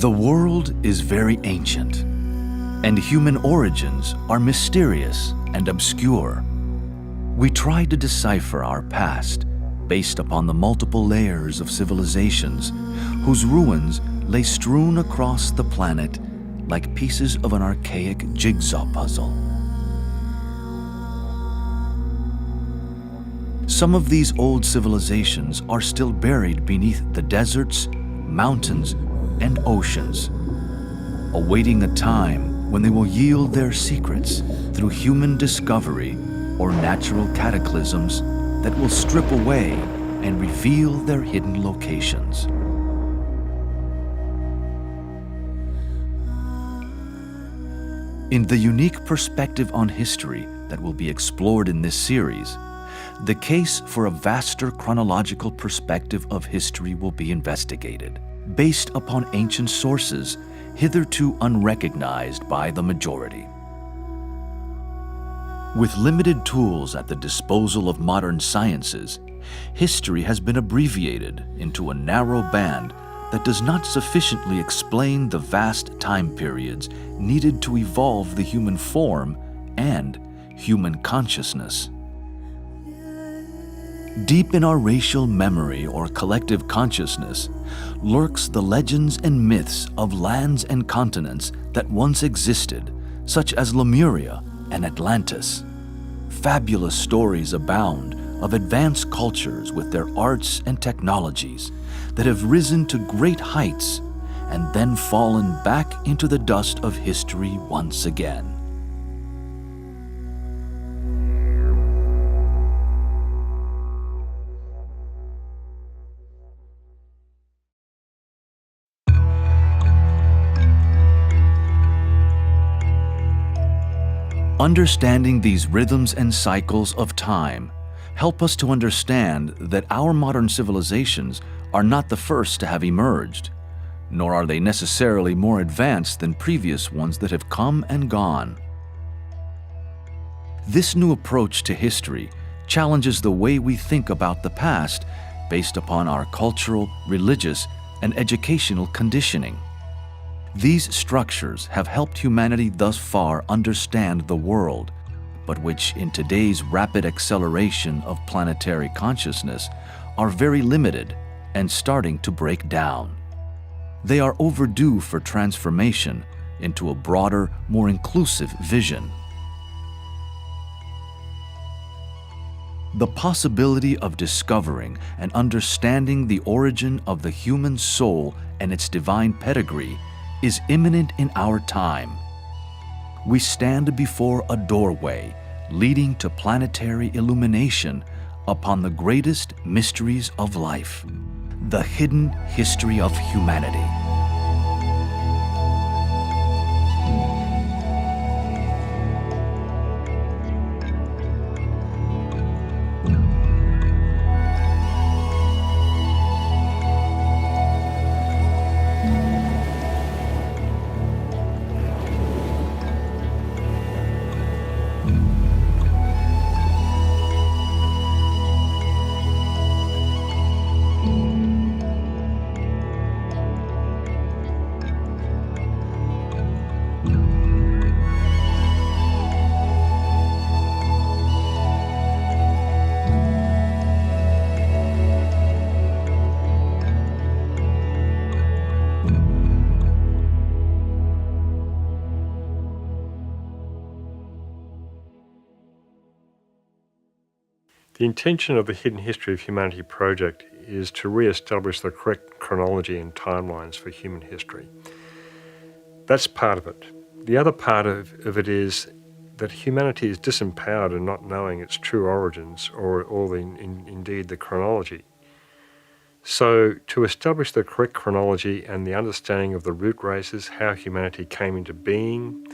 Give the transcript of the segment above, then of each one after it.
The world is very ancient, and human origins are mysterious and obscure. We try to decipher our past based upon the multiple layers of civilizations whose ruins lay strewn across the planet like pieces of an archaic jigsaw puzzle. Some of these old civilizations are still buried beneath the deserts, mountains, and oceans, awaiting a time when they will yield their secrets through human discovery or natural cataclysms that will strip away and reveal their hidden locations. In the unique perspective on history that will be explored in this series, the case for a vaster chronological perspective of history will be investigated, based upon ancient sources hitherto unrecognized by the majority. With limited tools at the disposal of modern sciences, history has been abbreviated into a narrow band that does not sufficiently explain the vast time periods needed to evolve the human form and human consciousness. Deep in our racial memory or collective consciousness lurks the legends and myths of lands and continents that once existed, such as Lemuria and Atlantis. Fabulous stories abound of advanced cultures with their arts and technologies that have risen to great heights and then fallen back into the dust of history once again. Understanding these rhythms and cycles of time help us to understand that our modern civilizations are not the first to have emerged, nor are they necessarily more advanced than previous ones that have come and gone. This new approach to history challenges the way we think about the past based upon our cultural, religious, and educational conditioning. These structures have helped humanity thus far understand the world, but which in today's rapid acceleration of planetary consciousness are very limited and starting to break down. They are overdue for transformation into a broader, more inclusive vision. The possibility of discovering and understanding the origin of the human soul and its divine pedigree is imminent in our time. We stand before a doorway leading to planetary illumination upon the greatest mysteries of life, the hidden history of humanity. The intention of the Hidden History of Humanity project is to re-establish the correct chronology and timelines for human history. That's part of it. The other part of it is that humanity is disempowered in not knowing its true origins or indeed the chronology. So to establish the correct chronology and the understanding of the root races, how humanity came into being,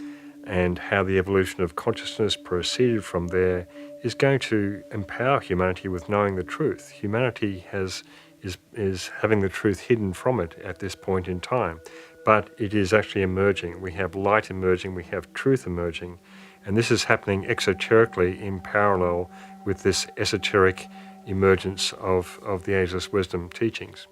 and how the evolution of consciousness proceeded from there, is going to empower humanity with knowing the truth. Humanity is having the truth hidden from it at this point in time, but it is actually emerging. We have light emerging, we have truth emerging, and this is happening exoterically in parallel with this esoteric emergence of the ageless wisdom teachings.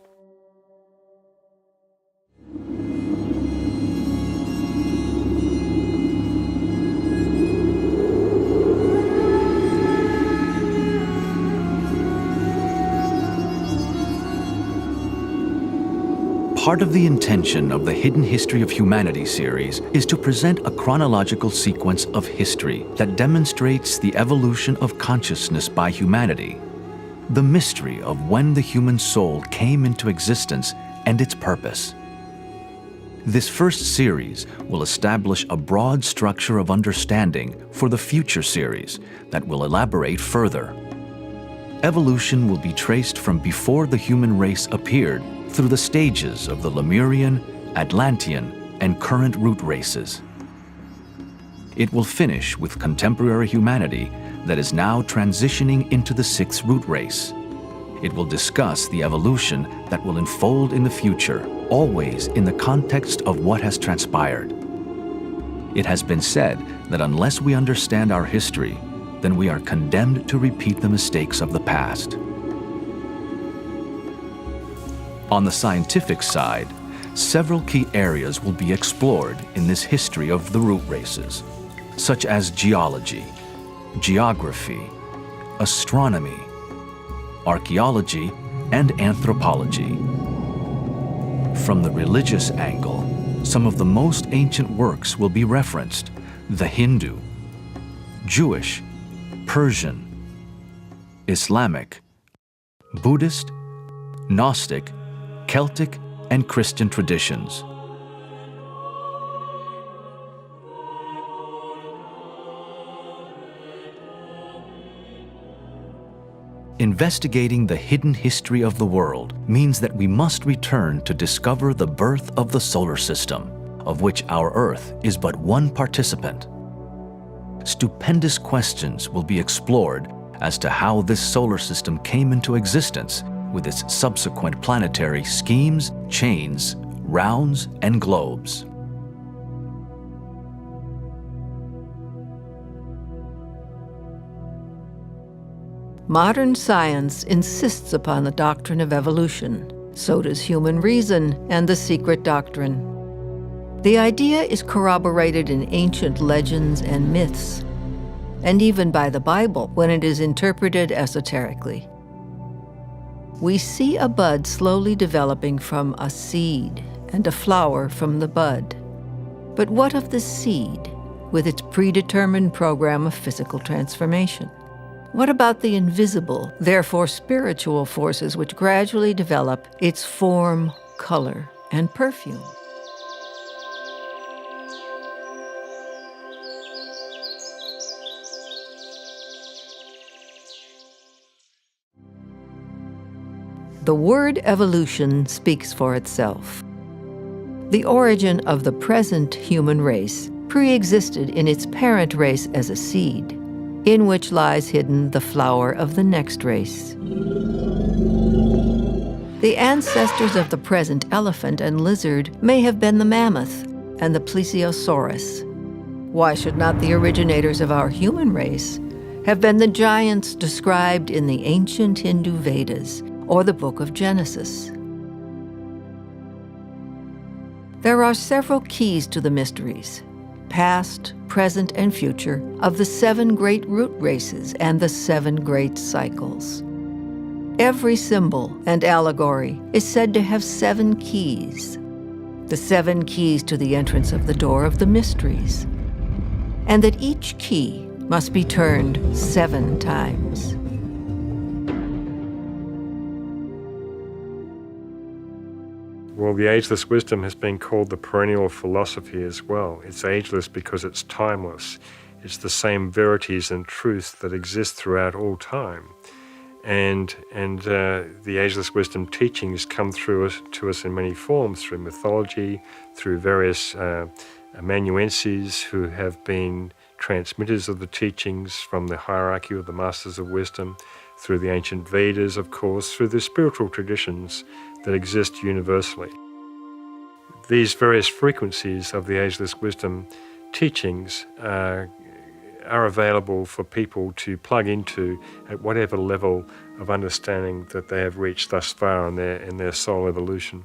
Part of the intention of the Hidden History of Humanity series is to present a chronological sequence of history that demonstrates the evolution of consciousness by humanity, the mystery of when the human soul came into existence and its purpose. This first series will establish a broad structure of understanding for the future series that will elaborate further. Evolution will be traced from before the human race appeared through the stages of the Lemurian, Atlantean, and current root races. It will finish with contemporary humanity that is now transitioning into the sixth root race. It will discuss the evolution that will unfold in the future, always in the context of what has transpired. It has been said that unless we understand our history, then we are condemned to repeat the mistakes of the past. On the scientific side, several key areas will be explored in this history of the root races, such as geology, geography, astronomy, archaeology, and anthropology. From the religious angle, some of the most ancient works will be referenced: the Hindu, Jewish, Persian, Islamic, Buddhist, Gnostic, Celtic, and Christian traditions. Investigating the hidden history of the world means that we must return to discover the birth of the solar system, of which our Earth is but one participant. Stupendous questions will be explored as to how this solar system came into existence, with its subsequent planetary schemes, chains, rounds, and globes. Modern science insists upon the doctrine of evolution. So does human reason and the Secret Doctrine. The idea is corroborated in ancient legends and myths, and even by the Bible when it is interpreted esoterically. We see a bud slowly developing from a seed and a flower from the bud. But what of the seed with its predetermined program of physical transformation? What about the invisible, therefore spiritual forces which gradually develop its form, color, and perfume? The word evolution speaks for itself. The origin of the present human race pre-existed in its parent race as a seed, in which lies hidden the flower of the next race. The ancestors of the present elephant and lizard may have been the mammoth and the plesiosaurus. Why should not the originators of our human race have been the giants described in the ancient Hindu Vedas or the Book of Genesis? There are several keys to the mysteries, past, present, and future, of the 7 great root races and the 7 great cycles. Every symbol and allegory is said to have 7 keys, the 7 keys to the entrance of the door of the mysteries, and that each key must be turned 7 times. Well, the ageless wisdom has been called the perennial philosophy as well. It's ageless because it's timeless. It's the same verities and truths that exist throughout all time. And the ageless wisdom teachings come to us in many forms, through mythology, through various amanuenses who have been transmitters of the teachings from the hierarchy of the masters of wisdom, through the ancient Vedas, of course, through the spiritual traditions that exist universally. These various frequencies of the ageless wisdom teachings are available for people to plug into at whatever level of understanding that they have reached thus far in their soul evolution.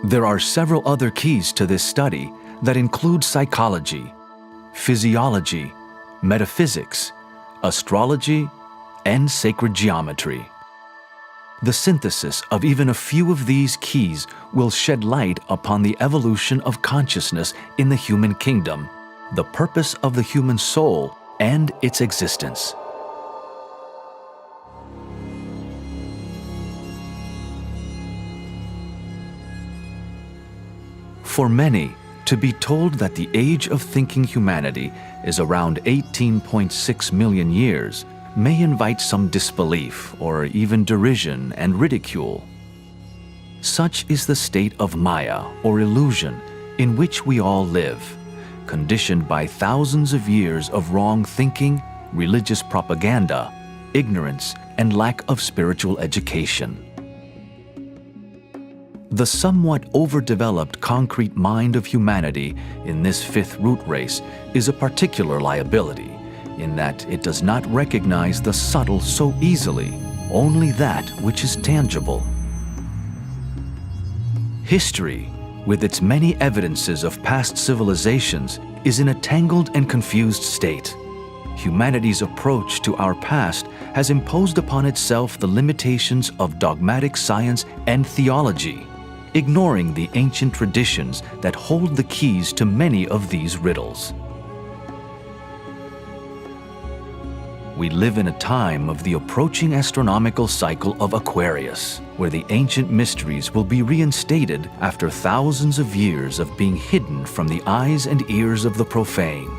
There are several other keys to this study that include psychology, physiology, metaphysics, astrology, and sacred geometry. The synthesis of even a few of these keys will shed light upon the evolution of consciousness in the human kingdom, the purpose of the human soul, and its existence. For many, to be told that the age of thinking humanity is around 18.6 million years may invite some disbelief or even derision and ridicule. Such is the state of Maya, or illusion, in which we all live, conditioned by thousands of years of wrong thinking, religious propaganda, ignorance, and lack of spiritual education. The somewhat overdeveloped concrete mind of humanity in this fifth root race is a particular liability, in that it does not recognize the subtle so easily, only that which is tangible. History, with its many evidences of past civilizations, is in a tangled and confused state. Humanity's approach to our past has imposed upon itself the limitations of dogmatic science and theology, ignoring the ancient traditions that hold the keys to many of these riddles. We live in a time of the approaching astronomical cycle of Aquarius, where the ancient mysteries will be reinstated after thousands of years of being hidden from the eyes and ears of the profane.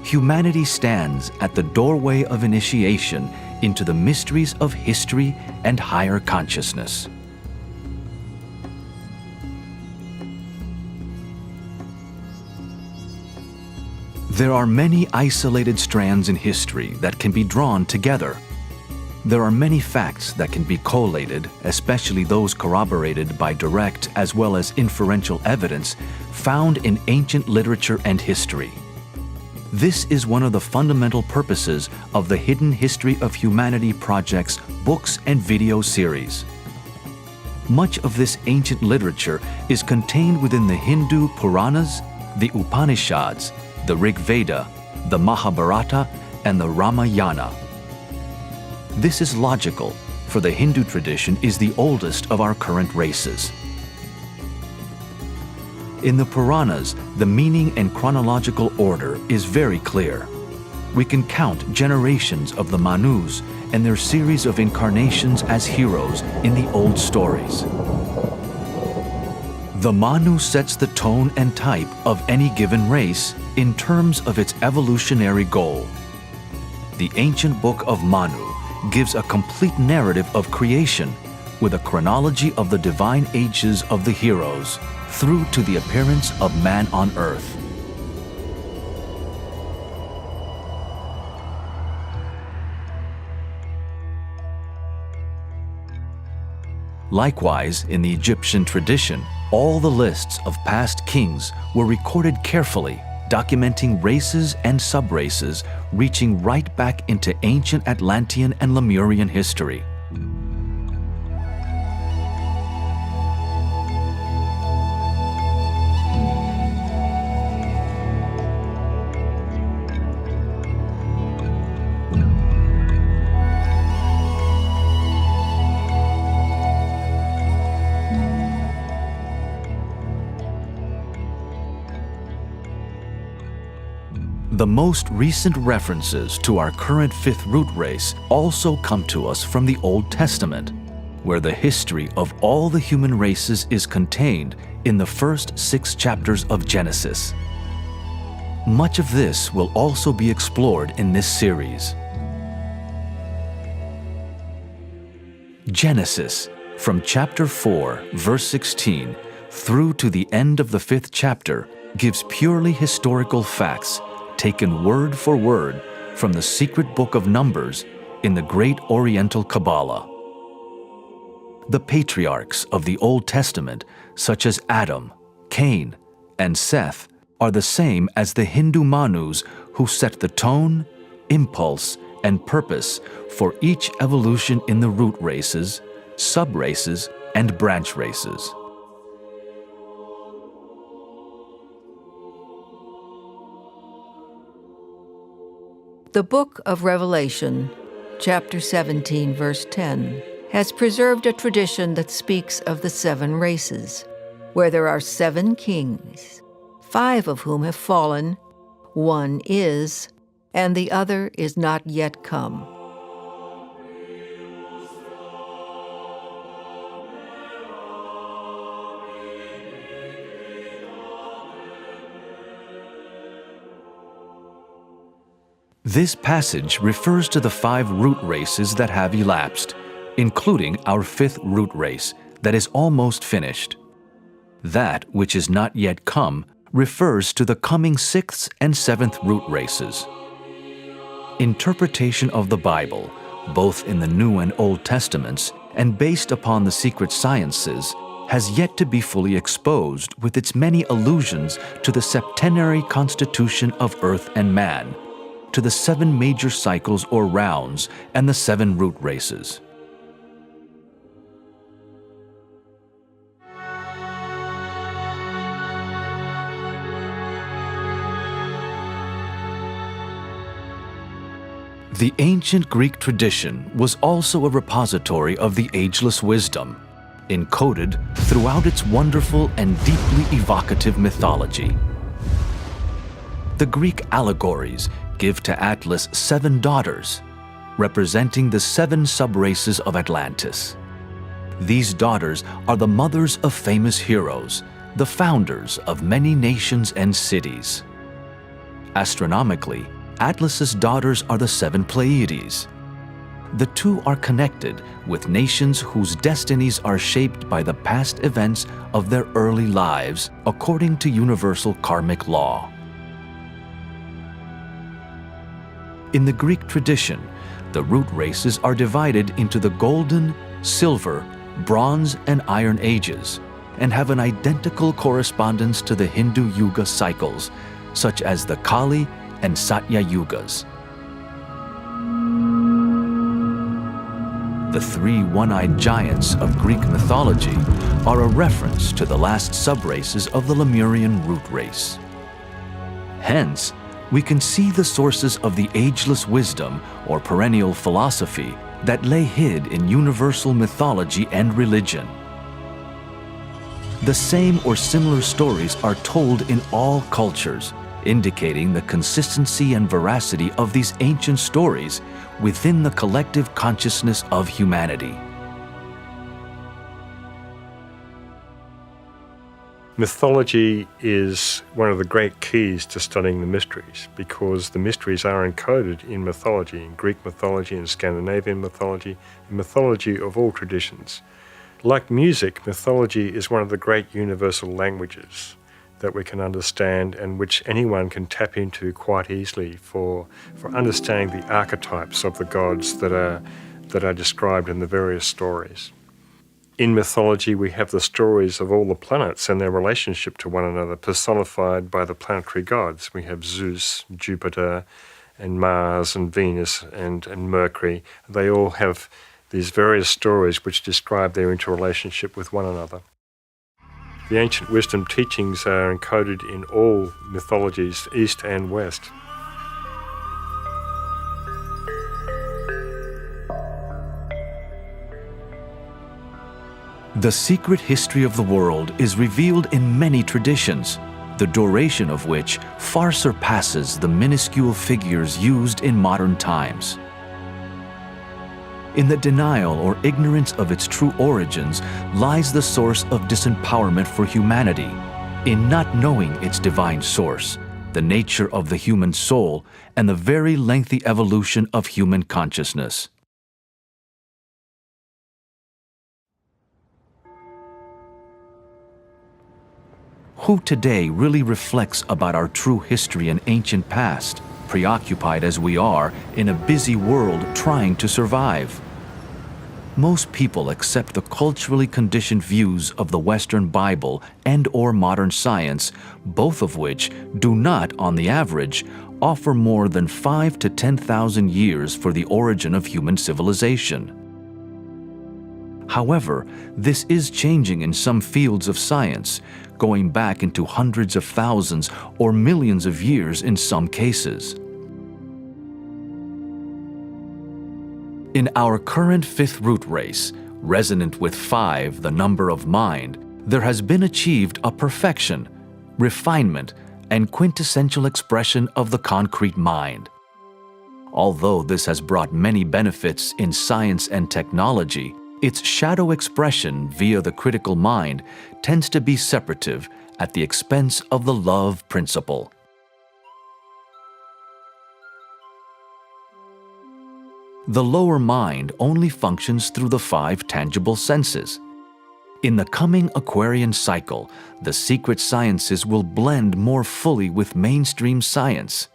Humanity stands at the doorway of initiation into the mysteries of history and higher consciousness. There are many isolated strands in history that can be drawn together. There are many facts that can be collated, especially those corroborated by direct as well as inferential evidence found in ancient literature and history. This is one of the fundamental purposes of the Hidden History of Humanity Project's books and video series. Much of this ancient literature is contained within the Hindu Puranas, the Upanishads, the Rig Veda, the Mahabharata, and the Ramayana. This is logical, for the Hindu tradition is the oldest of our current races. In the Puranas, the meaning and chronological order is very clear. We can count generations of the Manus and their series of incarnations as heroes in the old stories. The Manu sets the tone and type of any given race in terms of its evolutionary goal. The ancient book of Manu gives a complete narrative of creation with a chronology of the divine ages of the heroes through to the appearance of man on earth. Likewise, in the Egyptian tradition, all the lists of past kings were recorded carefully, documenting races and subraces reaching right back into ancient Atlantean and Lemurian history. The most recent references to our current fifth root race also come to us from the Old Testament, where the history of all the human races is contained in the first 6 chapters of Genesis. Much of this will also be explored in this series. Genesis, from chapter 4, verse 16, through to the end of the 5th chapter, gives purely historical facts taken word for word from the secret book of Numbers in the Great Oriental Kabbalah. The patriarchs of the Old Testament, such as Adam, Cain, and Seth, are the same as the Hindu Manus who set the tone, impulse, and purpose for each evolution in the root races, sub-races, and branch races. The Book of Revelation chapter 17, verse 10, has preserved a tradition that speaks of the 7 races, where there are 7 kings, 5 of whom have fallen, 1 is, and the other is not yet come. This passage refers to the 5 root races that have elapsed, including our 5th root race that is almost finished. That which is not yet come refers to the coming 6th and 7th root races. Interpretation of the Bible, both in the New and Old Testaments and based upon the secret sciences, has yet to be fully exposed with its many allusions to the septenary constitution of earth and man, to the 7 major cycles or rounds and the 7 root races. The ancient Greek tradition was also a repository of the ageless wisdom, encoded throughout its wonderful and deeply evocative mythology. The Greek allegories give to Atlas 7 daughters, representing the 7 subraces of Atlantis. These daughters are the mothers of famous heroes, the founders of many nations and cities. Astronomically, Atlas's daughters are the 7 Pleiades. The 2 are connected with nations whose destinies are shaped by the past events of their early lives according to universal karmic law. In the Greek tradition, the root races are divided into the golden, silver, bronze, and iron ages, and have an identical correspondence to the Hindu Yuga cycles, such as the Kali and Satya Yugas. The 3 one-eyed giants of Greek mythology are a reference to the last subraces of the Lemurian root race. Hence, we can see the sources of the ageless wisdom or perennial philosophy that lay hid in universal mythology and religion. The same or similar stories are told in all cultures, indicating the consistency and veracity of these ancient stories within the collective consciousness of humanity. Mythology is one of the great keys to studying the mysteries, because the mysteries are encoded in mythology, in Greek mythology, in Scandinavian mythology, in mythology of all traditions. Like music, mythology is one of the great universal languages that we can understand and which anyone can tap into quite easily for understanding the archetypes of the gods that are described in the various stories. In mythology, we have the stories of all the planets and their relationship to one another, personified by the planetary gods. We have Zeus, Jupiter, and Mars, and Venus, and Mercury. They all have these various stories which describe their interrelationship with one another. The ancient wisdom teachings are encoded in all mythologies, East and West. The secret history of the world is revealed in many traditions, the duration of which far surpasses the minuscule figures used in modern times. In the denial or ignorance of its true origins lies the source of disempowerment for humanity, in not knowing its divine source, the nature of the human soul, and the very lengthy evolution of human consciousness. Who today really reflects about our true history and ancient past, preoccupied as we are in a busy world trying to survive? Most people accept the culturally conditioned views of the Western Bible and/or modern science, both of which do not, on the average, offer more than 5,000 to 10,000 years for the origin of human civilization. However, this is changing in some fields of science, going back into hundreds of thousands or millions of years in some cases. In our current fifth root race, resonant with 5, the number of mind, there has been achieved a perfection, refinement, and quintessential expression of the concrete mind. Although this has brought many benefits in science and technology, its shadow expression via the critical mind tends to be separative at the expense of the love principle. The lower mind only functions through the 5 tangible senses. In the coming Aquarian cycle, the secret sciences will blend more fully with mainstream science.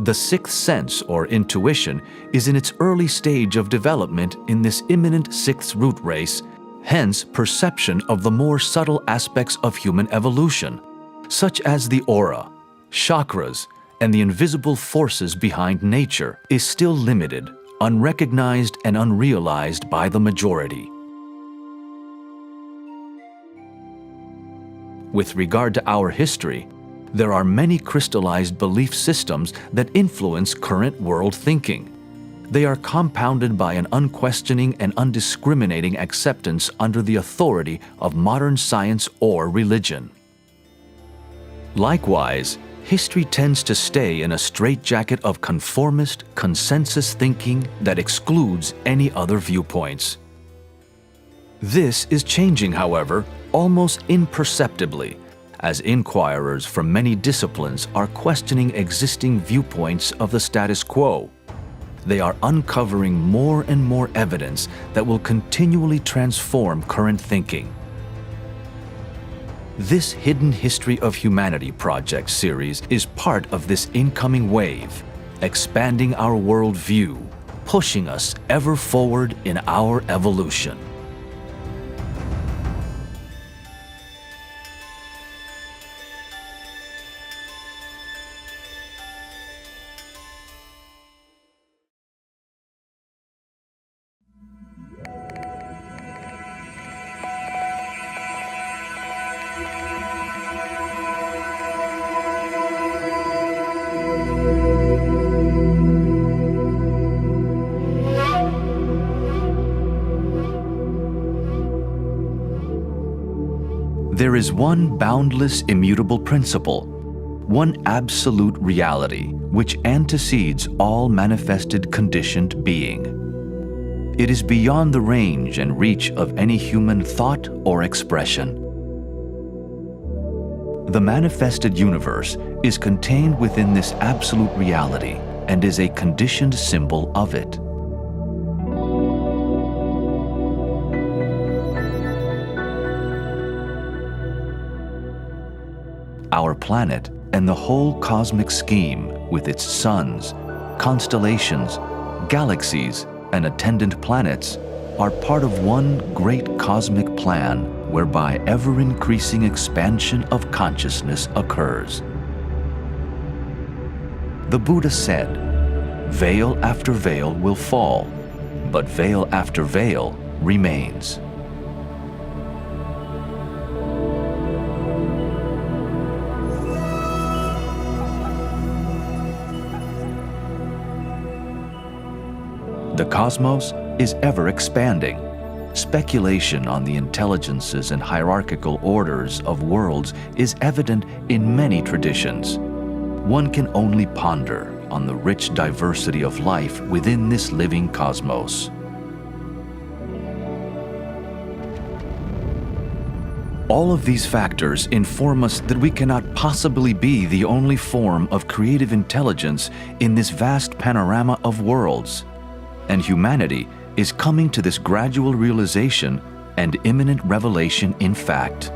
The 6th sense, or intuition, is in its early stage of development in this imminent 6th root race, hence perception of the more subtle aspects of human evolution, such as the aura, chakras, and the invisible forces behind nature, is still limited, unrecognized, and unrealized by the majority. With regard to our history, there are many crystallized belief systems that influence current world thinking. They are compounded by an unquestioning and undiscriminating acceptance under the authority of modern science or religion. Likewise, history tends to stay in a straitjacket of conformist, consensus thinking that excludes any other viewpoints. This is changing, however, almost imperceptibly, as inquirers from many disciplines are questioning existing viewpoints of the status quo. They are uncovering more and more evidence that will continually transform current thinking. This Hidden History of Humanity project series is part of this incoming wave, expanding our worldview, pushing us ever forward in our evolution. There is one boundless, immutable principle, one absolute reality which antecedes all manifested conditioned being. It is beyond the range and reach of any human thought or expression. The manifested universe is contained within this absolute reality and is a conditioned symbol of it. Our planet and the whole cosmic scheme, with its suns, constellations, galaxies, and attendant planets, are part of one great cosmic plan whereby ever-increasing expansion of consciousness occurs. The Buddha said, "Veil after veil will fall, but veil after veil remains." The cosmos is ever expanding. Speculation on the intelligences and hierarchical orders of worlds is evident in many traditions. One can only ponder on the rich diversity of life within this living cosmos. All of these factors inform us that we cannot possibly be the only form of creative intelligence in this vast panorama of worlds. And humanity is coming to this gradual realization and imminent revelation in fact.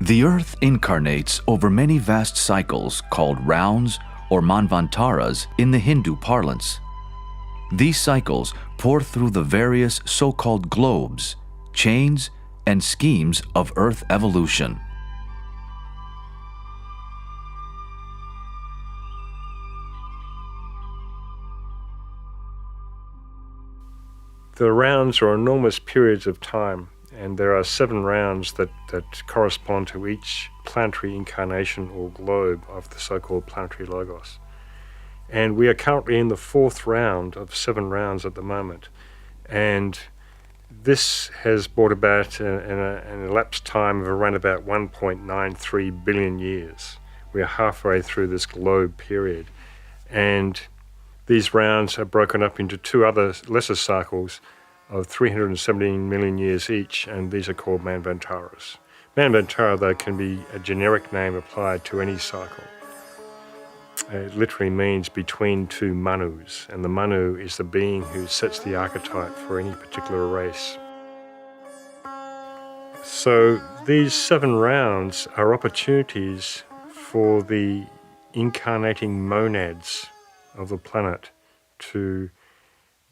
The Earth incarnates over many vast cycles called rounds or manvantaras in the Hindu parlance. These cycles pour through the various so-called globes, chains, and schemes of Earth evolution. The rounds are enormous periods of time, and there are 7 rounds that correspond to each planetary incarnation or globe of the so-called planetary logos. And we are currently in the 4th round of 7 rounds at the moment. And this has brought about an elapsed time of around about 1.93 billion years. We are halfway through this globe period. And these rounds are broken up into 2 other lesser cycles of 317 million years each, and these are called manvantaras. Manvantara, though, can be a generic name applied to any cycle. It literally means between 2 manus, and the manu is the being who sets the archetype for any particular race. So these 7 rounds are opportunities for the incarnating monads of the planet to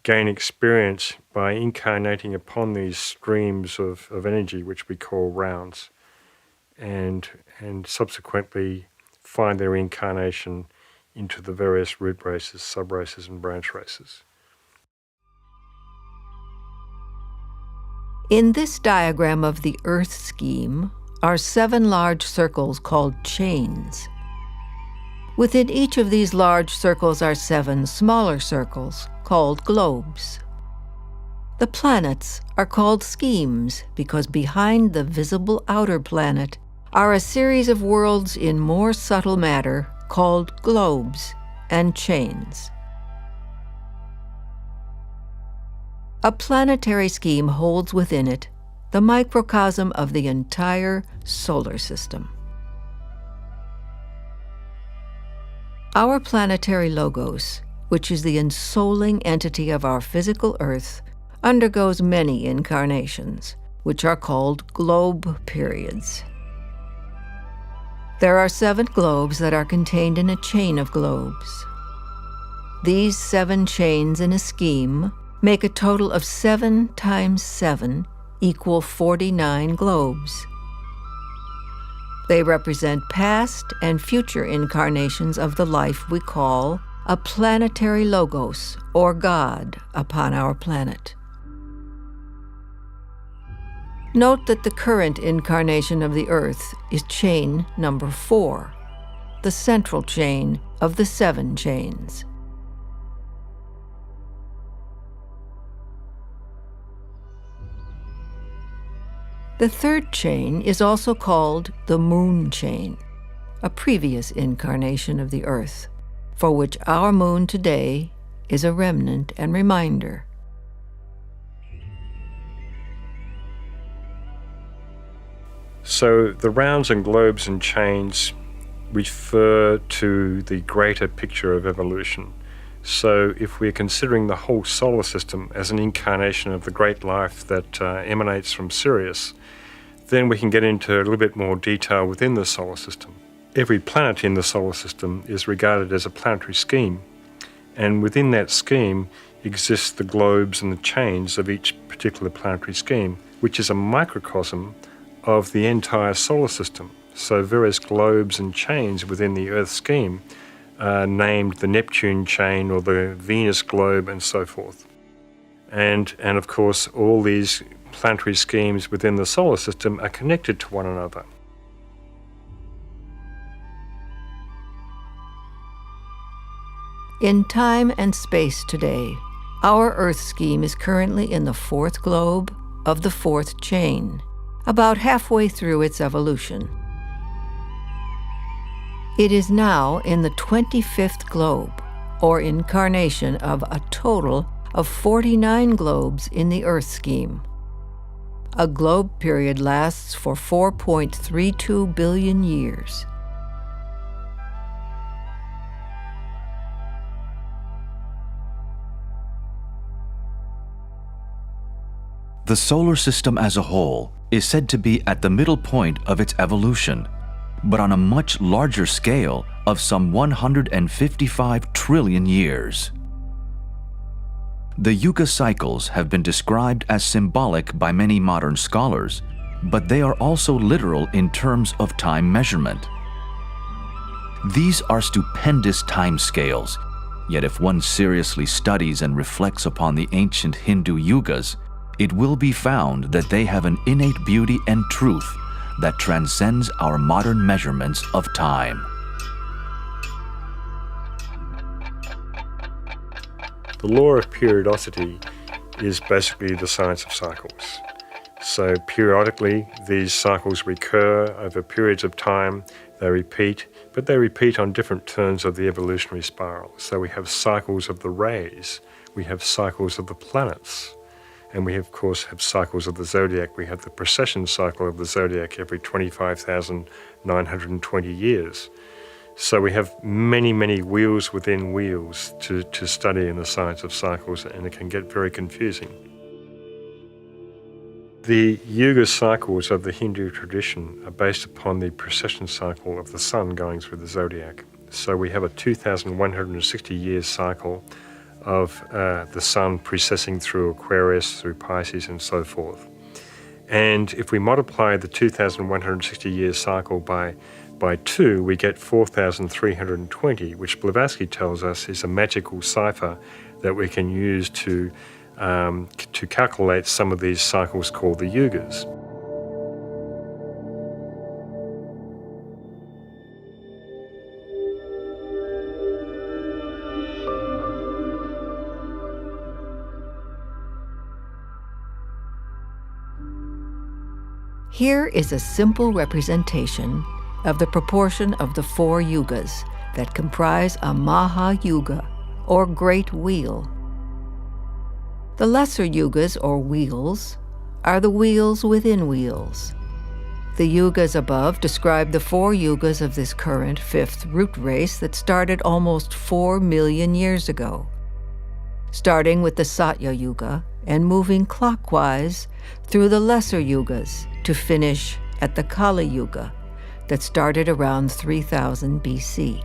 gain experience by incarnating upon these streams of energy, which we call rounds, and subsequently find their incarnation into the various root races, sub-races, and branch races. In this diagram of the Earth scheme are 7 large circles called chains. Within each of these large circles are 7 smaller circles called globes. The planets are called schemes because behind the visible outer planet are a series of worlds in more subtle matter called globes and chains. A planetary scheme holds within it the microcosm of the entire solar system. Our planetary logos, which is the ensouling entity of our physical Earth, undergoes many incarnations, which are called globe periods. There are 7 globes that are contained in a chain of globes. These 7 chains in a scheme make a total of 7 times 7 equal 49 globes. They represent past and future incarnations of the life we call a planetary logos, or God, upon our planet. Note that the current incarnation of the Earth is chain number 4, the central chain of the 7 chains. The 3rd chain is also called the moon chain, a previous incarnation of the Earth, for which our moon today is a remnant and reminder. So the rounds and globes and chains refer to the greater picture of evolution. So if we're considering the whole solar system as an incarnation of the great life that emanates from Sirius, then we can get into a little bit more detail within the solar system. Every planet in the solar system is regarded as a planetary scheme, and within that scheme exists the globes and the chains of each particular planetary scheme, which is a microcosm of the entire solar system. So various globes and chains within the Earth scheme are named the Neptune chain or the Venus globe and so forth. And of course, all these planetary schemes within the solar system are connected to one another. In time and space today, our Earth scheme is currently in the 4th globe of the 4th chain, about halfway through its evolution. It is now in the 25th globe, or incarnation of a total of 49 globes in the Earth scheme. A globe period lasts for 4.32 billion years. The solar system as a whole is said to be at the middle point of its evolution, but on a much larger scale of some 155 trillion years. The Yuga cycles have been described as symbolic by many modern scholars, but they are also literal in terms of time measurement. These are stupendous timescales, yet if one seriously studies and reflects upon the ancient Hindu yugas, it will be found that they have an innate beauty and truth that transcends our modern measurements of time. The law of periodicity is basically the science of cycles. So periodically, these cycles recur over periods of time, they repeat, but they repeat on different turns of the evolutionary spiral. So we have cycles of the rays, we have cycles of the planets, and we of course have cycles of the zodiac. We have the precession cycle of the zodiac every 25,920 years. So we have many, many wheels within wheels to study in the science of cycles, and it can get very confusing. The Yuga cycles of the Hindu tradition are based upon the precession cycle of the sun going through the zodiac. So we have a 2,160 year cycle of the sun precessing through Aquarius, through Pisces, and so forth. And if we multiply the 2,160 year cycle by 2, we get 4,320, which Blavatsky tells us is a magical cipher that we can use to calculate some of these cycles called the yugas. Here is a simple representation of the proportion of the 4 yugas that comprise a Maha Yuga, or Great Wheel. The lesser yugas, or wheels, are the wheels within wheels. The yugas above describe the 4 yugas of this current 5th root race that started almost 4 million years ago, starting with the Satya Yuga and moving clockwise through the lesser yugas to finish at the Kali Yuga that started around 3000 BC.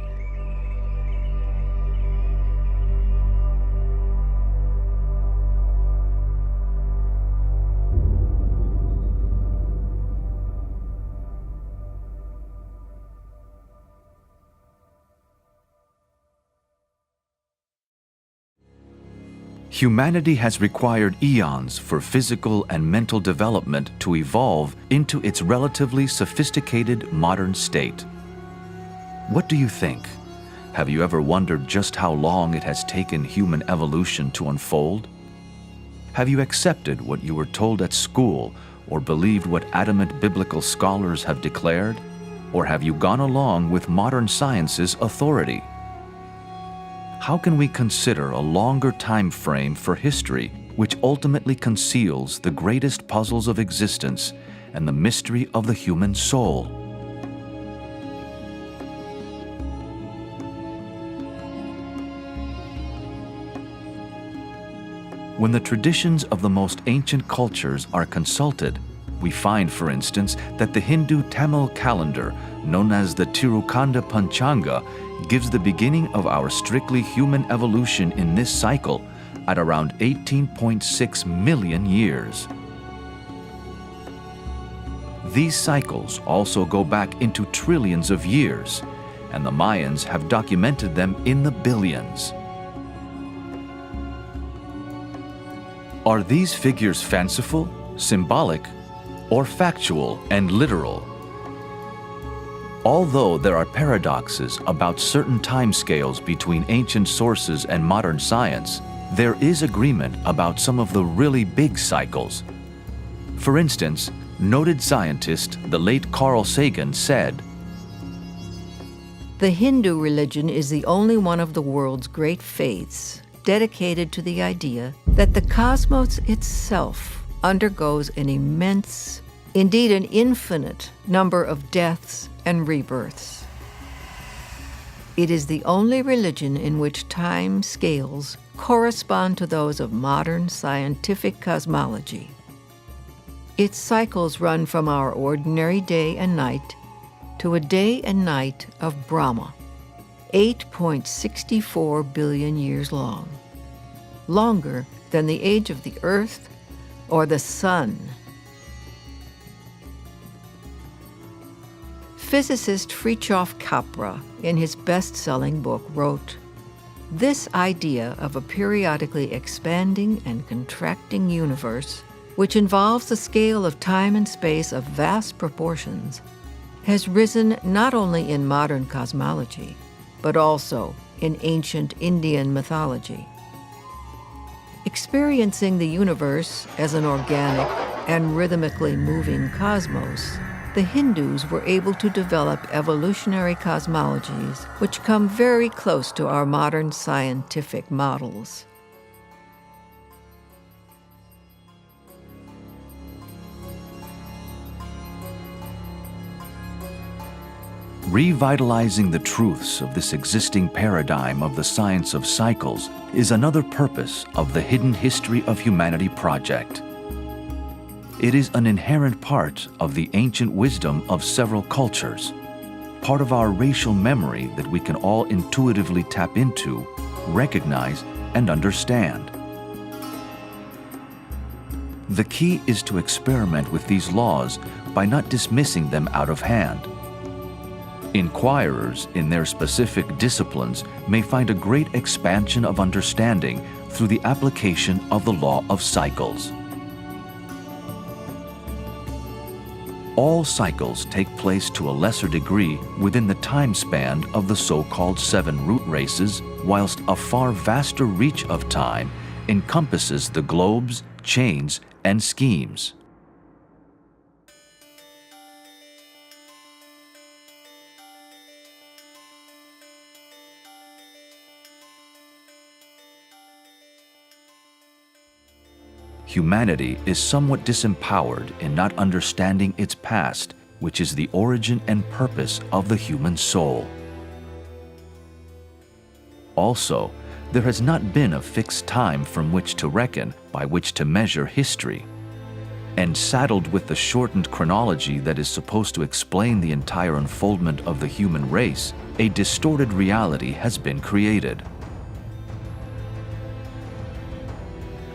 Humanity has required eons for physical and mental development to evolve into its relatively sophisticated modern state. What do you think? Have you ever wondered just how long it has taken human evolution to unfold? Have you accepted what you were told at school or believed what adamant biblical scholars have declared? Or have you gone along with modern science's authority? How can we consider a longer time frame for history which ultimately conceals the greatest puzzles of existence and the mystery of the human soul? When the traditions of the most ancient cultures are consulted, we find, for instance, that the Hindu Tamil calendar, known as the Tirukanda Panchanga, gives the beginning of our strictly human evolution in this cycle at around 18.6 million years. These cycles also go back into trillions of years, and the Mayans have documented them in the billions. Are these figures fanciful, symbolic, or factual and literal? Although there are paradoxes about certain timescales between ancient sources and modern science, there is agreement about some of the really big cycles. For instance, noted scientist, the late Carl Sagan, said, "The Hindu religion is the only one of the world's great faiths dedicated to the idea that the cosmos itself undergoes an immense, indeed an infinite, number of deaths and rebirths. It is the only religion in which time scales correspond to those of modern scientific cosmology. Its cycles run from our ordinary day and night to a day and night of Brahma, 8.64 billion years long, longer than the age of the Earth or the Sun. Physicist Fritjof Capra, in his best-selling book, wrote, "This idea of a periodically expanding and contracting universe, which involves a scale of time and space of vast proportions, has risen not only in modern cosmology, but also in ancient Indian mythology. Experiencing the universe as an organic and rhythmically moving cosmos, the Hindus were able to develop evolutionary cosmologies which come very close to our modern scientific models." Revitalizing the truths of this existing paradigm of the science of cycles is another purpose of the Hidden History of Humanity project. It is an inherent part of the ancient wisdom of several cultures, part of our racial memory that we can all intuitively tap into, recognize, and understand. The key is to experiment with these laws by not dismissing them out of hand. Inquirers in their specific disciplines may find a great expansion of understanding through the application of the law of cycles. All cycles take place to a lesser degree within the time span of the so-called 7 root races, whilst a far vaster reach of time encompasses the globes, chains, and schemes. Humanity is somewhat disempowered in not understanding its past, which is the origin and purpose of the human soul. Also, there has not been a fixed time from which to reckon, by which to measure history. And saddled with the shortened chronology that is supposed to explain the entire unfoldment of the human race, a distorted reality has been created.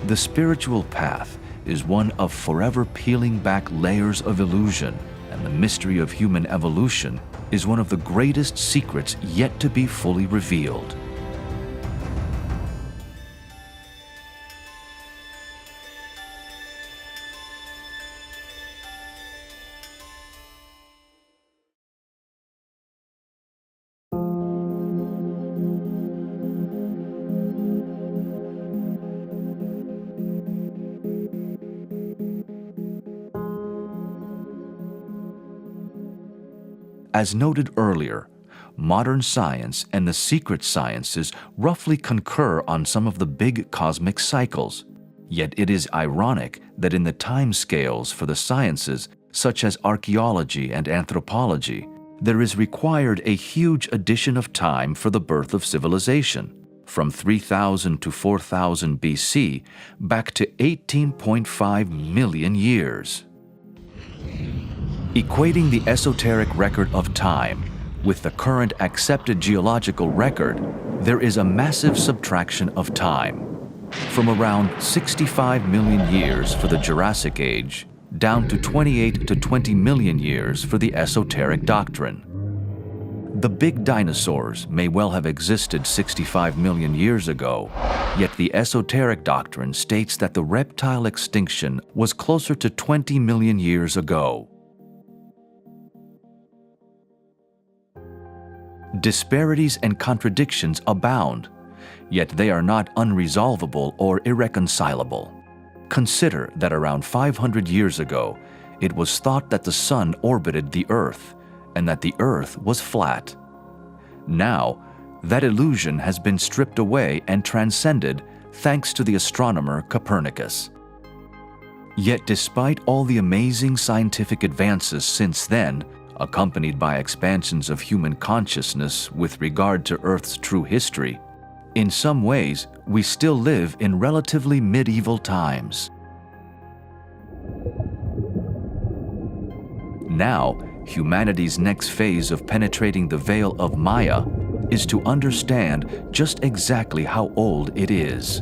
The spiritual path is one of forever peeling back layers of illusion, and the mystery of human evolution is one of the greatest secrets yet to be fully revealed. As noted earlier, modern science and the secret sciences roughly concur on some of the big cosmic cycles. Yet it is ironic that in the time scales for the sciences, such as archaeology and anthropology, there is required a huge addition of time for the birth of civilization, from 3000 to 4000 BC back to 18.5 million years. Equating the esoteric record of time with the current accepted geological record, there is a massive subtraction of time, from around 65 million years for the Jurassic Age down to 28 to 20 million years for the esoteric doctrine. The big dinosaurs may well have existed 65 million years ago, yet the esoteric doctrine states that the reptile extinction was closer to 20 million years ago. Disparities and contradictions abound, yet they are not unresolvable or irreconcilable. Consider that around 500 years ago, it was thought that the sun orbited the Earth and that the Earth was flat. Now, that illusion has been stripped away and transcended thanks to the astronomer Copernicus. Yet despite all the amazing scientific advances since then, accompanied by expansions of human consciousness with regard to Earth's true history, in some ways we still live in relatively medieval times. Now, humanity's next phase of penetrating the veil of Maya is to understand just exactly how old it is.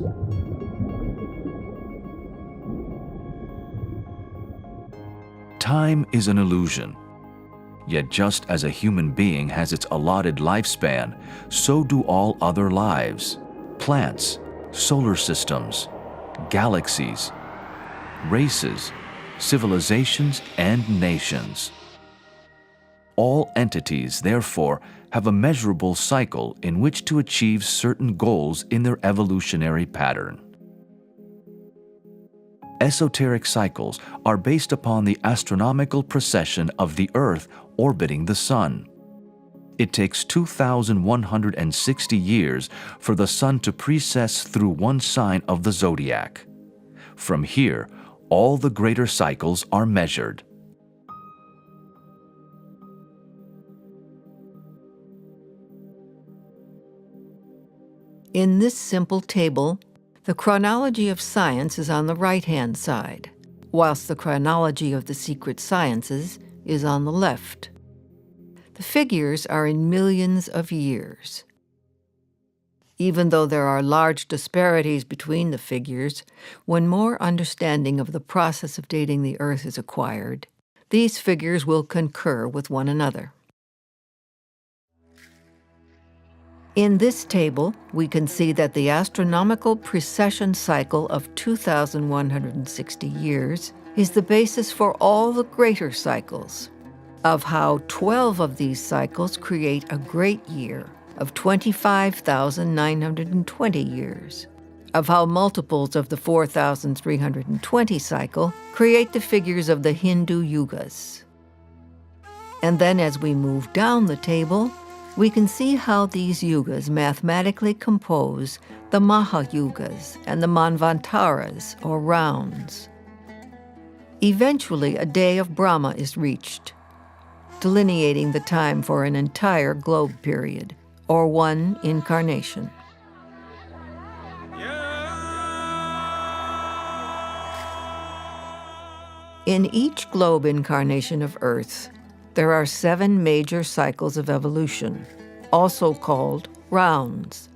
Time is an illusion. Yet just as a human being has its allotted lifespan, so do all other lives: plants, solar systems, galaxies, races, civilizations, and nations. All entities, therefore, have a measurable cycle in which to achieve certain goals in their evolutionary pattern. Esoteric cycles are based upon the astronomical precession of the Earth orbiting the Sun. It takes 2,160 years for the Sun to precess through one sign of the zodiac. From here, all the greater cycles are measured. In this simple table, the chronology of science is on the right-hand side, whilst the chronology of the secret sciences is on the left. The figures are in millions of years. Even though there are large disparities between the figures, when more understanding of the process of dating the Earth is acquired, these figures will concur with one another. In this table, we can see that the astronomical precession cycle of 2,160 years is the basis for all the greater cycles, of how 12 of these cycles create a great year of 25,920 years, of how multiples of the 4,320 cycle create the figures of the Hindu yugas. And then as we move down the table, we can see how these yugas mathematically compose the Mahayugas and the Manvantaras, or rounds. Eventually, a day of Brahma is reached, delineating the time for an entire globe period, or one incarnation. In each globe incarnation of Earth, there are 7 major cycles of evolution, also called rounds.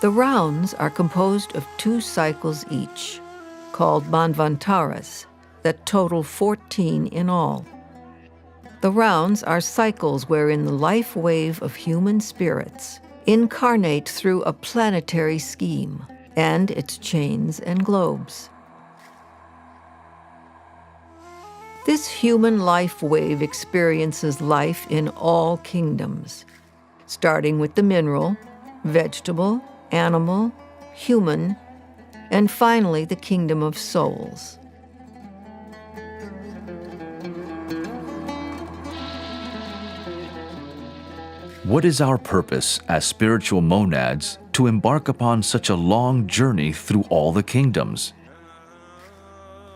The rounds are composed of 2 cycles each, called Manvantaras, that total 14 in all. The rounds are cycles wherein the life wave of human spirits incarnate through a planetary scheme and its chains and globes. This human life wave experiences life in all kingdoms, starting with the mineral, vegetable, animal, human, and finally the kingdom of souls. What is our purpose as spiritual monads to embark upon such a long journey through all the kingdoms?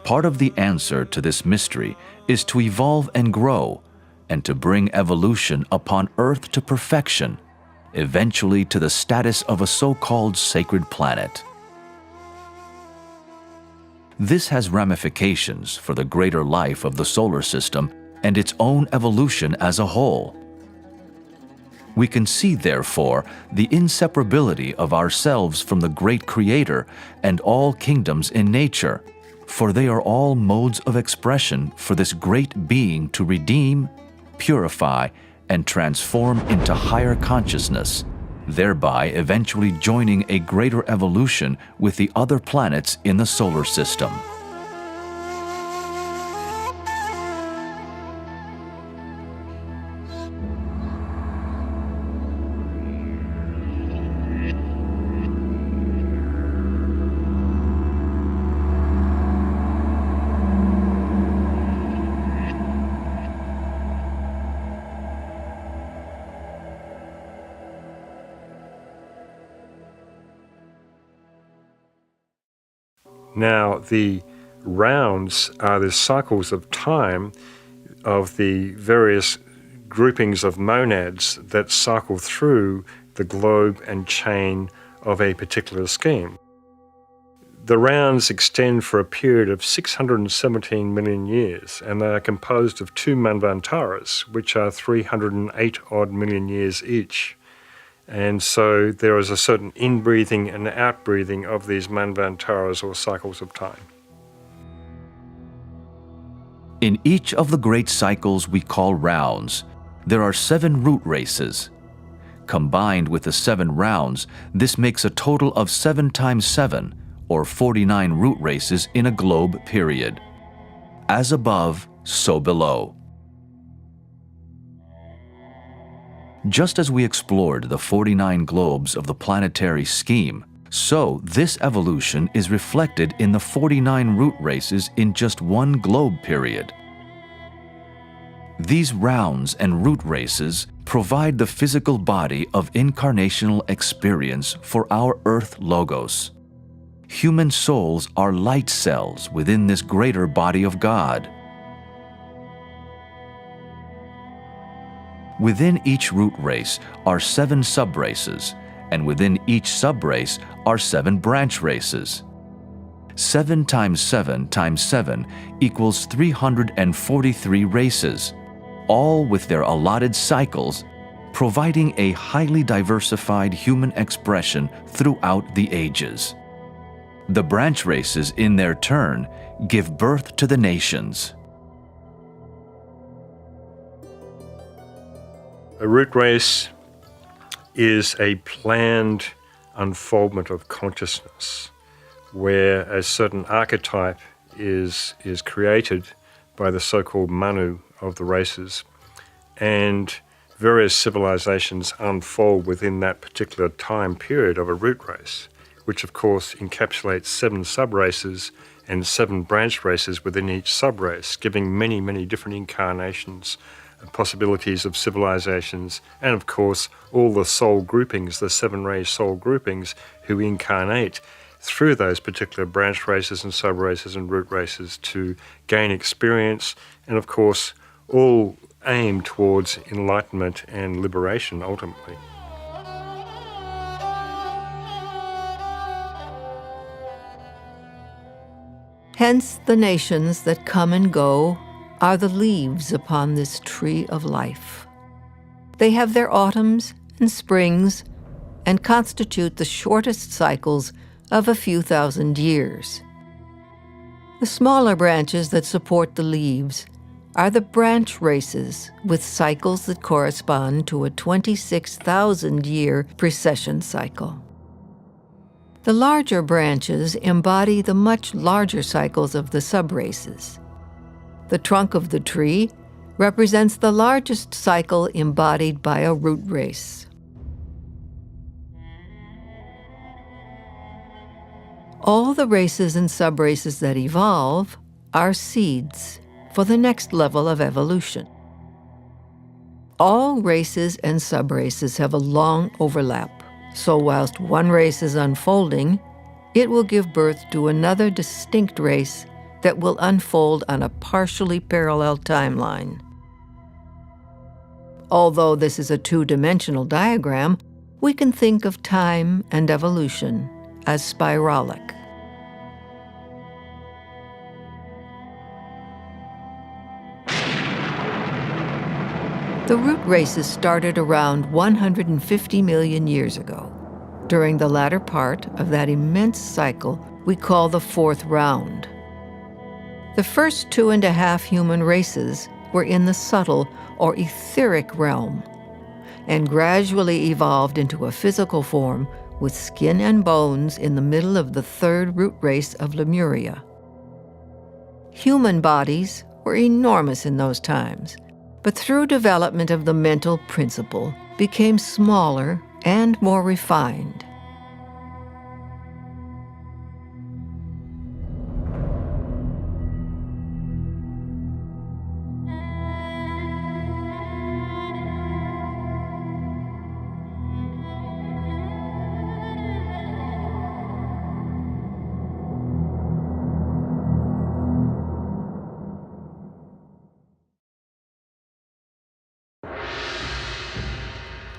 Part of the answer to this mystery is to evolve and grow, and to bring evolution upon Earth to perfection, eventually to the status of a so-called sacred planet. This has ramifications for the greater life of the solar system and its own evolution as a whole. We can see, therefore, the inseparability of ourselves from the great Creator and all kingdoms in nature, for they are all modes of expression for this great being to redeem, purify, and transform into higher consciousness, thereby eventually joining a greater evolution with the other planets in the solar system. Now, the rounds are the cycles of time of the various groupings of monads that cycle through the globe and chain of a particular scheme. The rounds extend for a period of 617 million years, and they are composed of 2 manvantaras, which are 308 odd million years each. And so there is a certain inbreathing and outbreathing of these manvantaras, or cycles of time. In each of the great cycles we call rounds, there are 7 root races. Combined with the 7 rounds, this makes a total of 7 times 7, or 49 root races in a globe period. As above, so below. Just as we explored the 49 globes of the planetary scheme, so this evolution is reflected in the 49 root races in just one globe period. These rounds and root races provide the physical body of incarnational experience for our Earth logos. Human souls are light cells within this greater body of God. Within each root race are 7 subraces, and within each subrace are 7 branch races. 7 times 7 times 7 equals 343 races, all with their allotted cycles, providing a highly diversified human expression throughout the ages. The branch races, in their turn, give birth to the nations. A root race is a planned unfoldment of consciousness, where a certain archetype is created by the so-called Manu of the races, and various civilizations unfold within that particular time period of a root race, which of course encapsulates 7 subraces and 7 branch races within each subrace, giving many, many different incarnations and possibilities of civilizations, and of course all the soul groupings, the 7-ray soul groupings, who incarnate through those particular branch races and subraces and root races to gain experience, and of course all aim towards enlightenment and liberation ultimately. Hence the nations that come and go are the leaves upon this tree of life. They have their autumns and springs and constitute the shortest cycles of a few thousand years. The smaller branches that support the leaves are the branch races with cycles that correspond to a 26,000-year precession cycle. The larger branches embody the much larger cycles of the subraces. The trunk of the tree represents the largest cycle embodied by a root race. All the races and subraces that evolve are seeds for the next level of evolution. All races and subraces have a long overlap, so whilst one race is unfolding, it will give birth to another distinct race that will unfold on a partially parallel timeline. Although this is a 2-dimensional diagram, we can think of time and evolution as spiralic. The root races started around 150 million years ago, during the latter part of that immense cycle we call the 4th round. The first 2.5 human races were in the subtle or etheric realm, and gradually evolved into a physical form with skin and bones in the middle of the 3rd root race of Lemuria. Human bodies were enormous in those times, but through development of the mental principle, became smaller and more refined.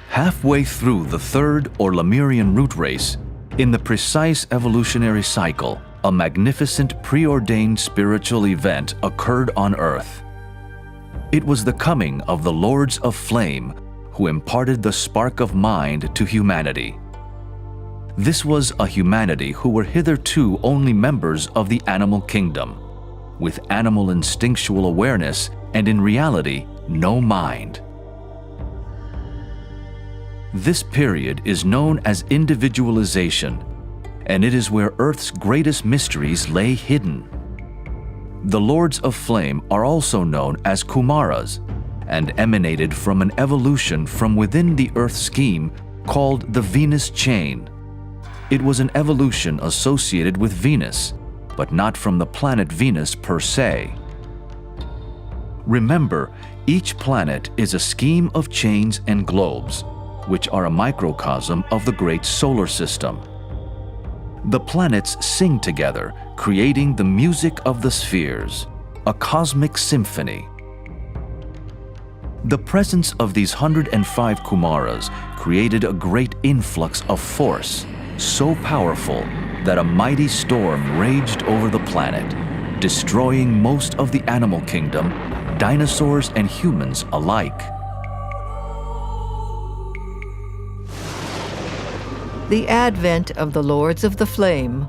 Halfway through the 3rd or Lemurian root race, in the precise evolutionary cycle, a magnificent preordained spiritual event occurred on Earth. It was the coming of the Lords of Flame who imparted the spark of mind to humanity. This was a humanity who were hitherto only members of the animal kingdom, with animal instinctual awareness and in reality no mind. This period is known as individualization, and it is where Earth's greatest mysteries lay hidden. The Lords of Flame are also known as Kumaras and emanated from an evolution from within the Earth scheme called the Venus chain. It was an evolution associated with Venus, but not from the planet Venus per se. Remember, each planet is a scheme of chains and globes, which are a microcosm of the great solar system. The planets sing together, creating the music of the spheres, a cosmic symphony. The presence of these 105 Kumaras created a great influx of force, so powerful that a mighty storm raged over the planet, destroying most of the animal kingdom, dinosaurs and humans alike. The advent of the Lords of the Flame,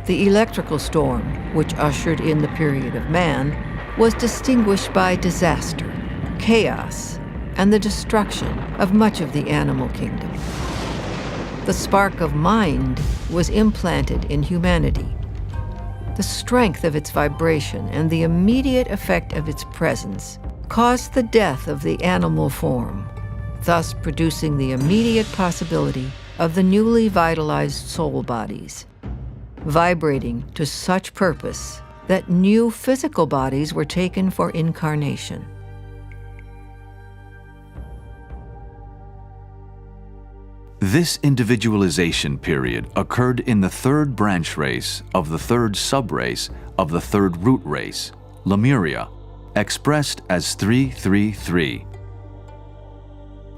the electrical storm which ushered in the period of man, was distinguished by disaster, chaos, and the destruction of much of the animal kingdom. The spark of mind was implanted in humanity. The strength of its vibration and the immediate effect of its presence caused the death of the animal form, thus producing the immediate possibility of the newly vitalized soul bodies, vibrating to such purpose that new physical bodies were taken for incarnation. This individualization period occurred in the third branch race of the third subrace of the third root race, Lemuria, expressed as 333.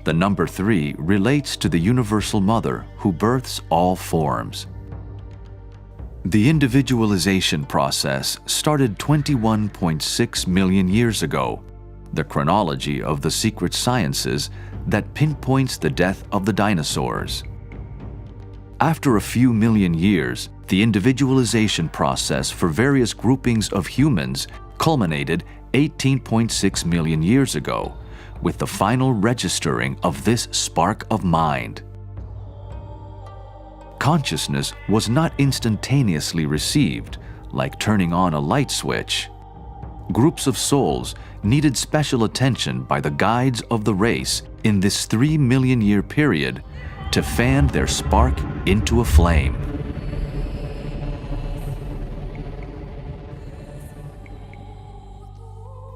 The number 3 relates to the Universal Mother who births all forms. The individualization process started 21.6 million years ago, the chronology of the secret sciences that pinpoints the death of the dinosaurs. After a few million years, the individualization process for various groupings of humans culminated 18.6 million years ago, with the final registering of this spark of mind. Consciousness was not instantaneously received, like turning on a light switch. Groups of souls needed special attention by the guides of the race in this 3 million year period to fan their spark into a flame.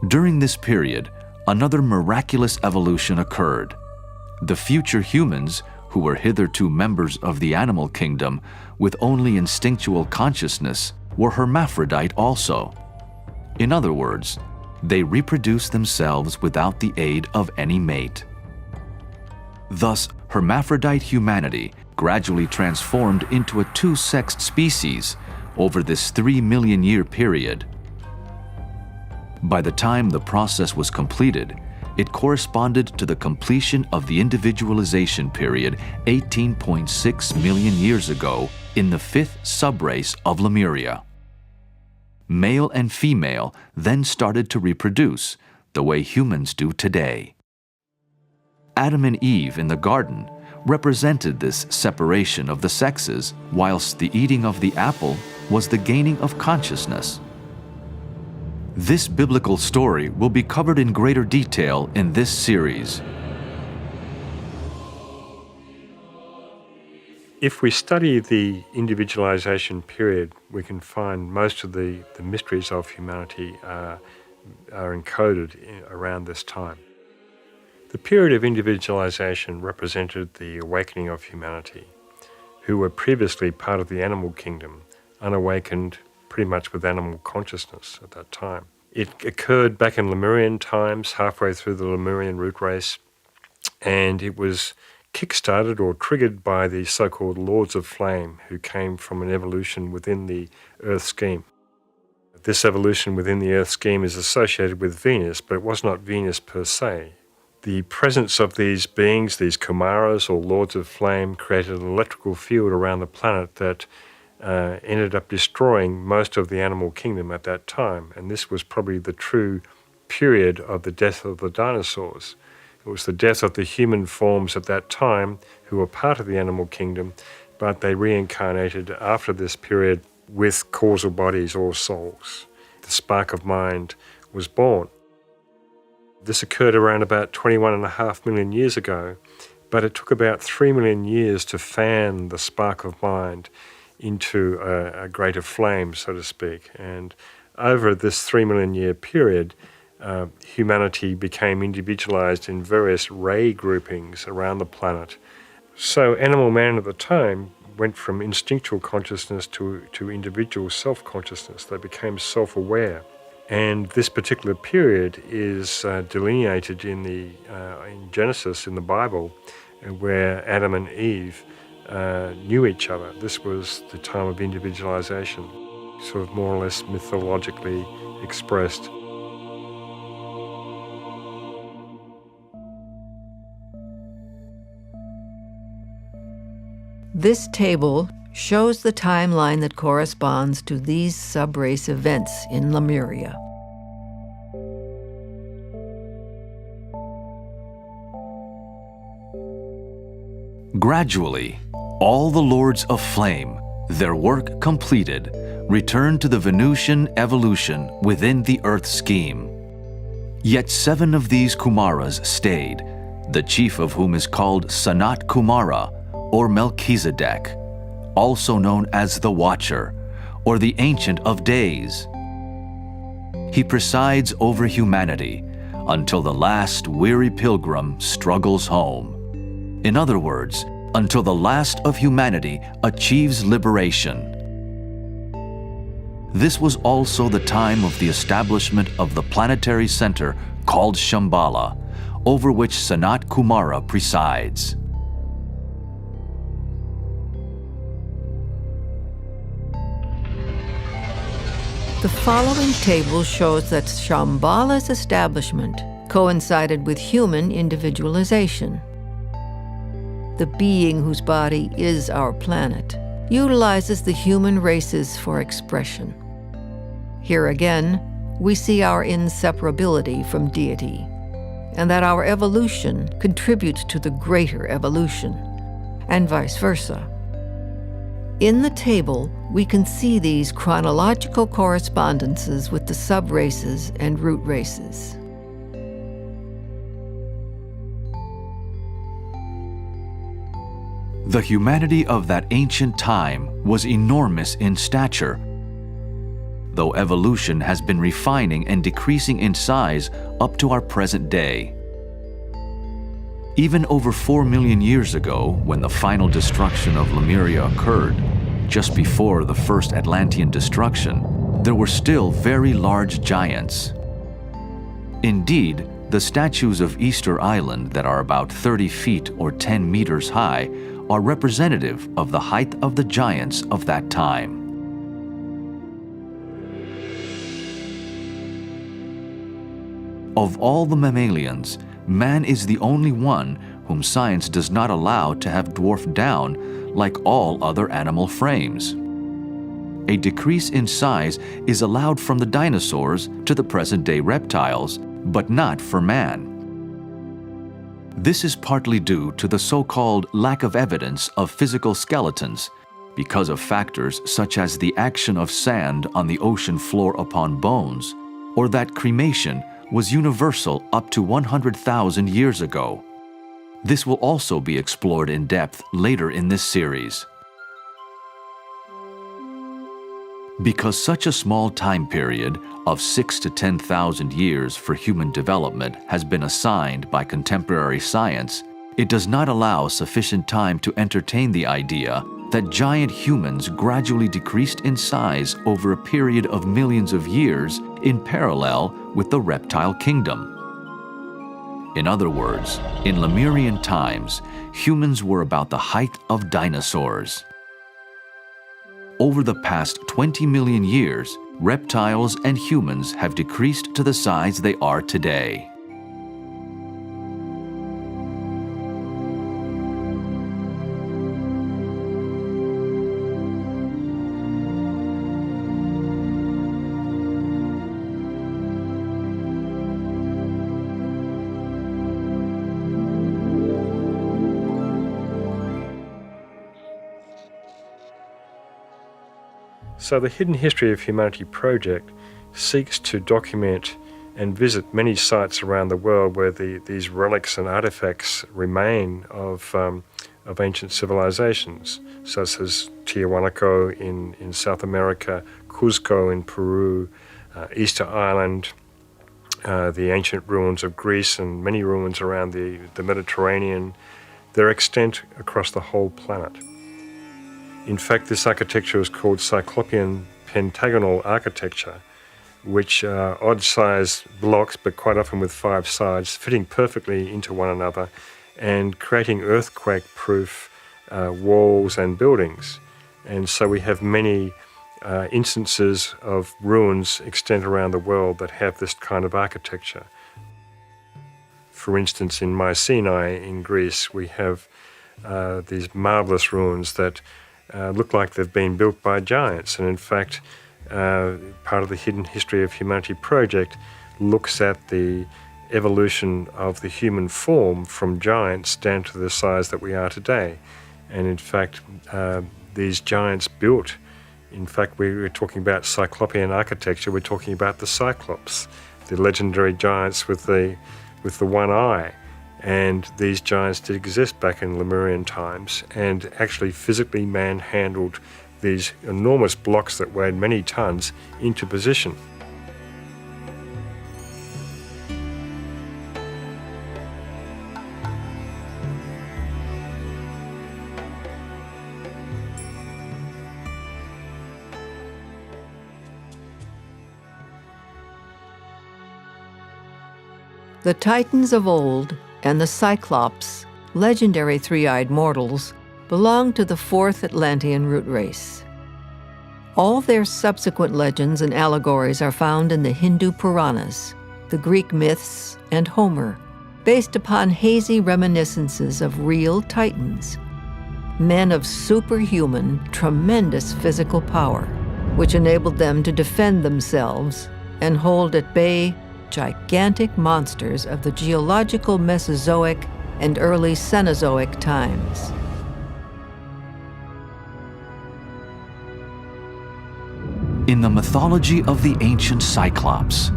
During this period, another miraculous evolution occurred. The future humans, who were hitherto members of the animal kingdom with only instinctual consciousness, were hermaphrodite also. In other words, they reproduced themselves without the aid of any mate. Thus, hermaphrodite humanity gradually transformed into a two-sexed species over this 3 million year period. By the time the process was completed, it corresponded to the completion of the individualization period 18.6 million years ago in the 5th subrace of Lemuria. Male and female then started to reproduce the way humans do today. Adam and Eve in the garden represented this separation of the sexes, whilst the eating of the apple was the gaining of consciousness. This biblical story will be covered in greater detail in this series. If we study the individualization period, we can find most of the mysteries of humanity are encoded around this time. The period of individualization represented the awakening of humanity, who were previously part of the animal kingdom, unawakened pretty much with animal consciousness at that time. It occurred back in Lemurian times, halfway through the Lemurian root race, and it was kick-started or triggered by the so-called Lords of Flame, who came from an evolution within the Earth scheme. This evolution within the Earth scheme is associated with Venus, but it was not Venus per se. The presence of these beings, these Kumaras or Lords of Flame, created an electrical field around the planet that ended up destroying most of the animal kingdom at that time. And this was probably the true period of the death of the dinosaurs. It was the death of the human forms at that time who were part of the animal kingdom, but they reincarnated after this period with causal bodies or souls. The spark of mind was born. This occurred around about 21.5 million years ago, but it took about 3 million years to fan the spark of mind into a greater flame, so to speak. And over this 3 million year period, humanity became individualized in various ray groupings around the planet. So animal man at the time went from instinctual consciousness to individual self-consciousness. They became self-aware. And this particular period is delineated in Genesis, in the Bible, where Adam and Eve knew each other. This was the time of individualization, sort of more or less mythologically expressed. This table shows the timeline that corresponds to these subrace events in Lemuria. Gradually, all the Lords of Flame, their work completed, returned to the Venusian evolution within the Earth scheme. Yet 7 of these Kumaras stayed, the chief of whom is called Sanat Kumara, or Melchizedek, also known as the Watcher, or the Ancient of Days. He presides over humanity until the last weary pilgrim struggles home. In other words, until the last of humanity achieves liberation. This was also the time of the establishment of the planetary center called Shambhala, over which Sanat Kumara presides. The following table shows that Shambhala's establishment coincided with human individualization. The being whose body is our planet utilizes the human races for expression. Here again, we see our inseparability from deity, and that our evolution contributes to the greater evolution, and vice versa. In the table, we can see these chronological correspondences with the subraces and root races. The humanity of that ancient time was enormous in stature, though evolution has been refining and decreasing in size up to our present day. Even over 4 million years ago, when the final destruction of Lemuria occurred, just before the first Atlantean destruction, there were still very large giants. Indeed, the statues of Easter Island that are about 30 feet or 10 meters high are representative of the height of the giants of that time. Of all the mammalians, man is the only one whom science does not allow to have dwarfed down like all other animal frames. A decrease in size is allowed from the dinosaurs to the present-day reptiles, but not for man. This is partly due to the so-called lack of evidence of physical skeletons, because of factors such as the action of sand on the ocean floor upon bones, or that cremation was universal up to 100,000 years ago. This will also be explored in depth later in this series. Because such a small time period of 6,000 to 10,000 years for human development has been assigned by contemporary science, it does not allow sufficient time to entertain the idea that giant humans gradually decreased in size over a period of millions of years in parallel with the reptile kingdom. In other words, in Lemurian times, humans were about the height of dinosaurs. Over the past 20 million years, reptiles and humans have decreased to the size they are today. So the Hidden History of Humanity project seeks to document and visit many sites around the world where these relics and artifacts remain of ancient civilizations, such as Tiahuanaco in South America, Cuzco in Peru, Easter Island, the ancient ruins of Greece, and many ruins around the Mediterranean. They're extant across the whole planet. In fact, this architecture is called Cyclopean pentagonal architecture, which are odd-sized blocks, but quite often with 5 sides, fitting perfectly into one another and creating earthquake-proof walls and buildings. And so we have many instances of ruins extant around the world that have this kind of architecture. For instance, in Mycenae in Greece, we have these marvelous ruins that look like they've been built by giants. And in fact, part of the Hidden History of Humanity project looks at the evolution of the human form from giants down to the size that we are today. And in fact, these giants built, in fact, we were talking about Cyclopean architecture, we're talking about the Cyclops, the legendary giants with the one eye. And these giants did exist back in Lemurian times and actually physically manhandled these enormous blocks that weighed many tons into position. The Titans of old and the Cyclops, legendary three-eyed mortals, belong to the 4th Atlantean root race. All their subsequent legends and allegories are found in the Hindu Puranas, the Greek myths, and Homer, based upon hazy reminiscences of real Titans, men of superhuman, tremendous physical power, which enabled them to defend themselves and hold at bay gigantic monsters of the geological Mesozoic and early Cenozoic times. In the mythology of the ancient Cyclops,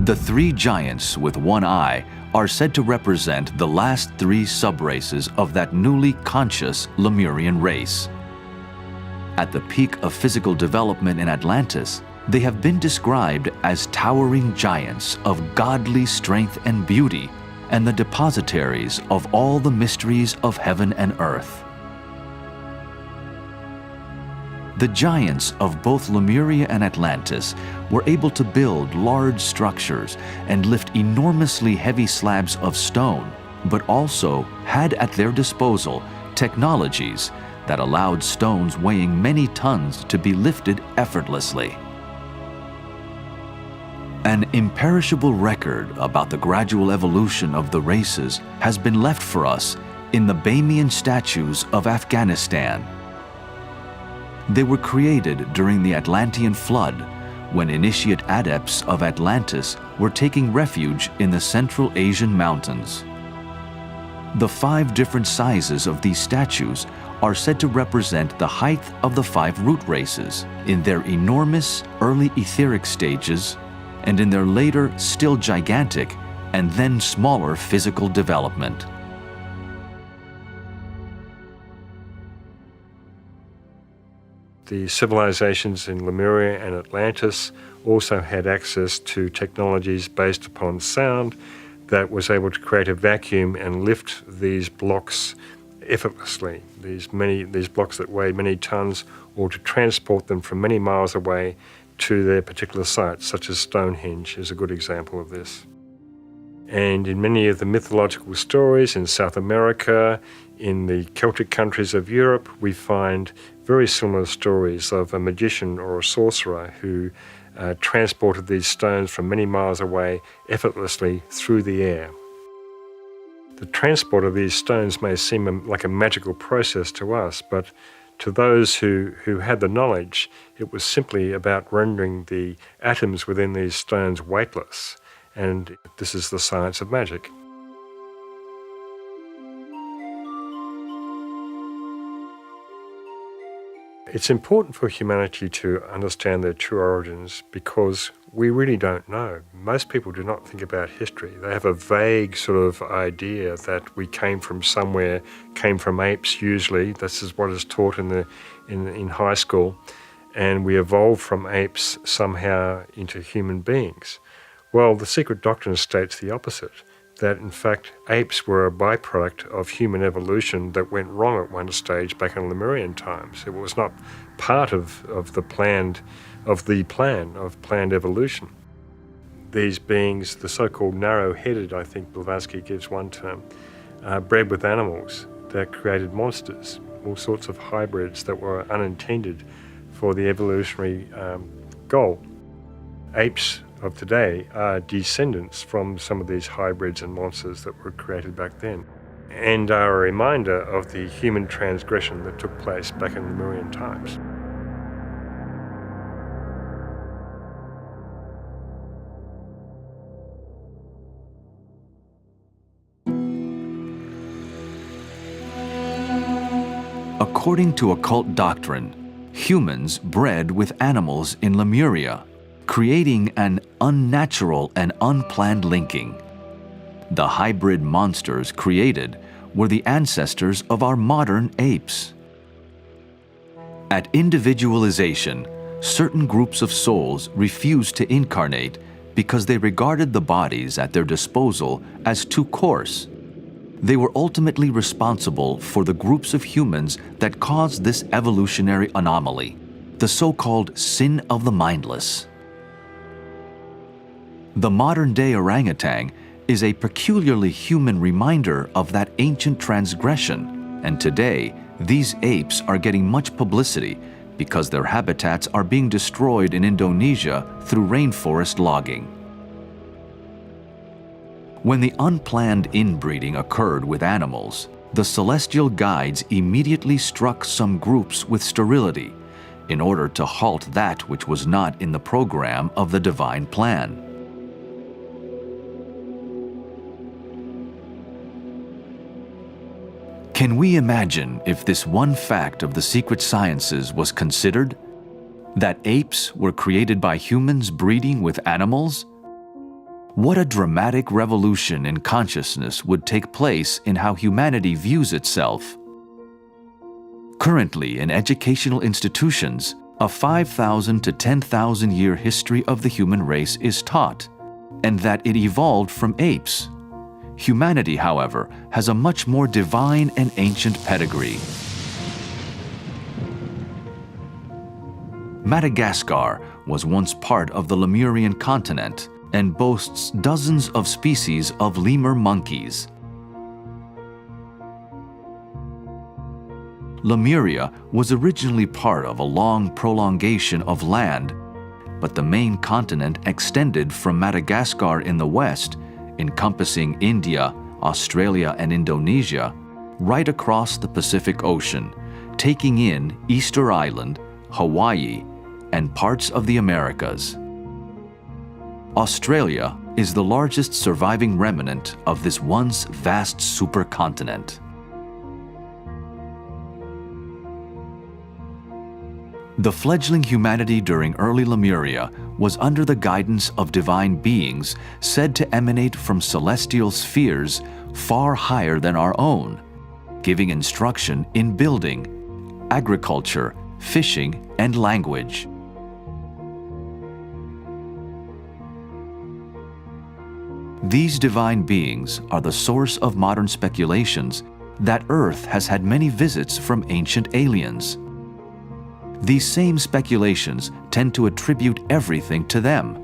the 3 giants with one eye are said to represent the last 3 subraces of that newly conscious Lemurian race. At the peak of physical development in Atlantis, they have been described as towering giants of godly strength and beauty and the depositaries of all the mysteries of heaven and earth. The giants of both Lemuria and Atlantis were able to build large structures and lift enormously heavy slabs of stone, but also had at their disposal technologies that allowed stones weighing many tons to be lifted effortlessly. An imperishable record about the gradual evolution of the races has been left for us in the Bamiyan statues of Afghanistan. They were created during the Atlantean flood, when initiate adepts of Atlantis were taking refuge in the Central Asian mountains. The 5 different sizes of these statues are said to represent the height of the 5 root races in their enormous early etheric stages and in their later still gigantic and then smaller physical development. The civilizations in Lemuria and Atlantis also had access to technologies based upon sound that was able to create a vacuum and lift these blocks effortlessly, these blocks that weighed many tons, or to transport them from many miles away to their particular sites, such as Stonehenge is a good example of this. And in many of the mythological stories in South America, in the Celtic countries of Europe, we find very similar stories of a magician or a sorcerer who transported these stones from many miles away effortlessly through the air. The transport of these stones may seem like a magical process to us, but to those who had the knowledge, it was simply about rendering the atoms within these stones weightless. And this is the science of magic. It's important for humanity to understand their true origins because we really don't know. Most people do not think about history. They have a vague sort of idea that we came from somewhere, came from apes usually. This is what is taught in high school. And we evolved from apes somehow into human beings. Well, the Secret Doctrines states the opposite, that in fact apes were a byproduct of human evolution that went wrong at one stage back in Lemurian times. It was not part of the planned evolution. These beings, the so-called narrow-headed, I think Blavatsky gives one term, bred with animals that created monsters, all sorts of hybrids that were unintended for the evolutionary goal. Apes of today are descendants from some of these hybrids and monsters that were created back then, and are a reminder of the human transgression that took place back in Lemurian times. According to occult doctrine, humans bred with animals in Lemuria, creating an unnatural and unplanned linking. The hybrid monsters created were the ancestors of our modern apes. At individualization, certain groups of souls refused to incarnate because they regarded the bodies at their disposal as too coarse. They were ultimately responsible for the groups of humans that caused this evolutionary anomaly, the so-called sin of the mindless. The modern-day orangutan is a peculiarly human reminder of that ancient transgression, and today these apes are getting much publicity because their habitats are being destroyed in Indonesia through rainforest logging. When the unplanned inbreeding occurred with animals, the celestial guides immediately struck some groups with sterility in order to halt that which was not in the program of the divine plan. Can we imagine if this one fact of the secret sciences was considered? That apes were created by humans breeding with animals? What a dramatic revolution in consciousness would take place in how humanity views itself. Currently, in educational institutions, a 5,000 to 10,000 year history of the human race is taught, and that it evolved from apes. Humanity, however, has a much more divine and ancient pedigree. Madagascar was once part of the Lemurian continent and boasts dozens of species of lemur monkeys. Lemuria was originally part of a long prolongation of land, but the main continent extended from Madagascar in the west, encompassing India, Australia, and Indonesia, right across the Pacific Ocean, taking in Easter Island, Hawaii, and parts of the Americas. Australia is the largest surviving remnant of this once vast supercontinent. The fledgling humanity during early Lemuria was under the guidance of divine beings said to emanate from celestial spheres far higher than our own, giving instruction in building, agriculture, fishing, and language. These divine beings are the source of modern speculations that Earth has had many visits from ancient aliens. These same speculations tend to attribute everything to them,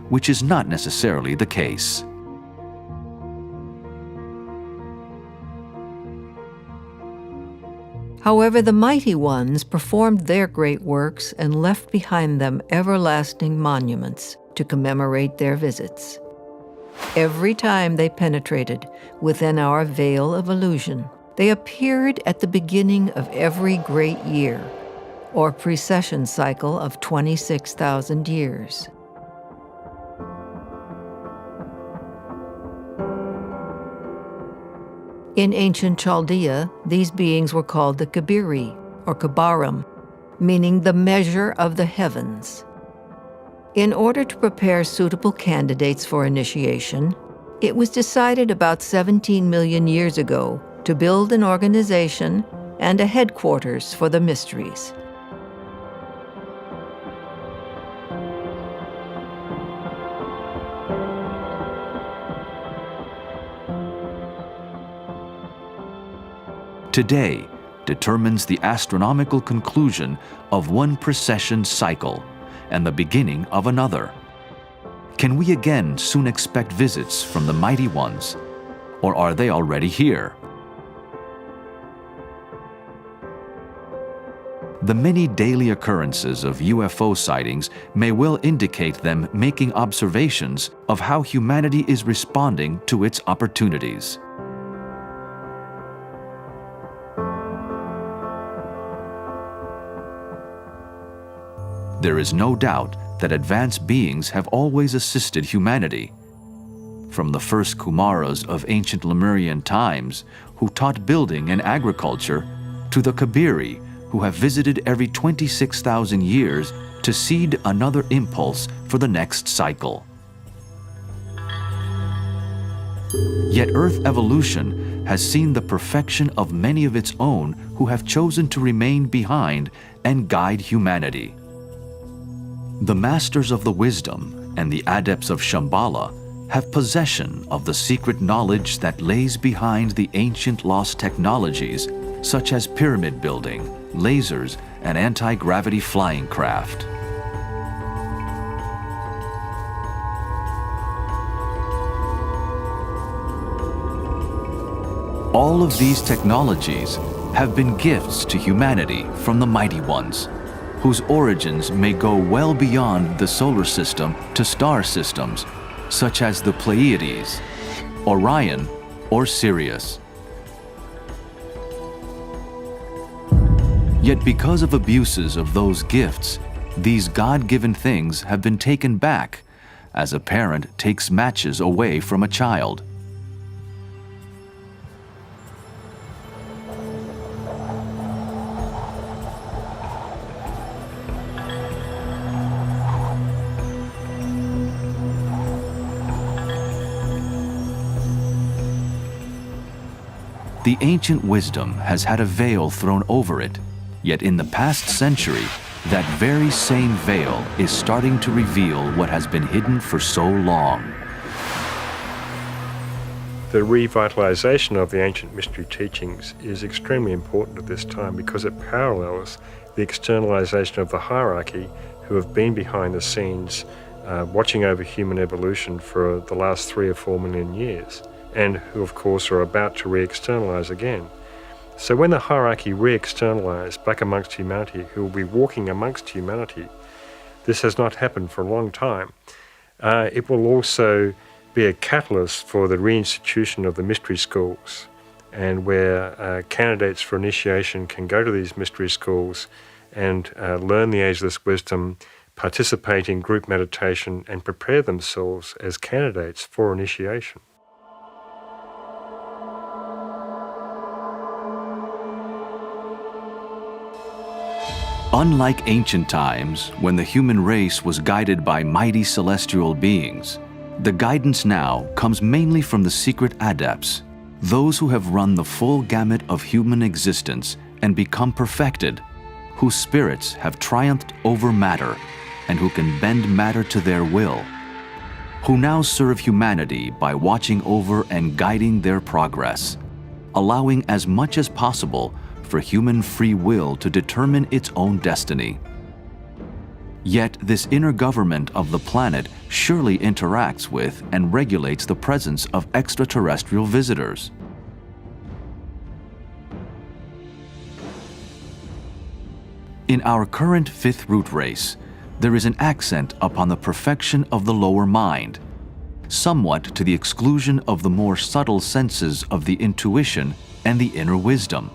which is not necessarily the case. However, the mighty ones performed their great works and left behind them everlasting monuments to commemorate their visits. Every time they penetrated within our veil of illusion, they appeared at the beginning of every great year, or precession cycle of 26,000 years. In ancient Chaldea, these beings were called the Kabiri, or Kabarim, meaning the measure of the heavens. In order to prepare suitable candidates for initiation, it was decided about 17 million years ago to build an organization and a headquarters for the mysteries. Today determines the astronomical conclusion of one precession cycle and the beginning of another. Can we again soon expect visits from the mighty ones, or are they already here? The many daily occurrences of UFO sightings may well indicate them making observations of how humanity is responding to its opportunities. There is no doubt that advanced beings have always assisted humanity. From the first Kumaras of ancient Lemurian times, who taught building and agriculture, to the Kabiri, who have visited every 26,000 years to seed another impulse for the next cycle. Yet Earth evolution has seen the perfection of many of its own who have chosen to remain behind and guide humanity. The masters of the wisdom and the adepts of Shambhala have possession of the secret knowledge that lays behind the ancient lost technologies such as pyramid building, lasers, and anti-gravity flying craft. All of these technologies have been gifts to humanity from the mighty ones, whose origins may go well beyond the solar system to star systems, such as the Pleiades, Orion, or Sirius. Yet because of abuses of those gifts, these God-given things have been taken back, as a parent takes matches away from a child. The ancient wisdom has had a veil thrown over it, yet in the past century, that very same veil is starting to reveal what has been hidden for so long. The revitalization of the ancient mystery teachings is extremely important at this time because it parallels the externalization of the hierarchy who have been behind the scenes watching over human evolution for the last 3 or 4 million years, and who of course are about to re-externalize again. So when the hierarchy re-externalize back amongst humanity, who will be walking amongst humanity, this has not happened for a long time. It will also be a catalyst for the reinstitution of the mystery schools, and where candidates for initiation can go to these mystery schools and learn the ageless wisdom, participate in group meditation, and prepare themselves as candidates for initiation. Unlike ancient times, when the human race was guided by mighty celestial beings, the guidance now comes mainly from the secret adepts, those who have run the full gamut of human existence and become perfected, whose spirits have triumphed over matter and who can bend matter to their will, who now serve humanity by watching over and guiding their progress, allowing as much as possible for human free will to determine its own destiny. Yet this inner government of the planet surely interacts with and regulates the presence of extraterrestrial visitors. In our current fifth root race, there is an accent upon the perfection of the lower mind, somewhat to the exclusion of the more subtle senses of the intuition and the inner wisdom.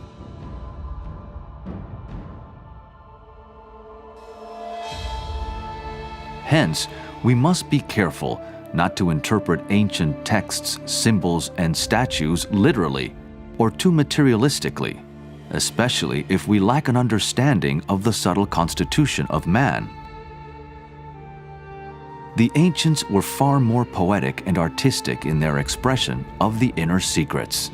Hence, we must be careful not to interpret ancient texts, symbols, and statues literally or too materialistically, especially if we lack an understanding of the subtle constitution of man. The ancients were far more poetic and artistic in their expression of the inner secrets.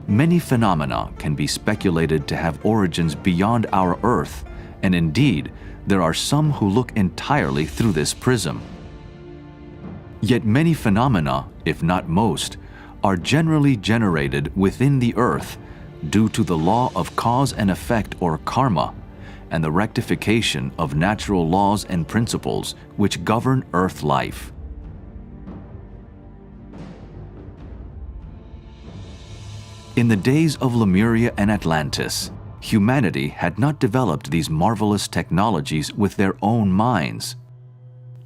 Many phenomena can be speculated to have origins beyond our Earth, and indeed, there are some who look entirely through this prism. Yet many phenomena, if not most, are generally generated within the Earth due to the law of cause and effect, or karma, and the rectification of natural laws and principles which govern Earth life. In the days of Lemuria and Atlantis, humanity had not developed these marvelous technologies with their own minds.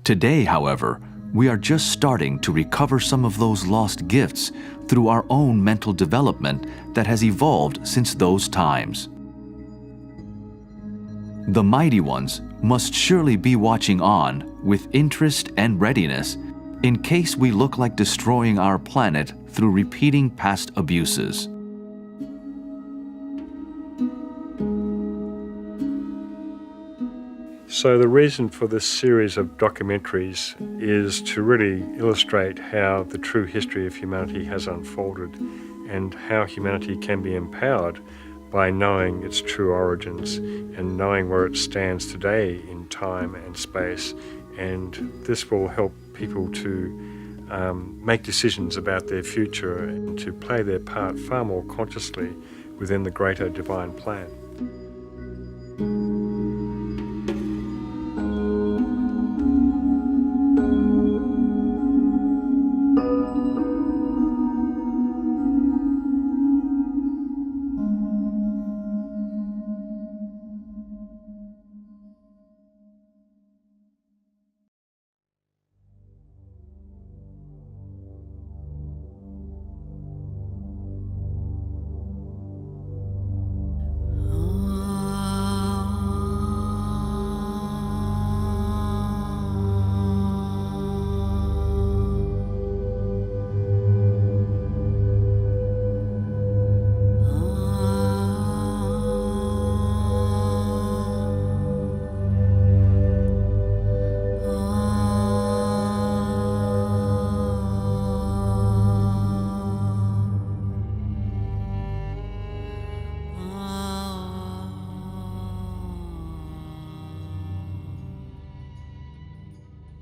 Today, however, we are just starting to recover some of those lost gifts through our own mental development that has evolved since those times. The mighty ones must surely be watching on with interest and readiness in case we look like destroying our planet through repeating past abuses. So the reason for this series of documentaries is to really illustrate how the true history of humanity has unfolded and how humanity can be empowered by knowing its true origins and knowing where it stands today in time and space. And this will help people to make decisions about their future and to play their part far more consciously within the greater divine plan.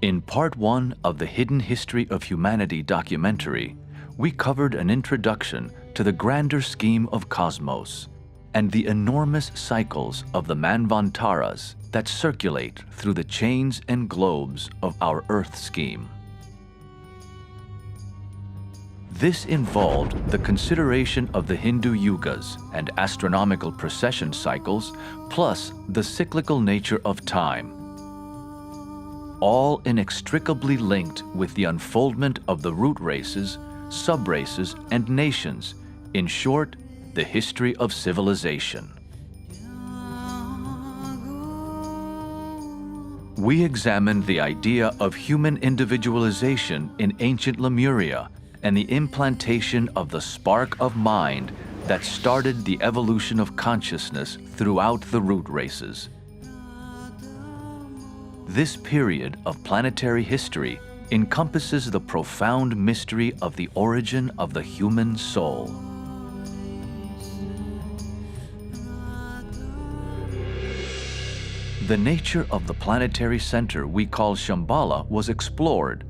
In Part 1 of the Hidden History of Humanity documentary, we covered an introduction to the grander scheme of cosmos and the enormous cycles of the manvantaras that circulate through the chains and globes of our Earth scheme. This involved the consideration of the Hindu yugas and astronomical precession cycles, plus the cyclical nature of time, all inextricably linked with the unfoldment of the root races, sub-races, and nations, in short, the history of civilization. We examined the idea of human individualization in ancient Lemuria and the implantation of the spark of mind that started the evolution of consciousness throughout the root races. This period of planetary history encompasses the profound mystery of the origin of the human soul. The nature of the planetary center we call Shambhala was explored,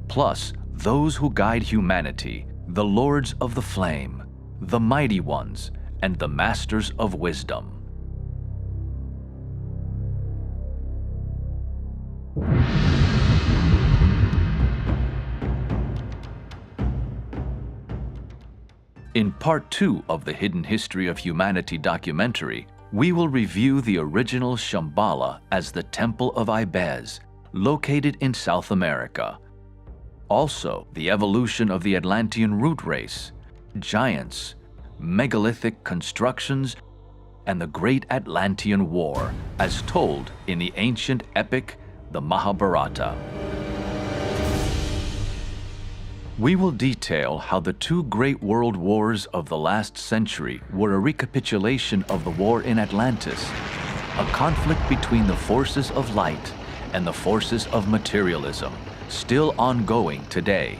plus those who guide humanity, the lords of the flame, the mighty ones, and the masters of wisdom. In Part 2 of the Hidden History of Humanity documentary, we will review the original Shambhala as the Temple of Ibez, located in South America. Also, the evolution of the Atlantean root race, giants, megalithic constructions, and the Great Atlantean War, as told in the ancient epic, the Mahabharata. We will detail how the two great world wars of the last century were a recapitulation of the war in Atlantis, a conflict between the forces of light and the forces of materialism, still ongoing today.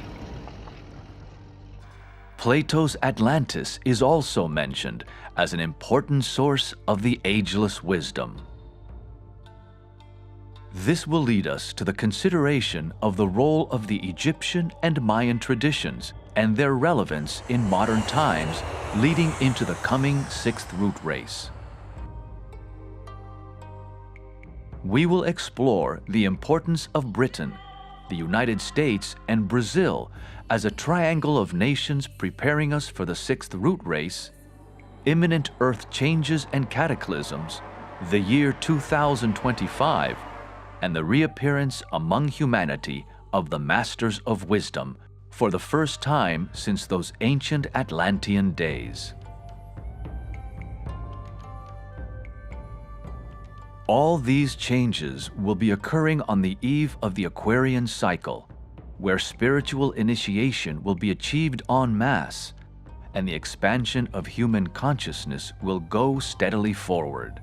Plato's Atlantis is also mentioned as an important source of the ageless wisdom. This will lead us to the consideration of the role of the Egyptian and Mayan traditions and their relevance in modern times, leading into the coming sixth root race. We will explore the importance of Britain, the United States, and Brazil as a triangle of nations preparing us for the sixth root race, imminent Earth changes and cataclysms, the year 2025, and the reappearance among humanity of the Masters of Wisdom for the first time since those ancient Atlantean days. All these changes will be occurring on the eve of the Aquarian cycle, where spiritual initiation will be achieved en masse, and the expansion of human consciousness will go steadily forward.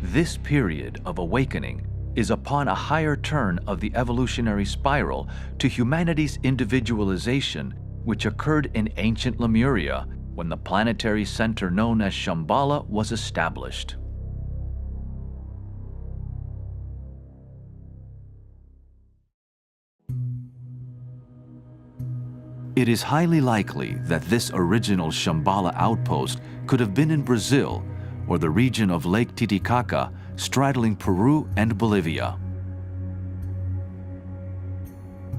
This period of awakening is upon a higher turn of the evolutionary spiral to humanity's individualization, which occurred in ancient Lemuria when the planetary center known as Shambhala was established. It is highly likely that this original Shambhala outpost could have been in Brazil or the region of Lake Titicaca, straddling Peru and Bolivia.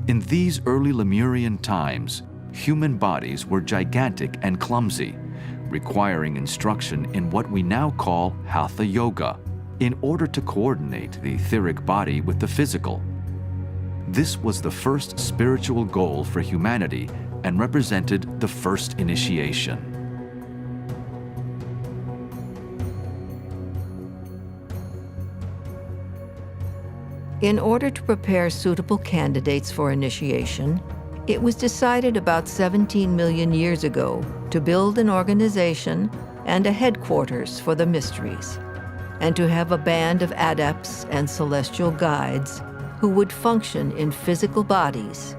In these early Lemurian times, human bodies were gigantic and clumsy, requiring instruction in what we now call Hatha Yoga, in order to coordinate the etheric body with the physical. This was the first spiritual goal for humanity and represented the first initiation. In order to prepare suitable candidates for initiation, it was decided about 17 million years ago to build an organization and a headquarters for the mysteries, and to have a band of adepts and celestial guides who would function in physical bodies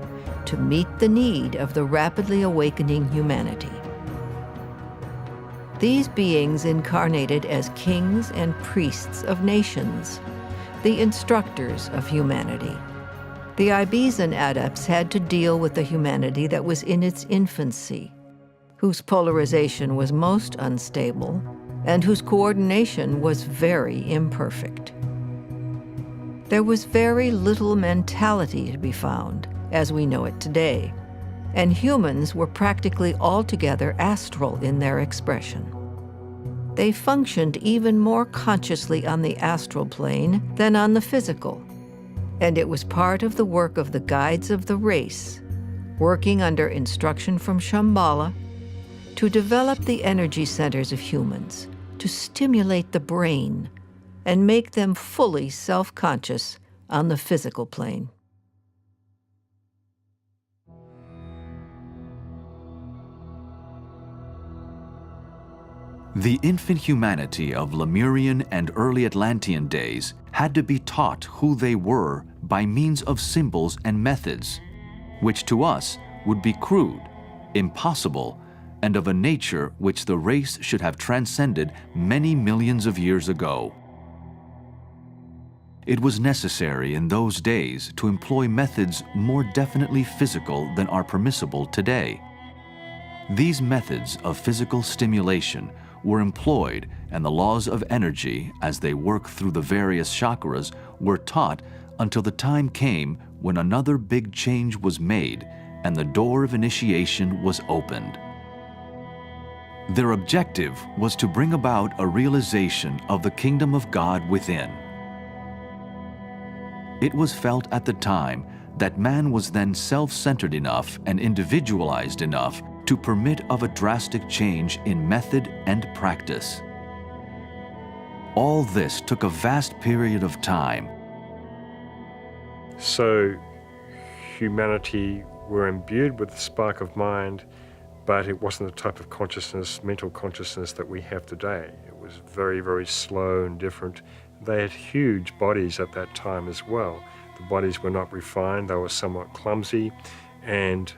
to meet the need of the rapidly awakening humanity. These beings incarnated as kings and priests of nations, the instructors of humanity. The Ibizan adepts had to deal with the humanity that was in its infancy, whose polarization was most unstable, and whose coordination was very imperfect. There was very little mentality to be found, as we know it today, and humans were practically altogether astral in their expression. They functioned even more consciously on the astral plane than on the physical, and it was part of the work of the guides of the race, working under instruction from Shambhala, to develop the energy centers of humans, to stimulate the brain, and make them fully self-conscious on the physical plane. The infant humanity of Lemurian and early Atlantean days had to be taught who they were by means of symbols and methods, which to us would be crude, impossible, and of a nature which the race should have transcended many millions of years ago. It was necessary in those days to employ methods more definitely physical than are permissible today. These methods of physical stimulation were employed, and the laws of energy, as they work through the various chakras, were taught until the time came when another big change was made and the door of initiation was opened. Their objective was to bring about a realization of the kingdom of God within. It was felt at the time that man was then self-centered enough and individualized enough to permit of a drastic change in method and practice. All this took a vast period of time. So humanity were imbued with the spark of mind, but it wasn't the type of consciousness, mental consciousness that we have today. It was very, very slow and different. They had huge bodies at that time as well. The bodies were not refined, they were somewhat clumsy, and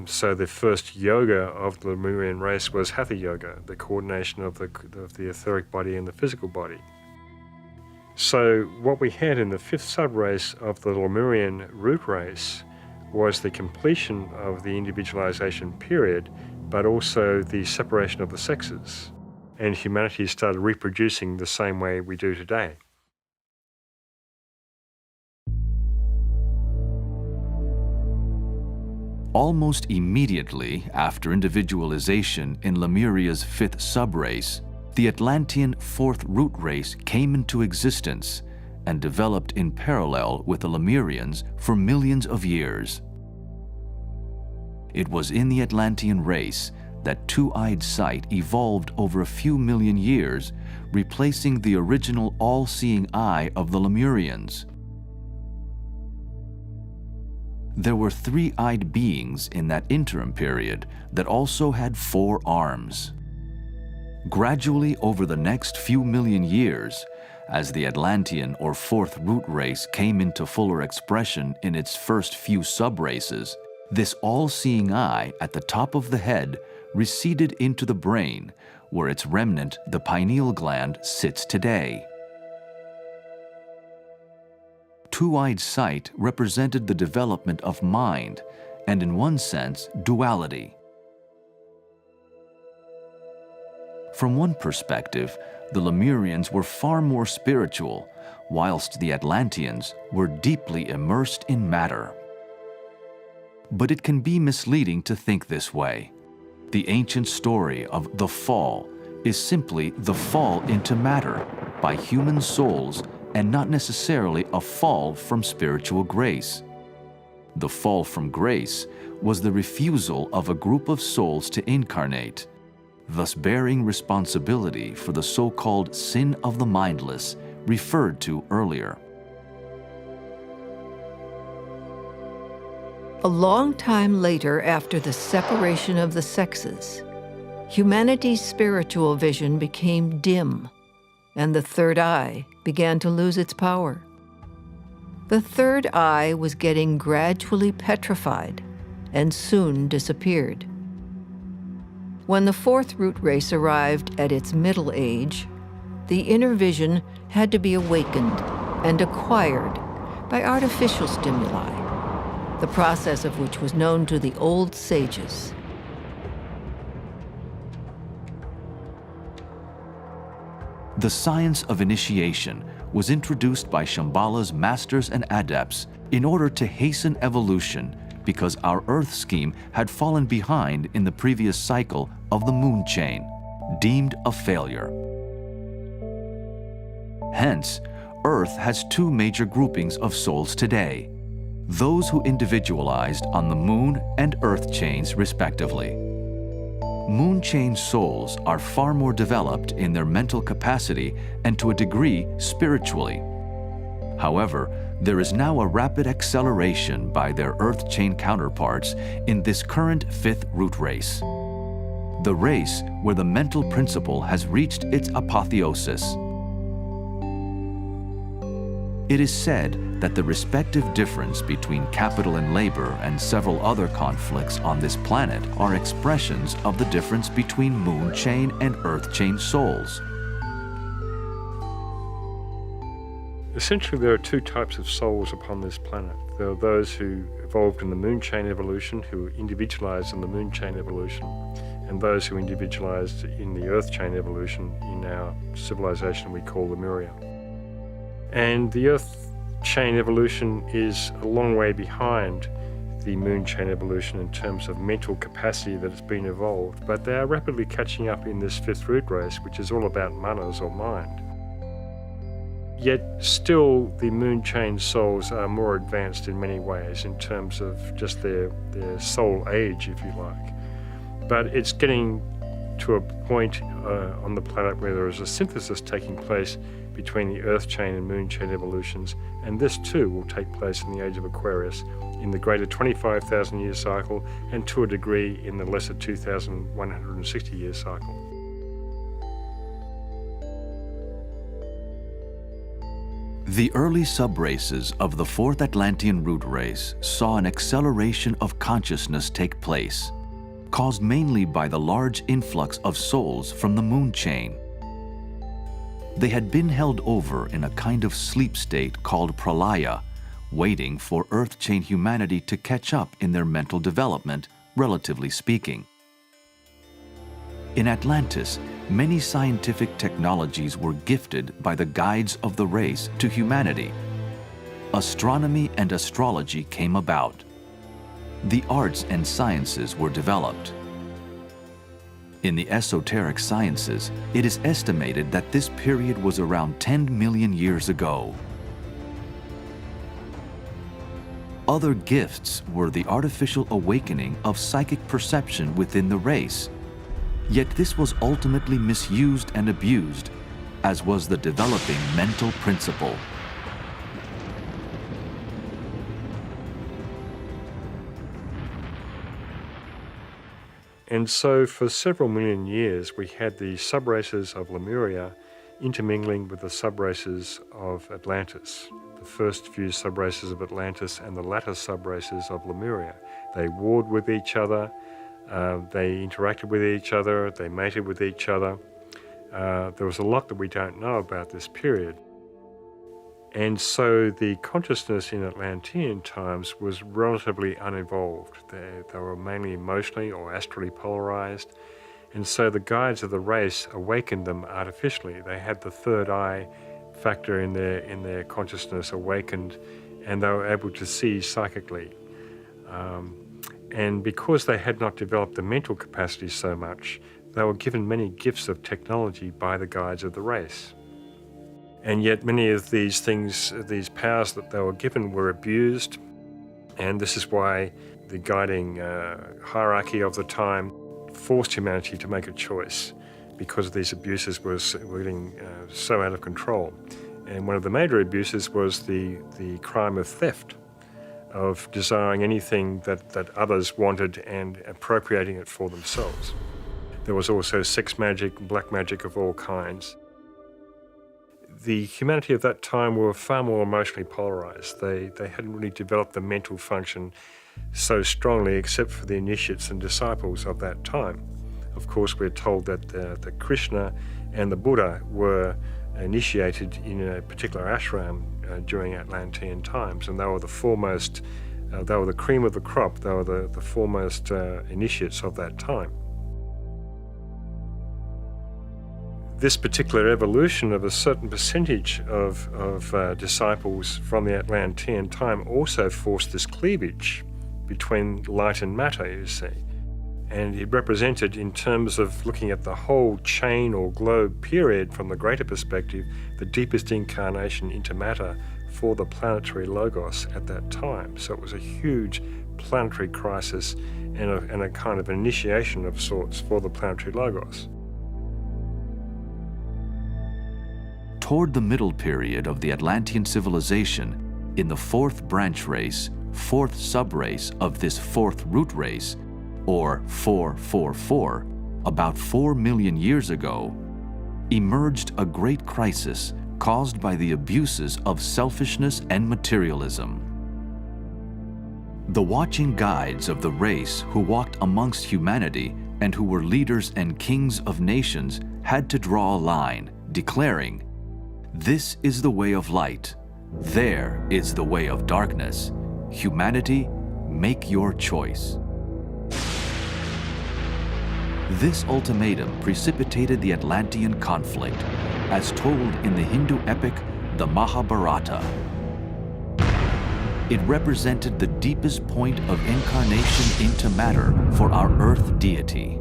so the first yoga of the Lemurian race was Hatha yoga, the coordination of the etheric body and the physical body. So what we had in the fifth sub-race of the Lemurian root race was the completion of the individualization period, but also the separation of the sexes. And humanity started reproducing the same way we do today. Almost immediately after individualization in Lemuria's fifth subrace, the Atlantean fourth root race came into existence and developed in parallel with the Lemurians for millions of years. It was in the Atlantean race that two-eyed sight evolved over a few million years, replacing the original all-seeing eye of the Lemurians. There were three-eyed beings in that interim period that also had 4 arms. Gradually over the next few million years, as the Atlantean or fourth root race came into fuller expression in its first few subraces, this all-seeing eye at the top of the head receded into the brain, where its remnant, the pineal gland, sits today. Two-eyed sight represented the development of mind, and in one sense, duality. From one perspective, the Lemurians were far more spiritual, whilst the Atlanteans were deeply immersed in matter. But it can be misleading to think this way. The ancient story of the fall is simply the fall into matter by human souls and not necessarily a fall from spiritual grace. The fall from grace was the refusal of a group of souls to incarnate, thus bearing responsibility for the so-called sin of the mindless referred to earlier. A long time later, after the separation of the sexes, humanity's spiritual vision became dim, and the third eye began to lose its power. The third eye was getting gradually petrified and soon disappeared. When the fourth root race arrived at its middle age, the inner vision had to be awakened and acquired by artificial stimuli, the process of which was known to the old sages. The science of initiation was introduced by Shambhala's masters and adepts in order to hasten evolution because our Earth scheme had fallen behind in the previous cycle of the moon chain, deemed a failure. Hence, Earth has 2 major groupings of souls today, those who individualized on the moon and Earth chains respectively. Moon chain souls are far more developed in their mental capacity and to a degree spiritually. However, there is now a rapid acceleration by their Earth chain counterparts in this current 5th root race, the race where the mental principle has reached its apotheosis. It is said that the respective difference between capital and labor and several other conflicts on this planet are expressions of the difference between moon chain and Earth chain souls. Essentially, there are 2 types of souls upon this planet. There are those who evolved in the moon chain evolution, who individualized in the moon chain evolution, and those who individualized in the Earth chain evolution in our civilization we call Lemuria. And the Earth chain evolution is a long way behind the moon chain evolution in terms of mental capacity that has been evolved, but they are rapidly catching up in this fifth root race, which is all about manas or mind. Yet still the moon chain souls are more advanced in many ways in terms of just their soul age, if you like. But it's getting to a point on the planet where there is a synthesis taking place between the Earth chain and moon chain evolutions, and this too will take place in the age of Aquarius, in the greater 25,000 year cycle, and to a degree in the lesser 2,160 year cycle. The early subraces of the fourth Atlantean root race saw an acceleration of consciousness take place, caused mainly by the large influx of souls from the moon chain. They had been held over in a kind of sleep state called pralaya, waiting for Earth chain humanity to catch up in their mental development, relatively speaking. In Atlantis, many scientific technologies were gifted by the guides of the race to humanity. Astronomy and astrology came about. The arts and sciences were developed. In the esoteric sciences, it is estimated that this period was around 10 million years ago. Other gifts were the artificial awakening of psychic perception within the race. Yet this was ultimately misused and abused, as was the developing mental principle. And so for several million years we had the subraces of Lemuria intermingling with the subraces of Atlantis. The first few subraces of Atlantis and the latter subraces of Lemuria. They warred with each other, they interacted with each other, they mated with each other. There was a lot that we don't know about this period. And so the consciousness in Atlantean times was relatively unevolved. They were mainly emotionally or astrally polarized. And so the guides of the race awakened them artificially. They had the third eye factor in their consciousness awakened, and they were able to see psychically. And because they had not developed the mental capacity so much, they were given many gifts of technology by the guides of the race. And yet many of these things, these powers that they were given were abused, and this is why the guiding hierarchy of the time forced humanity to make a choice, because these abuses were getting so out of control. And one of the major abuses was the crime of theft, of desiring anything that others wanted and appropriating it for themselves. There was also sex magic, black magic of all kinds. The humanity of that time were far more emotionally polarized. They hadn't really developed the mental function so strongly except for the initiates and disciples of that time. Of course, we're told that the Krishna and the Buddha were initiated in a particular ashram during Atlantean times, and they were the foremost, they were the cream of the crop, they were the foremost initiates of that time. This particular evolution of a certain percentage of disciples from the Atlantean time also forced this cleavage between light and matter, you see. And it represented, in terms of looking at the whole chain or globe period from the greater perspective, the deepest incarnation into matter for the planetary logos at that time. So it was a huge planetary crisis and a kind of initiation of sorts for the planetary logos. Toward the middle period of the Atlantean civilization, in the fourth branch race, fourth subrace of this fourth root race, or 444, about 4 million years ago, emerged a great crisis caused by the abuses of selfishness and materialism. The watching guides of the race who walked amongst humanity and who were leaders and kings of nations had to draw a line, declaring, "This is the way of light. There is the way of darkness. Humanity, make your choice." This ultimatum precipitated the Atlantean conflict, as told in the Hindu epic, the Mahabharata. It represented the deepest point of incarnation into matter for our Earth deity.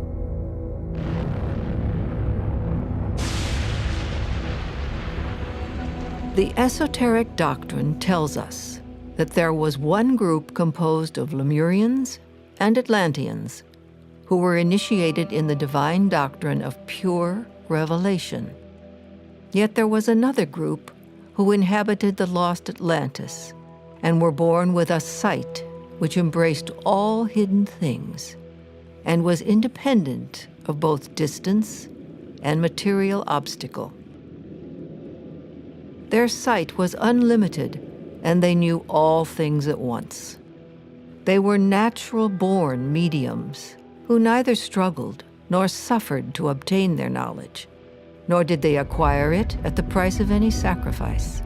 The esoteric doctrine tells us that there was one group composed of Lemurians and Atlanteans who were initiated in the divine doctrine of pure revelation. Yet there was another group who inhabited the lost Atlantis and were born with a sight which embraced all hidden things and was independent of both distance and material obstacle. Their sight was unlimited, and they knew all things at once. They were natural-born mediums who neither struggled nor suffered to obtain their knowledge, nor did they acquire it at the price of any sacrifice.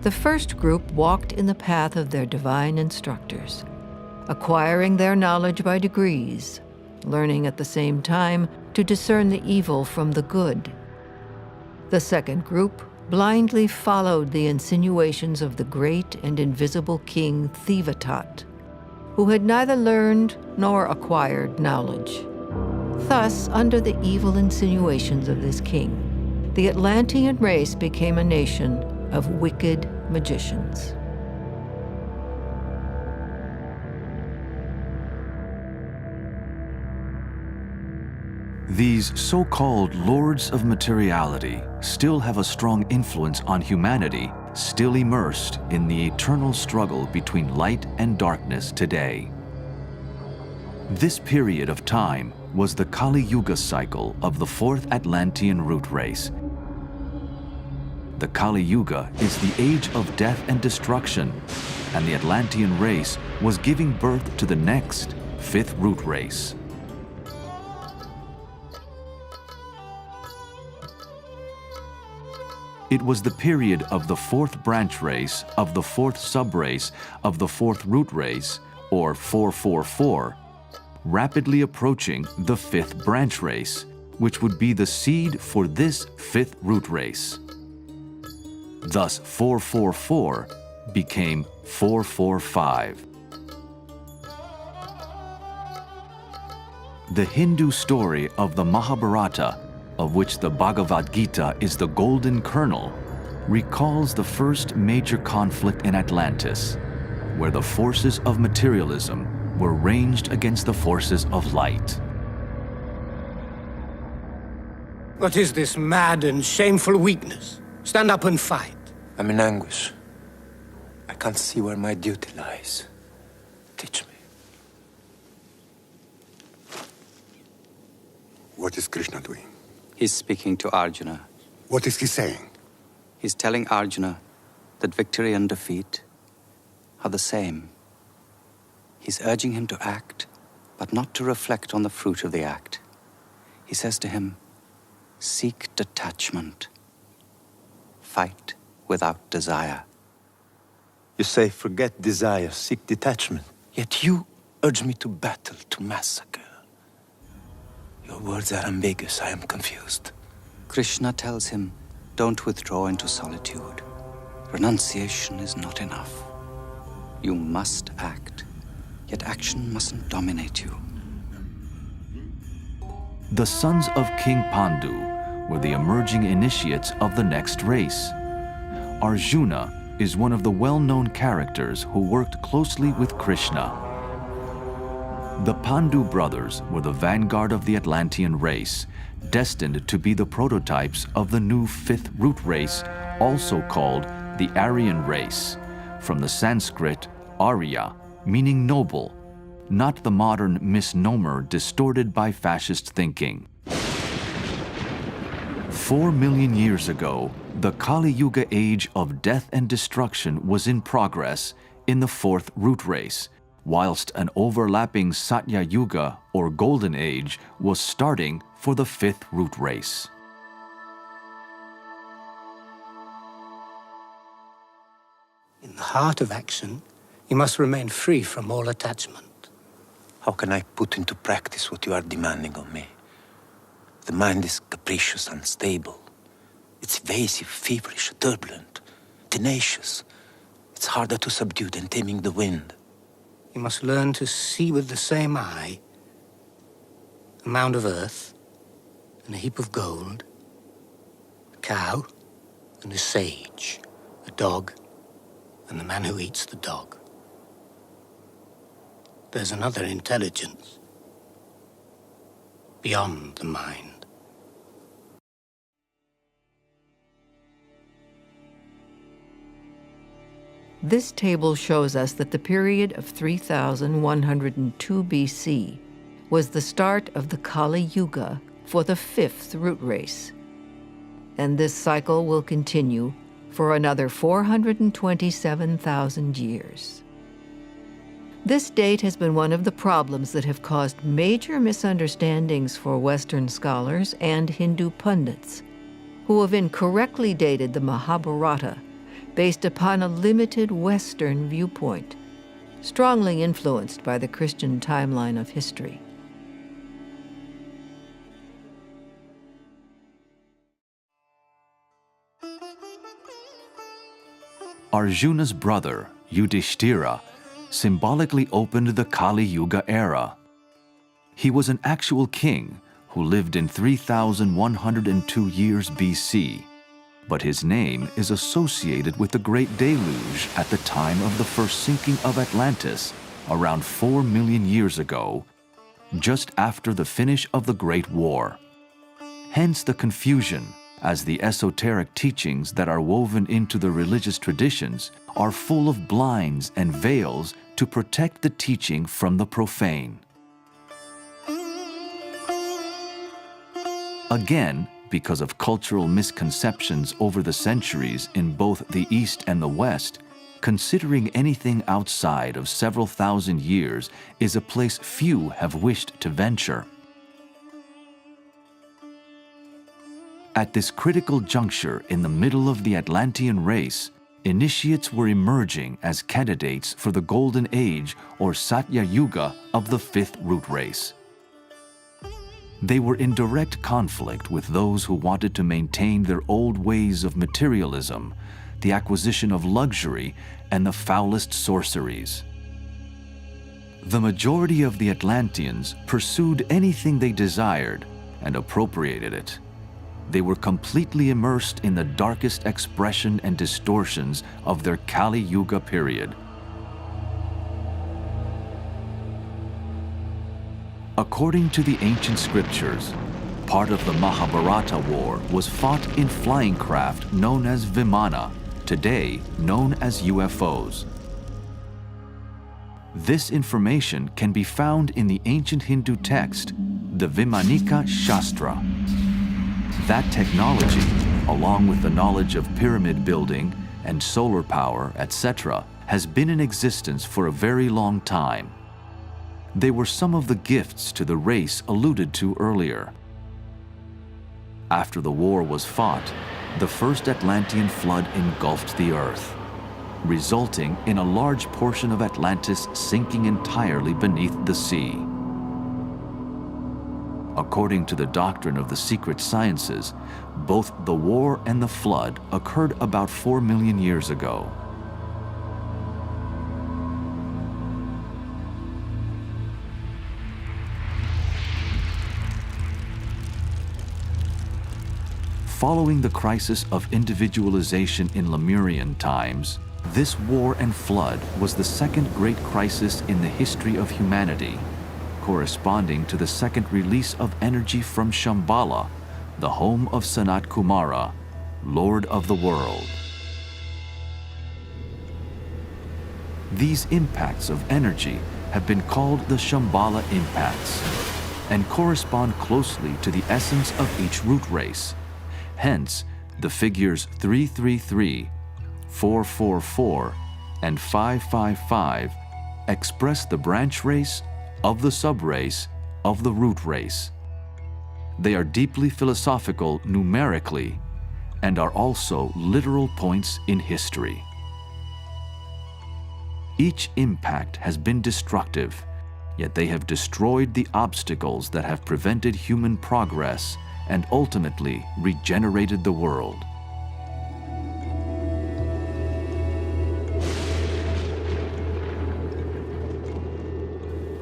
The first group walked in the path of their divine instructors, acquiring their knowledge by degrees, learning at the same time to discern the evil from the good. The second group blindly followed the insinuations of the great and invisible king Thivatat, who had neither learned nor acquired knowledge. Thus, under the evil insinuations of this king, the Atlantean race became a nation of wicked magicians. These so-called lords of materiality still have a strong influence on humanity, still immersed in the eternal struggle between light and darkness today. This period of time was the Kali Yuga cycle of the fourth Atlantean root race. The Kali Yuga is the age of death and destruction, and the Atlantean race was giving birth to the next, fifth root race. It was the period of the fourth branch race, of the fourth subrace, of the fourth root race, or 444, rapidly approaching the fifth branch race, which would be the seed for this fifth root race. Thus, 444 became 445. The Hindu story of the Mahabharata, of which the Bhagavad Gita is the golden kernel, recalls the first major conflict in Atlantis, where the forces of materialism were ranged against the forces of light. What is this mad and shameful weakness? Stand up and fight. I'm in anguish. I can't see where my duty lies. Teach me. What is Krishna doing? He's speaking to Arjuna. What is he saying? He's telling Arjuna that victory and defeat are the same. He's urging him to act, but not to reflect on the fruit of the act. He says to him, seek detachment. Fight without desire. You say, forget desire, seek detachment. Yet you urge me to battle, to massacre. Your words are ambiguous. I am confused. Krishna tells him, don't withdraw into solitude. Renunciation is not enough. You must act, yet action mustn't dominate you. The sons of King Pandu were the emerging initiates of the next race. Arjuna is one of the well-known characters who worked closely with Krishna. The Pandu brothers were the vanguard of the Atlantean race, destined to be the prototypes of the new fifth root race, also called the Aryan race, from the Sanskrit Arya, meaning noble, not the modern misnomer distorted by fascist thinking. 4 million years ago, the Kali Yuga age of death and destruction was in progress in the fourth root race, whilst an overlapping Satya Yuga, or Golden Age, was starting for the fifth root race. In the heart of action, you must remain free from all attachment. How can I put into practice what you are demanding of me? The mind is capricious, unstable. It's evasive, feverish, turbulent, tenacious. It's harder to subdue than taming the wind. You must learn to see with the same eye a mound of earth and a heap of gold, a cow and a sage, a dog and the man who eats the dog. There's another intelligence beyond the mind. This table shows us that the period of 3102 BC was the start of the Kali Yuga for the 5th root race. And this cycle will continue for another 427,000 years. This date has been one of the problems that have caused major misunderstandings for Western scholars and Hindu pundits, who have incorrectly dated the Mahabharata based upon a limited Western viewpoint, strongly influenced by the Christian timeline of history. Arjuna's brother, Yudhishthira, symbolically opened the Kali Yuga era. He was an actual king who lived in 3102 years BC, but his name is associated with the Great Deluge at the time of the first sinking of Atlantis, around 4 million years ago, just after the finish of the Great War. Hence the confusion, as the esoteric teachings that are woven into the religious traditions are full of blinds and veils to protect the teaching from the profane. Again, because of cultural misconceptions over the centuries in both the East and the West, considering anything outside of several thousand years is a place few have wished to venture. At this critical juncture in the middle of the Atlantean race, initiates were emerging as candidates for the Golden Age or Satya Yuga of the 5th root race. They were in direct conflict with those who wanted to maintain their old ways of materialism, the acquisition of luxury, and the foulest sorceries. The majority of the Atlanteans pursued anything they desired and appropriated it. They were completely immersed in the darkest expression and distortions of their Kali Yuga period. According to the ancient scriptures, part of the Mahabharata war was fought in flying craft known as Vimana, today known as UFOs. This information can be found in the ancient Hindu text, the Vimanika Shastra. That technology, along with the knowledge of pyramid building and solar power, etc., has been in existence for a very long time. They were some of the gifts to the race alluded to earlier. After the war was fought, the first Atlantean flood engulfed the earth, resulting in a large portion of Atlantis sinking entirely beneath the sea. According to the doctrine of the secret sciences, both the war and the flood occurred about 4 million years ago. Following the crisis of individualization in Lemurian times, this war and flood was the second great crisis in the history of humanity, corresponding to the second release of energy from Shambhala, the home of Sanat Kumara, Lord of the world. These impacts of energy have been called the Shambhala impacts and correspond closely to the essence of each root race. Hence, the figures 333, 444, and 555 express the branch race of the subrace of the root race. They are deeply philosophical numerically and are also literal points in history. Each impact has been destructive, yet they have destroyed the obstacles that have prevented human progress and ultimately regenerated the world.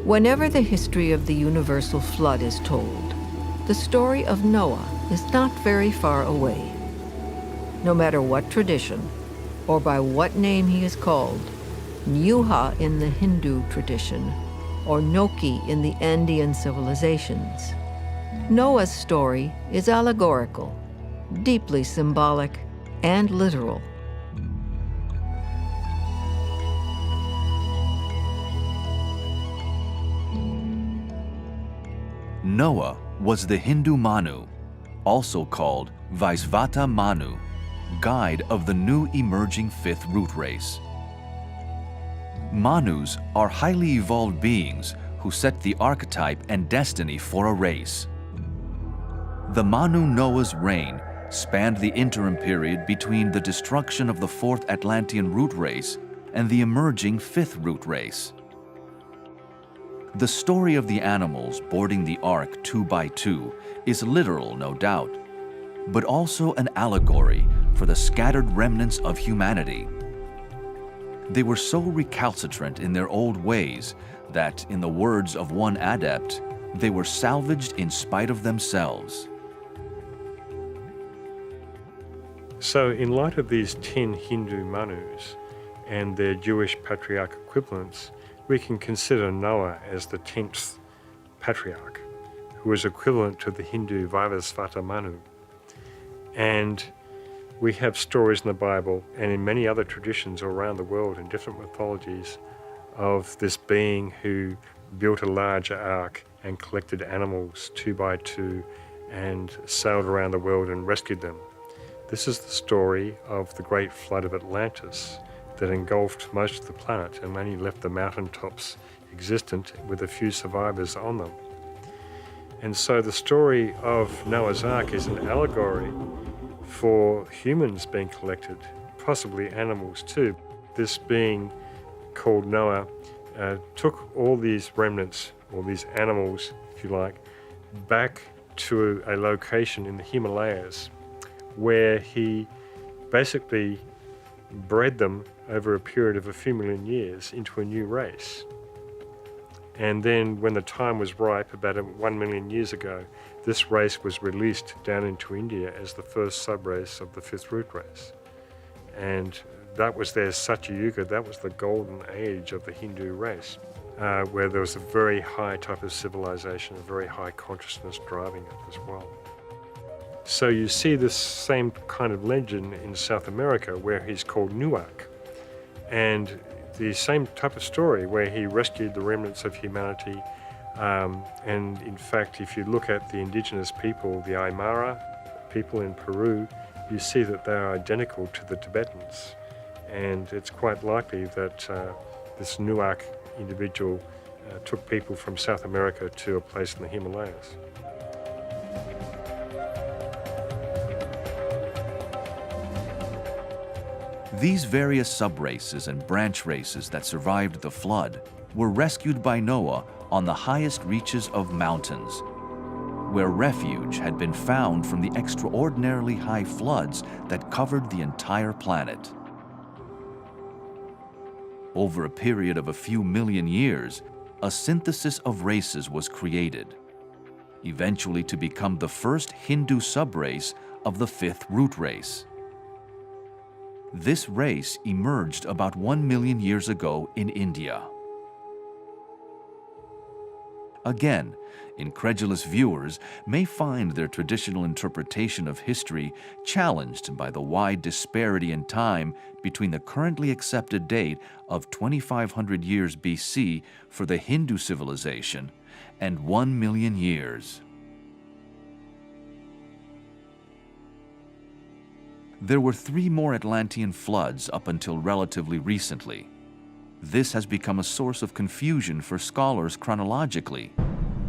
Whenever the history of the universal flood is told, the story of Noah is not very far away. No matter what tradition, or by what name he is called, Nuha in the Hindu tradition, or Noki in the Andean civilizations, Noah's story is allegorical, deeply symbolic, and literal. Noah was the Hindu Manu, also called Vaisvata Manu, guide of the new emerging fifth root race. Manus are highly evolved beings who set the archetype and destiny for a race. The Manu Noah's reign spanned the interim period between the destruction of the fourth Atlantean root race and the emerging fifth root race. The story of the animals boarding the ark 2 by 2 is literal, no doubt, but also an allegory for the scattered remnants of humanity. They were so recalcitrant in their old ways that, in the words of one adept, they were salvaged in spite of themselves. So in light of these 10 Hindu Manus and their Jewish patriarch equivalents, we can consider Noah as the 10th patriarch, who is equivalent to the Hindu Vaivasvata Manu. And we have stories in the Bible and in many other traditions around the world in different mythologies of this being who built a large ark and collected animals 2 by 2 and sailed around the world and rescued them. This is the story of the great flood of Atlantis that engulfed most of the planet and only left the mountaintops existent with a few survivors on them. And so the story of Noah's Ark is an allegory for humans being collected, possibly animals too. This being called Noah took all these remnants, or these animals, if you like, back to a location in the Himalayas where he basically bred them over a period of a few million years into a new race. And then when the time was ripe, about 1 million years ago, this race was released down into India as the first sub-race of the fifth root race. And that was their Satyuga, that was the golden age of the Hindu race, where there was a very high type of civilization, a very high consciousness driving it as well. So you see this same kind of legend in South America where he's called Nuak, and the same type of story where he rescued the remnants of humanity. And in fact, if you look at the indigenous people, the Aymara people in Peru, you see that they are identical to the Tibetans. And it's quite likely that this Nuak individual took people from South America to a place in the Himalayas. These various sub-races and branch races that survived the flood were rescued by Noah on the highest reaches of mountains, where refuge had been found from the extraordinarily high floods that covered the entire planet. Over a period of a few million years, a synthesis of races was created, eventually to become the first Hindu subrace of the fifth root race. This race emerged about 1 million years ago in India. Again, incredulous viewers may find their traditional interpretation of history challenged by the wide disparity in time between the currently accepted date of 2,500 years BC for the Hindu civilization and 1 million years. There were 3 more Atlantean floods up until relatively recently. This has become a source of confusion for scholars chronologically,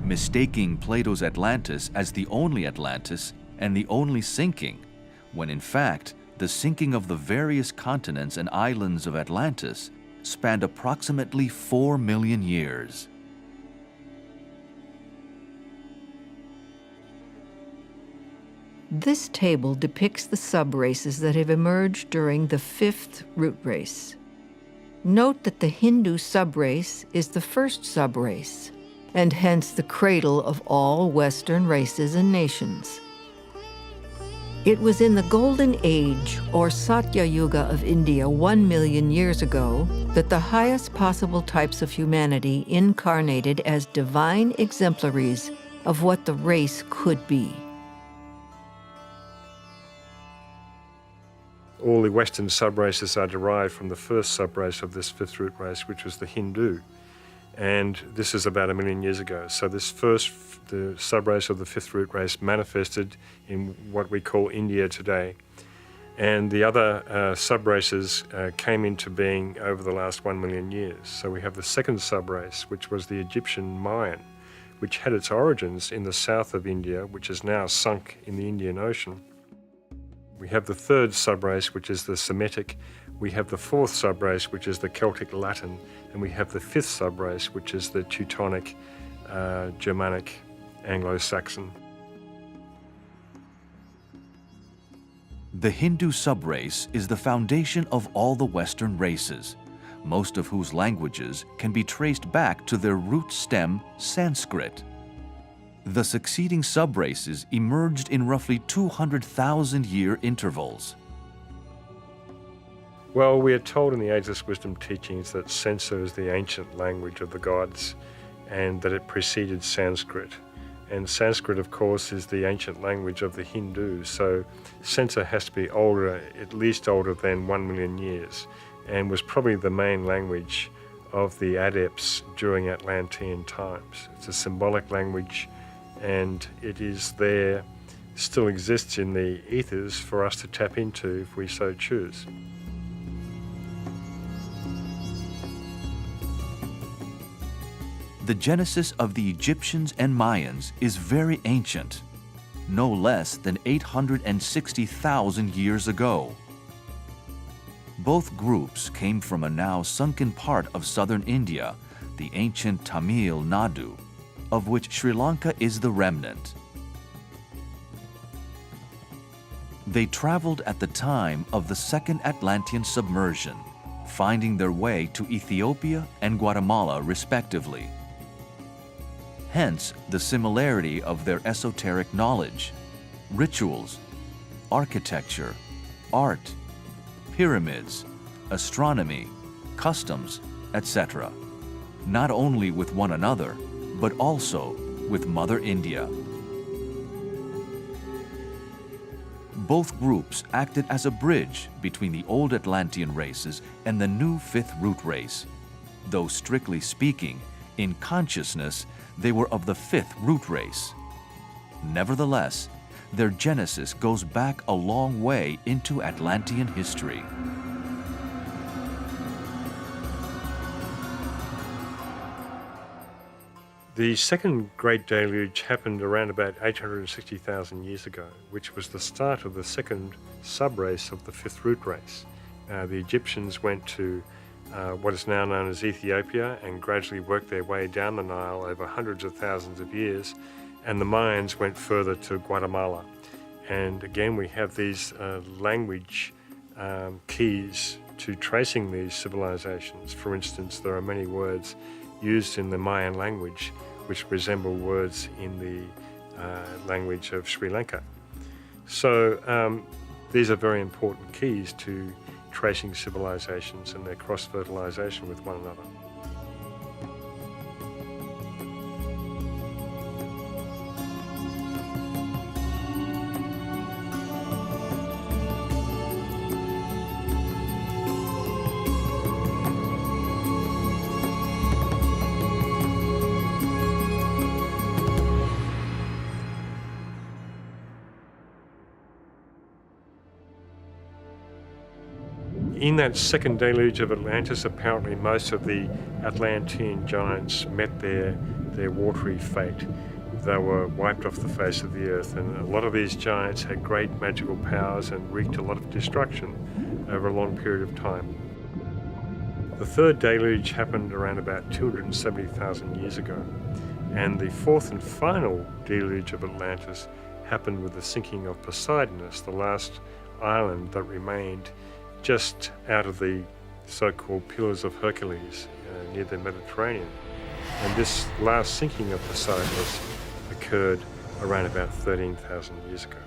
mistaking Plato's Atlantis as the only Atlantis and the only sinking, when in fact, the sinking of the various continents and islands of Atlantis spanned approximately 4 million years. This table depicts the subraces that have emerged during the fifth root race. Note that the Hindu subrace is the first subrace, and hence the cradle of all Western races and nations. It was in the Golden Age, or Satya Yuga of India 1 million years ago, that the highest possible types of humanity incarnated as divine exemplaries of what the race could be. All the Western subraces are derived from the first subrace of this fifth root race, which was the Hindu. And this is about 1 million years ago. So the subrace of the fifth root race manifested in what we call India today. And the other subraces came into being over the last 1 million years. So we have the second subrace, which was the Egyptian Mayan, which had its origins in the south of India, which is now sunk in the Indian Ocean. We have the third subrace, which is the Semitic. We have the fourth subrace, which is the Celtic Latin. And we have the fifth subrace, which is the Teutonic, Germanic, Anglo-Saxon. The Hindu subrace is the foundation of all the Western races, most of whose languages can be traced back to their root stem, Sanskrit. The succeeding subraces emerged in roughly 200,000-year intervals. Well, we are told in the Ageless Wisdom teachings that Sansa is the ancient language of the gods and that it preceded Sanskrit. And Sanskrit, of course, is the ancient language of the Hindus, so Sansa has to be older, at least older than 1 million years, and was probably the main language of the adepts during Atlantean times. It's a symbolic language, and it is there, still exists in the ethers for us to tap into if we so choose. The genesis of the Egyptians and Mayans is very ancient, no less than 860,000 years ago. Both groups came from a now sunken part of southern India, the ancient Tamil Nadu, of which Sri Lanka is the remnant. They traveled at the time of the Second Atlantean submersion, finding their way to Ethiopia and Guatemala respectively. Hence the similarity of their esoteric knowledge, rituals, architecture, art, pyramids, astronomy, customs, etc., not only with one another, but also with Mother India. Both groups acted as a bridge between the old Atlantean races and the new fifth root race, though strictly speaking, in consciousness, they were of the fifth root race. Nevertheless, their genesis goes back a long way into Atlantean history. The second great deluge happened around about 860,000 years ago, which was the start of the second subrace of the fifth root race. The Egyptians went to what is now known as Ethiopia and gradually worked their way down the Nile over hundreds of thousands of years, and the Mayans went further to Guatemala. And again, we have these language keys to tracing these civilizations. For instance, there are many words used in the Mayan language which resemble words in the language of Sri Lanka. So these are very important keys to tracing civilizations and their cross-fertilization with one another. In that second deluge of Atlantis, apparently most of the Atlantean giants met their watery fate. They were wiped off the face of the earth, and a lot of these giants had great magical powers and wreaked a lot of destruction over a long period of time. The third deluge happened around about 270,000 years ago, and the fourth and final deluge of Atlantis happened with the sinking of Poseidonus, the last island that remained just out of the so-called Pillars of Hercules near the Mediterranean. And this last sinking of the cycles occurred around about 13,000 years ago.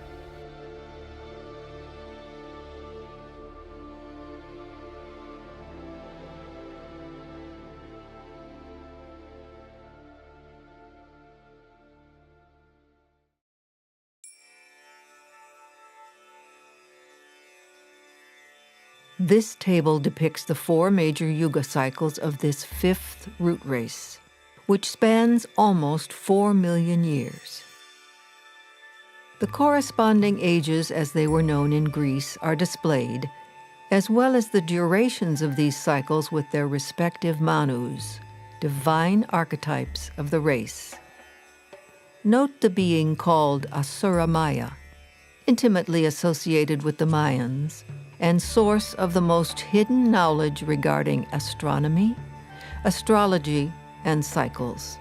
This table depicts the 4 major yuga cycles of this 5th root race, which spans almost 4 million years. The corresponding ages as they were known in Greece are displayed, as well as the durations of these cycles with their respective manus, divine archetypes of the race. Note the being called Asura Maya, intimately associated with the Mayans, and source of the most hidden knowledge regarding astronomy, astrology, and cycles.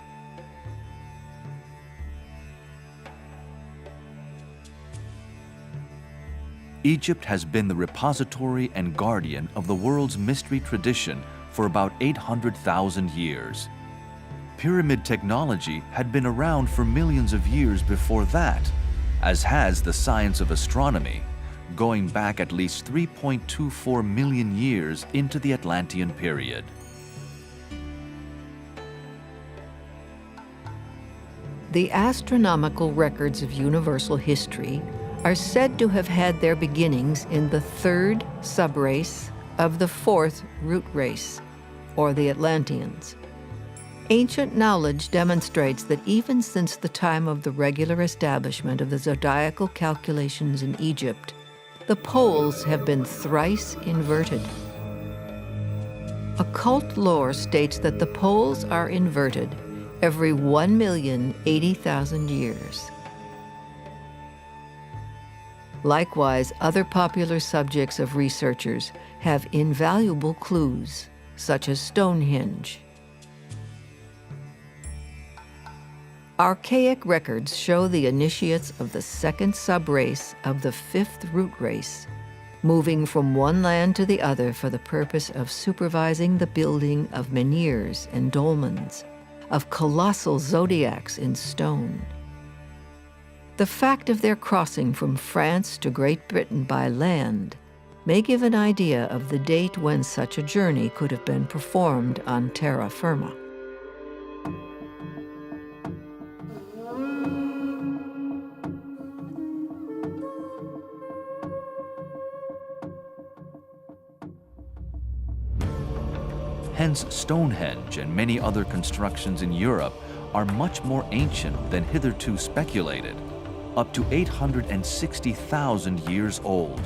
Egypt has been the repository and guardian of the world's mystery tradition for about 800,000 years. Pyramid technology had been around for millions of years before that, as has the science of astronomy, going back at least 3.24 million years into the Atlantean period. The astronomical records of universal history are said to have had their beginnings in the 3rd subrace of the 4th root race, or the Atlanteans. Ancient knowledge demonstrates that even since the time of the regular establishment of the zodiacal calculations in Egypt, the poles have been thrice inverted. Occult lore states that the poles are inverted every 1,080,000 years. Likewise, other popular subjects of researchers have invaluable clues, such as Stonehenge. Archaic records show the initiates of the 2nd subrace of the 5th root race, moving from one land to the other for the purpose of supervising the building of menhirs and dolmens, of colossal zodiacs in stone. The fact of their crossing from France to Great Britain by land may give an idea of the date when such a journey could have been performed on terra firma. Hence, Stonehenge and many other constructions in Europe are much more ancient than hitherto speculated, up to 860,000 years old.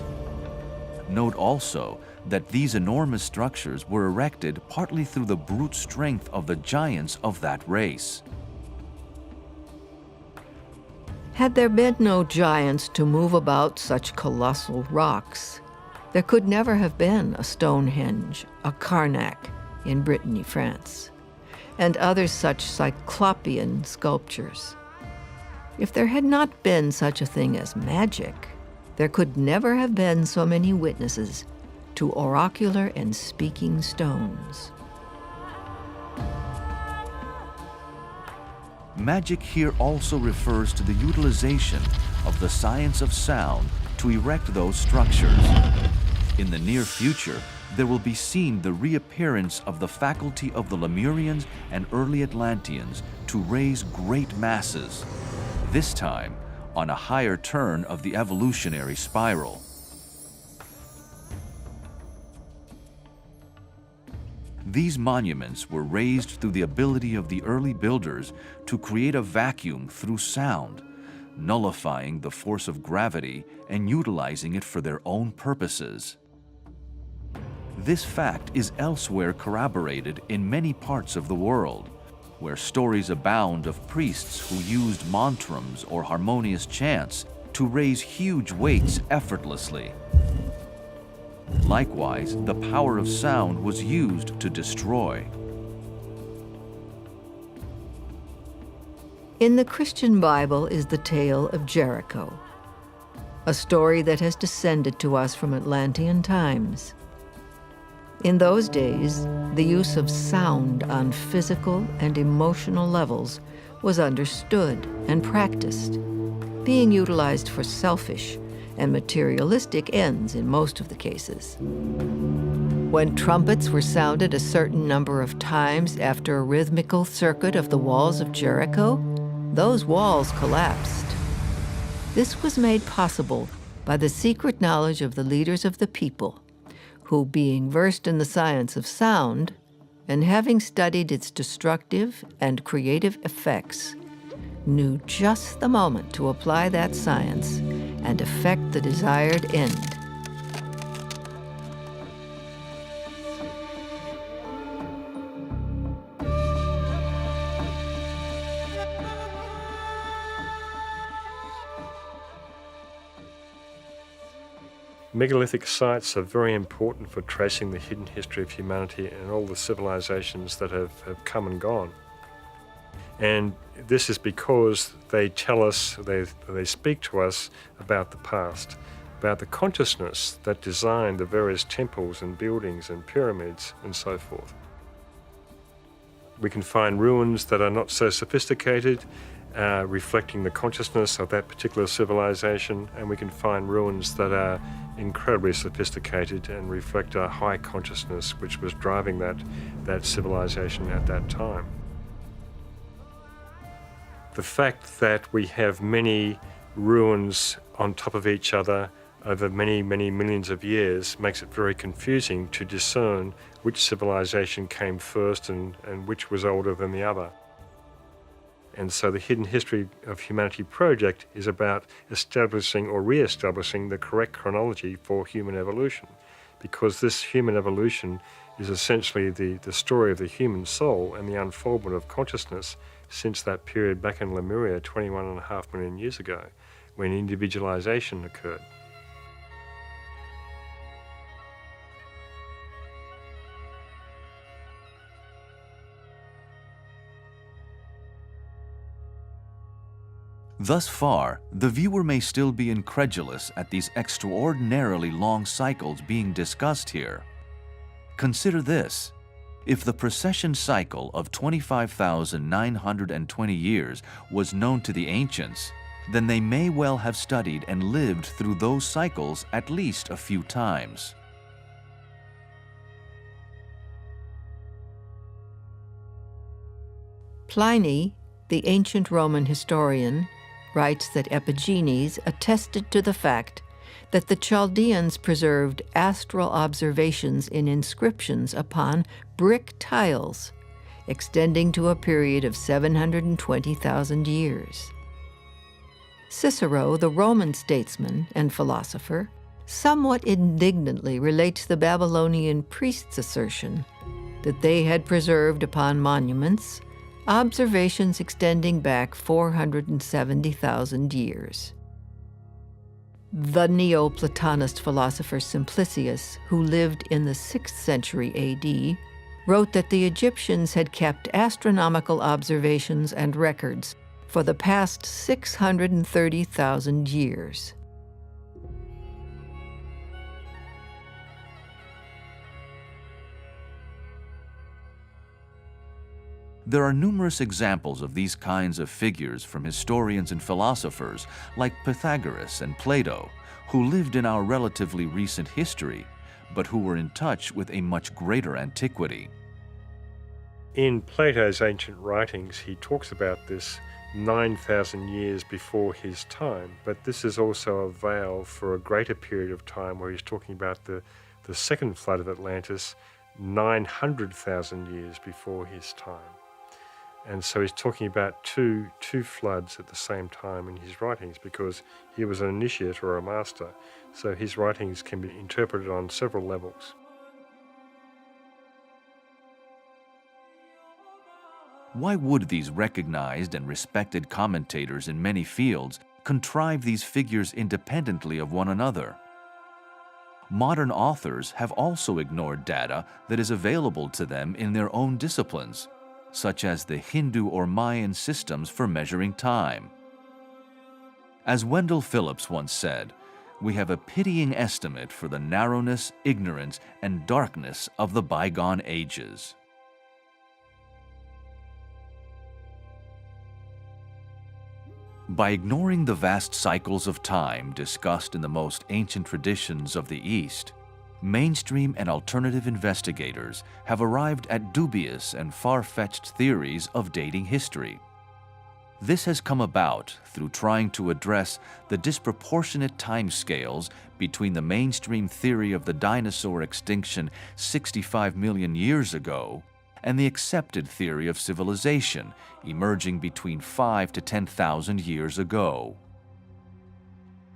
Note also that these enormous structures were erected partly through the brute strength of the giants of that race. Had there been no giants to move about such colossal rocks, there could never have been a Stonehenge, a Karnak in Brittany, France, and other such cyclopean sculptures. If there had not been such a thing as magic, there could never have been so many witnesses to oracular and speaking stones. Magic here also refers to the utilization of the science of sound to erect those structures. In the near future, there will be seen the reappearance of the faculty of the Lemurians and early Atlanteans to raise great masses, this time on a higher turn of the evolutionary spiral. These monuments were raised through the ability of the early builders to create a vacuum through sound, nullifying the force of gravity and utilizing it for their own purposes. This fact is elsewhere corroborated in many parts of the world, where stories abound of priests who used mantrams or harmonious chants to raise huge weights effortlessly. Likewise, the power of sound was used to destroy. In the Christian Bible is the tale of Jericho, a story that has descended to us from Atlantean times. In those days, the use of sound on physical and emotional levels was understood and practiced, being utilized for selfish and materialistic ends in most of the cases. When trumpets were sounded a certain number of times after a rhythmical circuit of the walls of Jericho, those walls collapsed. This was made possible by the secret knowledge of the leaders of the people, who, being versed in the science of sound, and having studied its destructive and creative effects, knew just the moment to apply that science and effect the desired end. Megalithic sites are very important for tracing the hidden history of humanity and all the civilizations that have come and gone. And this is because they tell us, they speak to us about the past, about the consciousness that designed the various temples and buildings and pyramids and so forth. We can find ruins that are not so sophisticated, reflecting the consciousness of that particular civilization, and we can find ruins that are incredibly sophisticated and reflect a high consciousness which was driving that civilization at that time. The fact that we have many ruins on top of each other over many, many millions of years makes it very confusing to discern which civilization came first and which was older than the other. And so the Hidden History of Humanity project is about establishing or re-establishing the correct chronology for human evolution, because this human evolution is essentially the story of the human soul and the unfoldment of consciousness since that period back in Lemuria 21.5 million years ago, when individualization occurred. Thus far, the viewer may still be incredulous at these extraordinarily long cycles being discussed here. Consider this. If the precession cycle of 25,920 years was known to the ancients, then they may well have studied and lived through those cycles at least a few times. Pliny, the ancient Roman historian, writes that Epigenes attested to the fact that the Chaldeans preserved astral observations in inscriptions upon brick tiles, extending to a period of 720,000 years. Cicero, the Roman statesman and philosopher, somewhat indignantly relates the Babylonian priests' assertion that they had preserved upon monuments observations extending back 470,000 years. The Neoplatonist philosopher Simplicius, who lived in the 6th century AD, wrote that the Egyptians had kept astronomical observations and records for the past 630,000 years. There are numerous examples of these kinds of figures from historians and philosophers like Pythagoras and Plato, who lived in our relatively recent history, but who were in touch with a much greater antiquity. In Plato's ancient writings, he talks about this 9,000 years before his time, but this is also a veil for a greater period of time where he's talking about the second flood of Atlantis 900,000 years before his time. And so he's talking about two floods at the same time in his writings, because he was an initiate or a master. So his writings can be interpreted on several levels. Why would these recognized and respected commentators in many fields contrive these figures independently of one another? Modern authors have also ignored data that is available to them in their own disciplines, such as the Hindu or Mayan systems for measuring time. As Wendell Phillips once said, we have a pitying estimate for the narrowness, ignorance, and darkness of the bygone ages. By ignoring the vast cycles of time discussed in the most ancient traditions of the East, mainstream and alternative investigators have arrived at dubious and far-fetched theories of dating history. This has come about through trying to address the disproportionate timescales between the mainstream theory of the dinosaur extinction 65 million years ago and the accepted theory of civilization emerging between 5 to 10,000 years ago.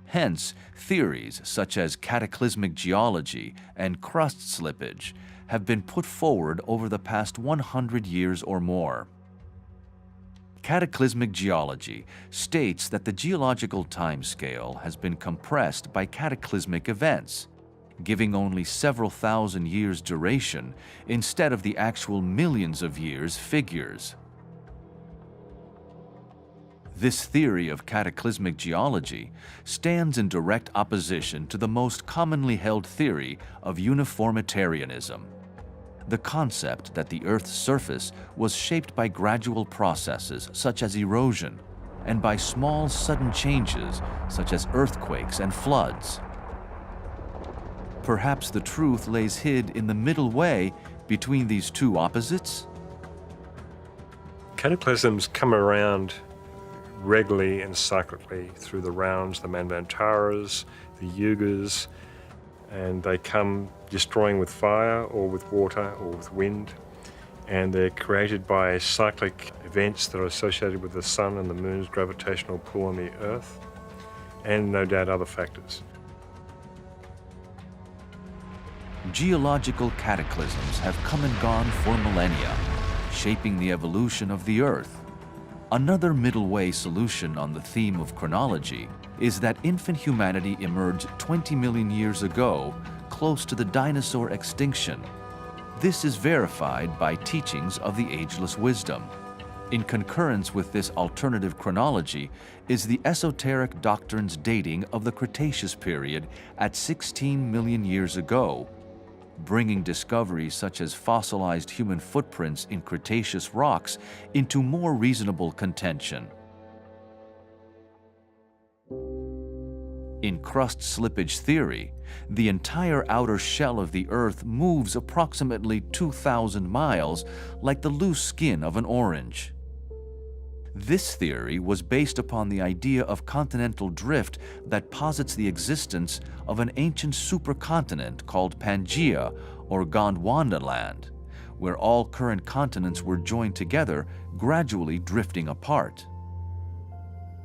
Hence, theories such as cataclysmic geology and crust slippage have been put forward over the past 100 years or more. Cataclysmic geology states that the geological timescale has been compressed by cataclysmic events, giving only several thousand years duration instead of the actual millions of years figures. This theory of cataclysmic geology stands in direct opposition to the most commonly held theory of uniformitarianism, the concept that the Earth's surface was shaped by gradual processes such as erosion and by small sudden changes such as earthquakes and floods. Perhaps the truth lays hid in the middle way between these two opposites? Cataclysms come around regularly and cyclically through the rounds, the Manvantaras, the Yugas, and they come destroying with fire or with water or with wind, and they're created by cyclic events that are associated with the sun and the moon's gravitational pull on the Earth, and no doubt other factors. Geological cataclysms have come and gone for millennia, shaping the evolution of the Earth. Another middle way solution on the theme of chronology is that infant humanity emerged 20 million years ago, close to the dinosaur extinction. This is verified by teachings of the ageless wisdom. In concurrence with this alternative chronology is the esoteric doctrines dating of the Cretaceous period at 16 million years ago, bringing discoveries such as fossilized human footprints in Cretaceous rocks into more reasonable contention. In crust slippage theory, the entire outer shell of the Earth moves approximately 2,000 miles like the loose skin of an orange. This theory was based upon the idea of continental drift that posits the existence of an ancient supercontinent called Pangaea or Gondwana land, where all current continents were joined together, gradually drifting apart.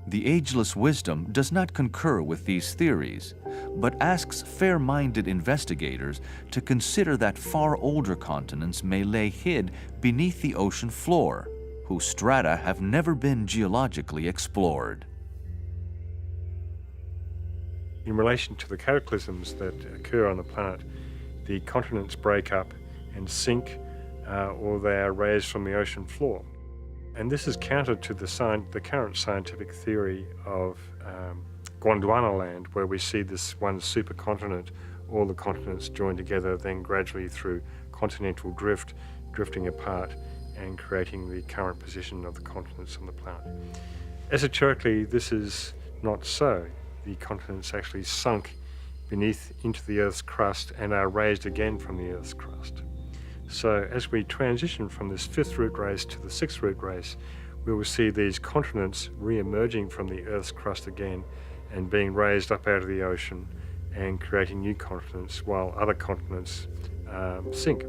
The ageless wisdom does not concur with these theories, but asks fair-minded investigators to consider that far older continents may lay hid beneath the ocean floor, whose strata have never been geologically explored. In relation to the cataclysms that occur on the planet, the continents break up and sink, or they are raised from the ocean floor. And this is counter to the current scientific theory of Gondwana land, where we see this one supercontinent, all the continents joined together, then gradually through continental drift, drifting apart and creating the current position of the continents on the planet. Esoterically, this is not so. The continents actually sunk beneath into the Earth's crust and are raised again from the Earth's crust. So as we transition from this fifth root race to the sixth root race, we will see these continents re-emerging from the Earth's crust again and being raised up out of the ocean and creating new continents while other continents sink.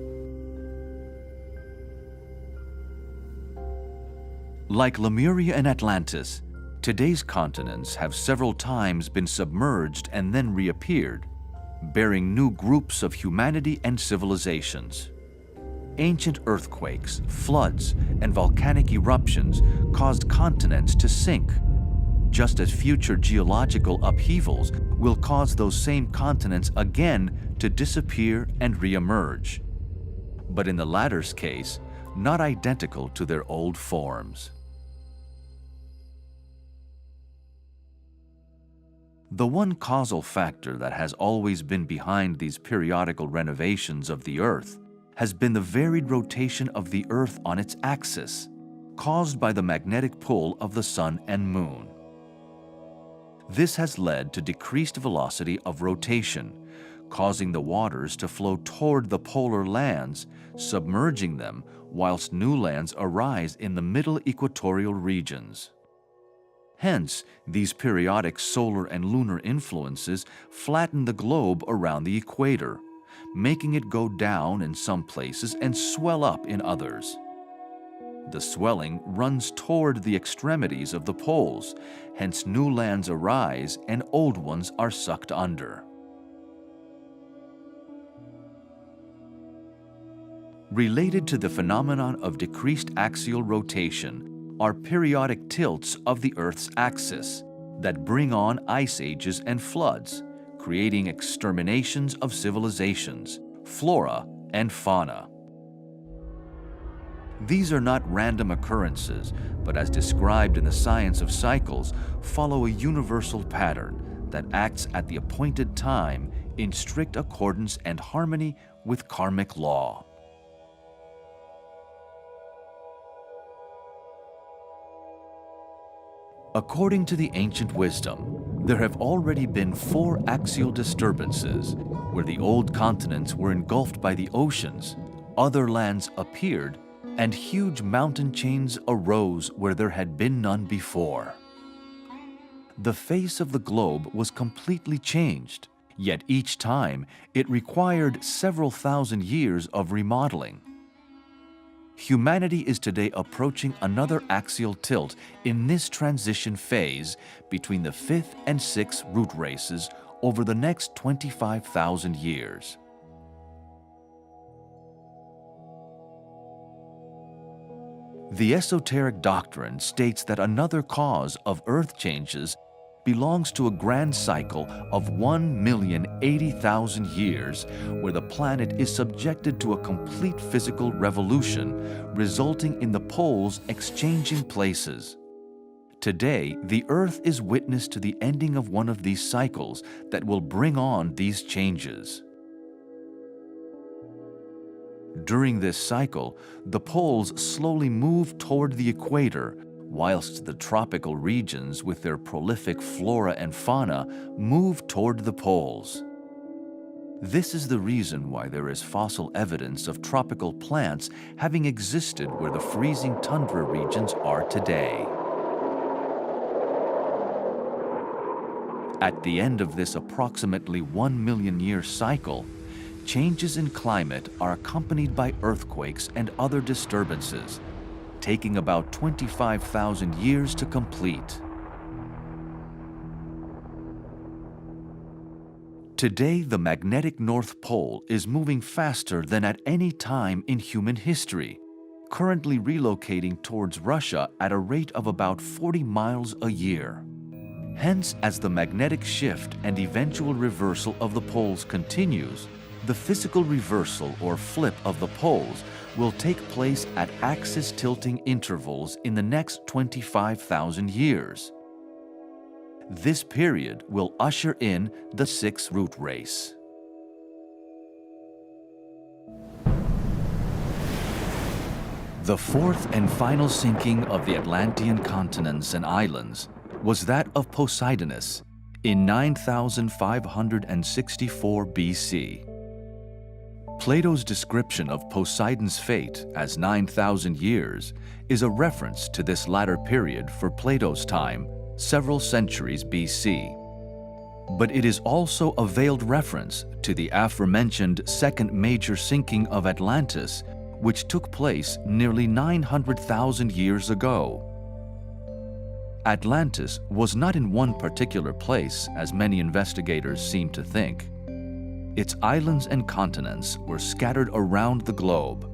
Like Lemuria and Atlantis, today's continents have several times been submerged and then reappeared, bearing new groups of humanity and civilizations. Ancient earthquakes, floods, and volcanic eruptions caused continents to sink, just as future geological upheavals will cause those same continents again to disappear and re-emerge. But in the latter's case, not identical to their old forms. The one causal factor that has always been behind these periodical renovations of the Earth has been the varied rotation of the Earth on its axis, caused by the magnetic pull of the Sun and Moon. This has led to decreased velocity of rotation, causing the waters to flow toward the polar lands, submerging them, whilst new lands arise in the middle equatorial regions. Hence, these periodic solar and lunar influences flatten the globe around the equator, making it go down in some places and swell up in others. The swelling runs toward the extremities of the poles, hence new lands arise and old ones are sucked under. Related to the phenomenon of decreased axial rotation are periodic tilts of the Earth's axis that bring on ice ages and floods, creating exterminations of civilizations, flora, and fauna. These are not random occurrences, but as described in the science of cycles, follow a universal pattern that acts at the appointed time in strict accordance and harmony with karmic law. According to the ancient wisdom, there have already been 4 axial disturbances where the old continents were engulfed by the oceans, other lands appeared, and huge mountain chains arose where there had been none before. The face of the globe was completely changed, yet each time it required several thousand years of remodeling. Humanity is today approaching another axial tilt in this transition phase between the 5th and 6th root races over the next 25,000 years. The esoteric doctrine states that another cause of Earth changes belongs to a grand cycle of 1,080,000 years where the planet is subjected to a complete physical revolution, resulting in the poles exchanging places. Today, the Earth is witness to the ending of one of these cycles that will bring on these changes. During this cycle, the poles slowly move toward the equator, whilst the tropical regions with their prolific flora and fauna move toward the poles. This is the reason why there is fossil evidence of tropical plants having existed where the freezing tundra regions are today. At the end of this approximately 1 million year cycle, changes in climate are accompanied by earthquakes and other disturbances, taking about 25,000 years to complete. Today, the magnetic North Pole is moving faster than at any time in human history, currently relocating towards Russia at a rate of about 40 miles a year. Hence, as the magnetic shift and eventual reversal of the poles continues, the physical reversal or flip of the poles will take place at axis tilting intervals in the next 25,000 years. This period will usher in the 6th root race. The 4th and final sinking of the Atlantean continents and islands was that of Poseidonus in 9564 BC. Plato's description of Poseidon's fate as 9,000 years is a reference to this latter period for Plato's time, several centuries BC. But it is also a veiled reference to the aforementioned second major sinking of Atlantis, which took place nearly 900,000 years ago. Atlantis was not in one particular place, as many investigators seem to think. Its islands and continents were scattered around the globe.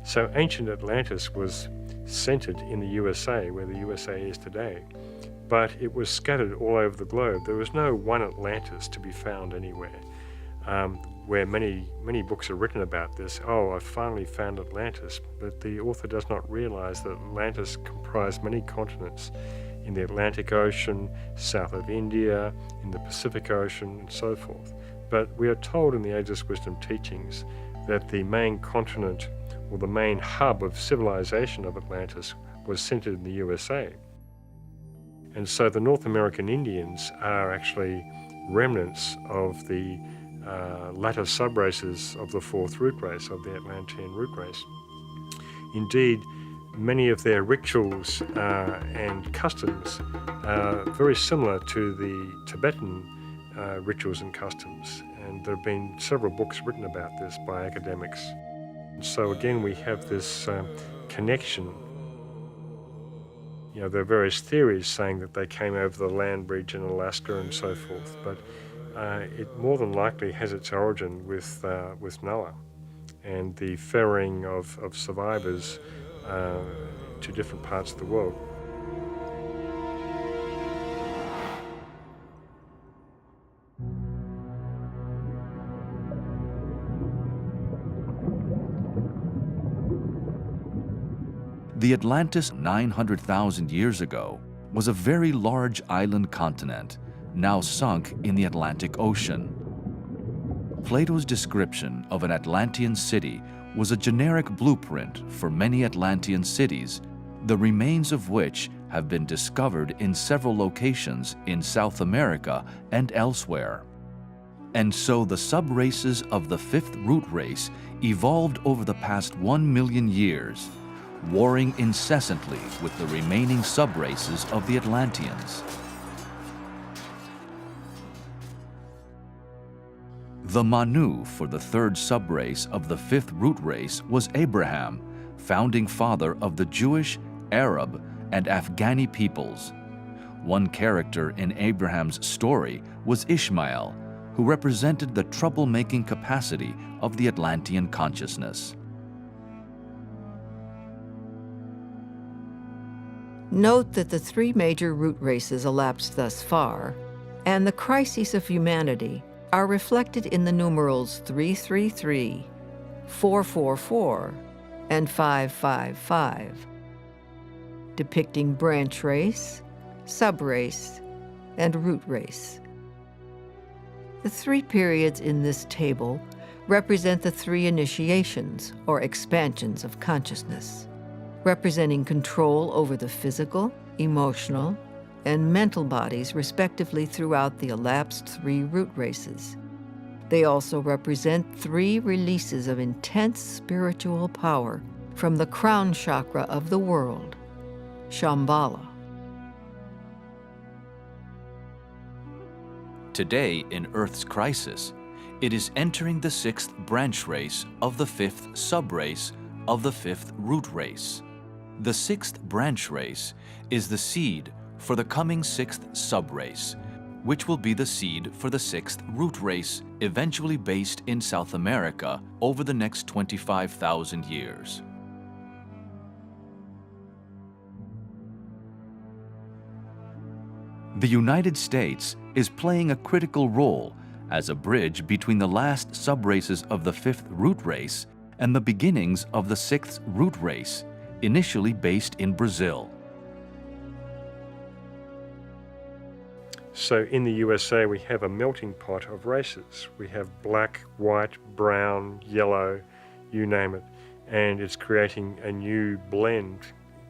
So ancient Atlantis was centered in the USA, where the USA is today, but it was scattered all over the globe. There was no one Atlantis to be found anywhere. where many books are written about this. Oh, I finally found Atlantis, but the author does not realize that Atlantis comprised many continents in the Atlantic Ocean, south of India, in the Pacific Ocean, and so forth. But we are told in the Ageless Wisdom teachings that the main continent, or the main hub of civilization of Atlantis, was centered in the USA. And so the North American Indians are actually remnants of the latter subraces of the fourth root race, of the Atlantean root race. Indeed, many of their rituals and customs are very similar to the Tibetan rituals and customs, and there have been several books written about this by academics. And so again, we have this connection. You know, there are various theories saying that they came over the land bridge in Alaska and so forth, but it more than likely has its origin with Noah and the ferrying of survivors to different parts of the world. The Atlantis 900,000 years ago was a very large island continent, now sunk in the Atlantic Ocean. Plato's description of an Atlantean city was a generic blueprint for many Atlantean cities, the remains of which have been discovered in several locations in South America and elsewhere. And so the subraces of the fifth root race evolved over the past 1 million years, warring incessantly with the remaining subraces of the Atlanteans. The Manu for the third subrace of the fifth root race was Abraham, founding father of the Jewish, Arab, and Afghani peoples. One character in Abraham's story was Ishmael, who represented the troublemaking capacity of the Atlantean consciousness. Note that the three major root races elapsed thus far, and the crises of humanity are reflected in the numerals 333, 444, and 555, depicting branch race, subrace, and root race. The three periods in this table represent the three initiations or expansions of consciousness, representing control over the physical, emotional, and mental bodies respectively throughout the elapsed three root races. They also represent three releases of intense spiritual power from the crown chakra of the world, Shambhala. Today, in Earth's crisis, it is entering the sixth branch race of the fifth subrace of the fifth root race. The sixth branch race is the seed for the coming sixth subrace, which will be the seed for the sixth root race, eventually based in South America over the next 25,000 years. The United States is playing a critical role as a bridge between the last subraces of the fifth root race and the beginnings of the sixth root race, initially based in Brazil. So in the USA, we have a melting pot of races. We have black, white, brown, yellow, you name it, and it's creating a new blend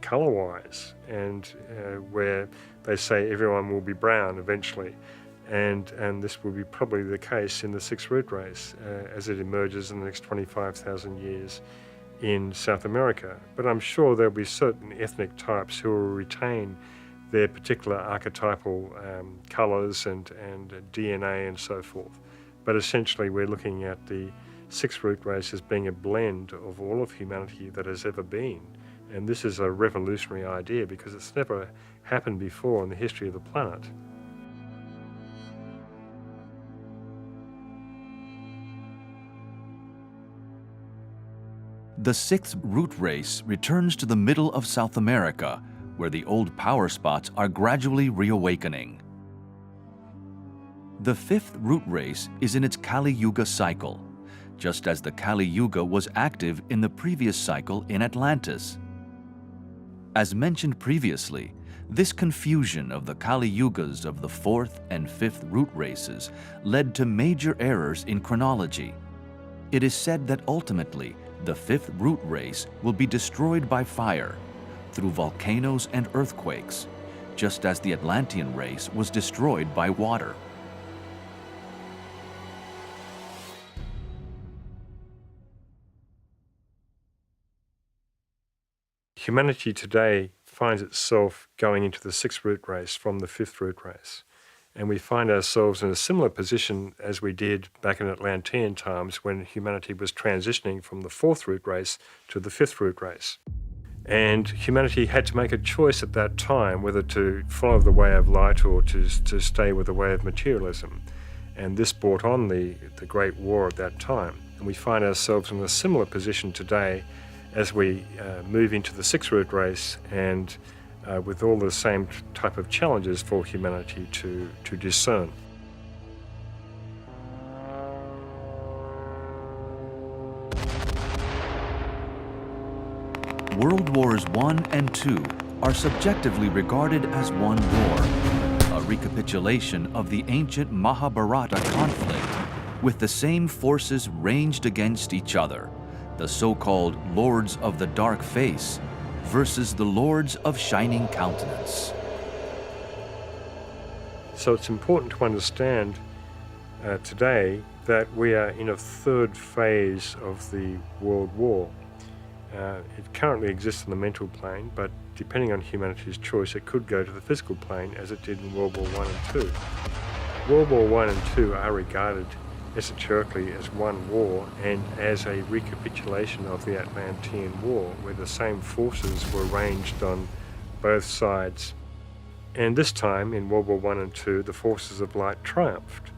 color-wise, and where they say everyone will be brown eventually, and this will be probably the case in the sixth root race as it emerges in the next 25,000 years in South America. But I'm sure there'll be certain ethnic types who will retain their particular archetypal colors and DNA and so forth. But essentially we're looking at the sixth root race as being a blend of all of humanity that has ever been. And this is a revolutionary idea because it's never happened before in the history of the planet. The sixth root race returns to the middle of South America, where the old power spots are gradually reawakening. The fifth root race is in its Kali Yuga cycle, just as the Kali Yuga was active in the previous cycle in Atlantis. As mentioned previously, this confusion of the Kali Yugas of the fourth and fifth root races led to major errors in chronology. It is said that ultimately, the fifth root race will be destroyed by fire, through volcanoes and earthquakes, just as the Atlantean race was destroyed by water. Humanity today finds itself going into the sixth root race from the fifth root race. And we find ourselves in a similar position as we did back in Atlantean times when humanity was transitioning from the fourth root race to the fifth root race. And humanity had to make a choice at that time whether to follow the way of light or to stay with the way of materialism. And this brought on the Great War at that time. And we find ourselves in a similar position today as we move into the sixth root race and with all the same type of challenges for humanity to discern. World Wars I and II are subjectively regarded as one war, a recapitulation of the ancient Mahabharata conflict, with the same forces ranged against each other, the so-called Lords of the Dark Face versus the Lords of Shining Countenance. So it's important to understand today that we are in a third phase of the World War. It currently exists in the mental plane, but depending on humanity's choice, it could go to the physical plane as it did in World War I and II. World War I and II are regarded esoterically as one war and as a recapitulation of the Atlantean War, where the same forces were ranged on both sides. And this time, in World War I and II, the forces of light triumphed.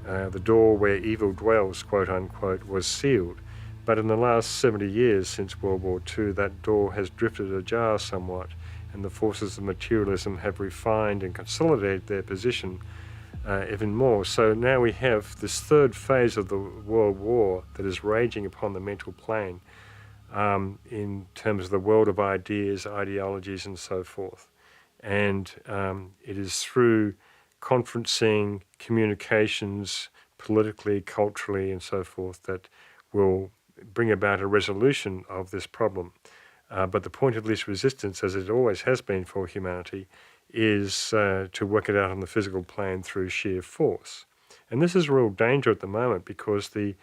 The door where evil dwells, quote unquote, was sealed. But in the last 70 years since World War II, that door has drifted ajar somewhat, and the forces of materialism have refined and consolidated their position even more. So now we have this third phase of the World War that is raging upon the mental plane in terms of the world of ideas, ideologies, and so forth. And it is through conferencing, communications, politically, culturally, and so forth, that will bring about a resolution of this problem. But the point of least resistance, as it always has been for humanity, is to work it out on the physical plane through sheer force. And this is a real danger at the moment because the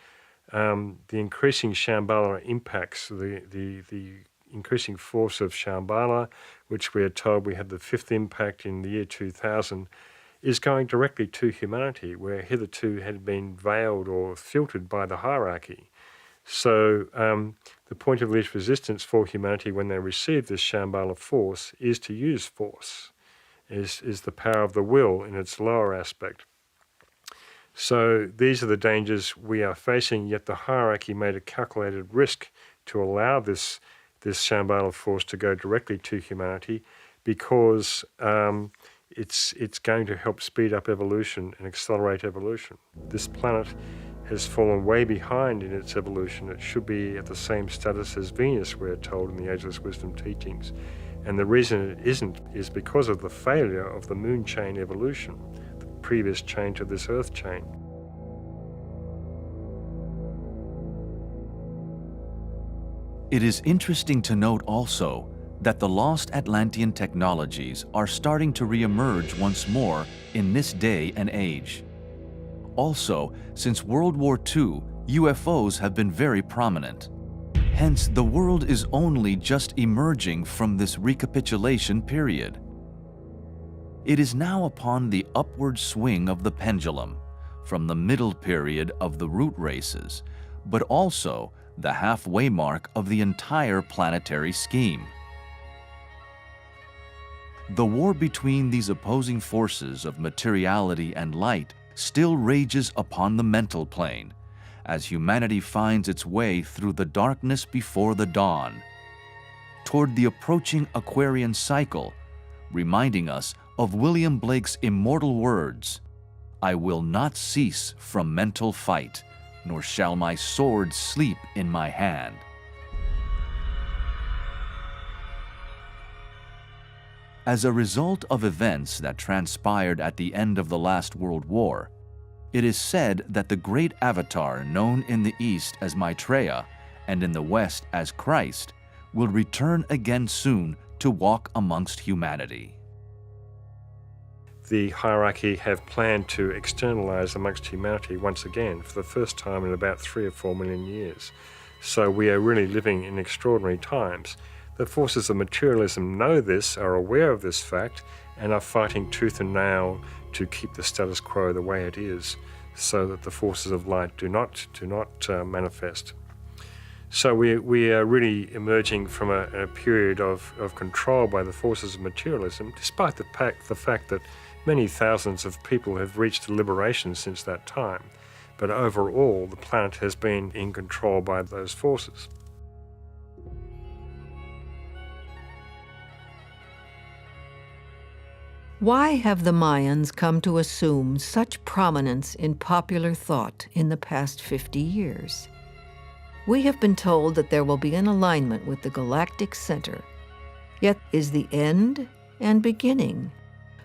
increasing Shambhala impacts, the increasing force of Shambhala, which we are told we had the fifth impact in the year 2000, is going directly to humanity, where hitherto had been veiled or filtered by the hierarchy. So the point of least resistance for humanity when they receive this Shambhala force is to use force, is the power of the will in its lower aspect. So these are the dangers we are facing, yet the hierarchy made a calculated risk to allow this Shambhala force to go directly to humanity because it's going to help speed up evolution and accelerate evolution. This planet has fallen way behind in its evolution. It should be at the same status as Venus, we're told in the Ageless Wisdom teachings. And the reason it isn't is because of the failure of the moon chain evolution, the previous chain to this earth chain. It is interesting to note also that the lost Atlantean technologies are starting to re-emerge once more in this day and age. Also, since World War II, UFOs have been very prominent. Hence, the world is only just emerging from this recapitulation period. It is now upon the upward swing of the pendulum, from the middle period of the root races, but also the halfway mark of the entire planetary scheme. The war between these opposing forces of materiality and light still rages upon the mental plane, as humanity finds its way through the darkness before the dawn, toward the approaching Aquarian cycle, reminding us of William Blake's immortal words, I will not cease from mental fight, nor shall my sword sleep in my hand. As a result of events that transpired at the end of the last World War, it is said that the great avatar known in the East as Maitreya and in the West as Christ will return again soon to walk amongst humanity. The hierarchy have planned to externalize amongst humanity once again for the first time in about 3 or 4 million years. So we are really living in extraordinary times. The forces of materialism know this, are aware of this fact, and are fighting tooth and nail to keep the status quo the way it is, so that the forces of light do not manifest. So we are really emerging from a period of control by the forces of materialism, despite the fact that many thousands of people have reached liberation since that time. But overall, the planet has been in control by those forces. Why have the Mayans come to assume such prominence in popular thought in the past 50 years? We have been told that there will be an alignment with the galactic center, yet is the end and beginning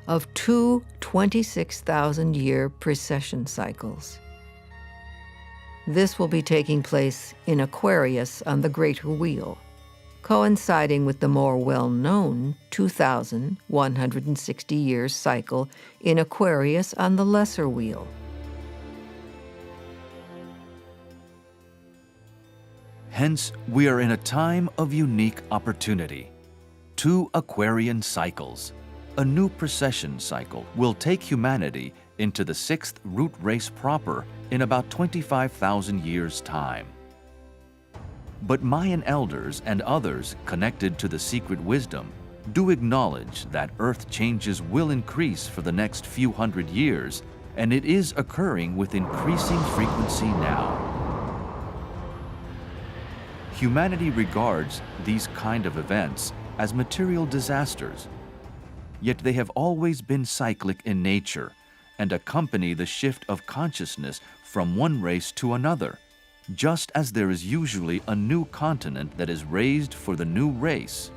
of 2 26,000-year precession cycles. This will be taking place in Aquarius on the Greater Wheel, coinciding with the more well-known 2,160-year cycle in Aquarius on the Lesser Wheel. Hence, we are in a time of unique opportunity. 2 Aquarian cycles. A new precession cycle will take humanity into the 6th root race proper in about 25,000 years' time. But Mayan elders and others connected to the secret wisdom do acknowledge that Earth changes will increase for the next few hundred years, and it is occurring with increasing frequency now. Humanity regards these kind of events as material disasters, yet they have always been cyclic in nature and accompany the shift of consciousness from one race to another, just as there is usually a new continent that is raised for the new race.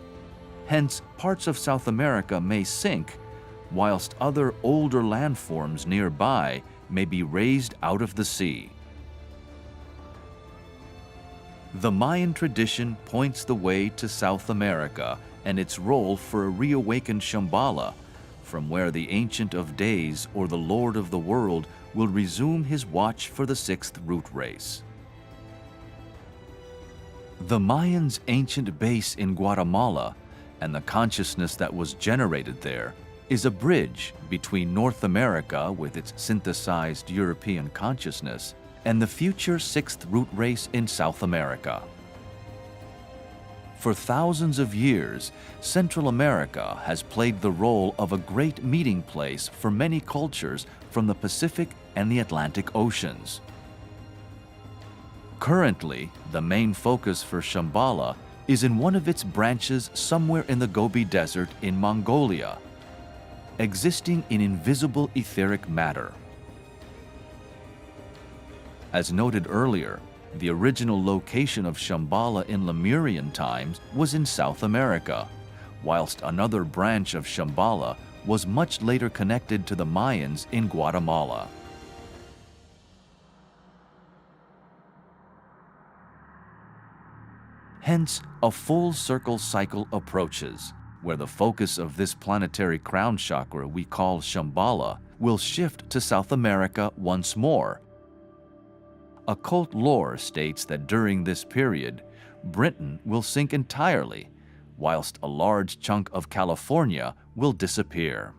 Hence, parts of South America may sink, whilst other older landforms nearby may be raised out of the sea. The Mayan tradition points the way to South America and its role for a reawakened Shambhala, from where the Ancient of Days or the Lord of the World will resume his watch for the 6th root race. The Mayans' ancient base in Guatemala and the consciousness that was generated there is a bridge between North America with its synthesized European consciousness and the future 6th root race in South America. For thousands of years, Central America has played the role of a great meeting place for many cultures from the Pacific and the Atlantic Oceans. Currently, the main focus for Shambhala is in one of its branches somewhere in the Gobi Desert in Mongolia, existing in invisible etheric matter. As noted earlier, the original location of Shambhala in Lemurian times was in South America, whilst another branch of Shambhala was much later connected to the Mayans in Guatemala. Hence, a full circle cycle approaches, where the focus of this planetary crown chakra we call Shambhala will shift to South America once more. Occult lore states that during this period, Britain will sink entirely, whilst a large chunk of California will disappear.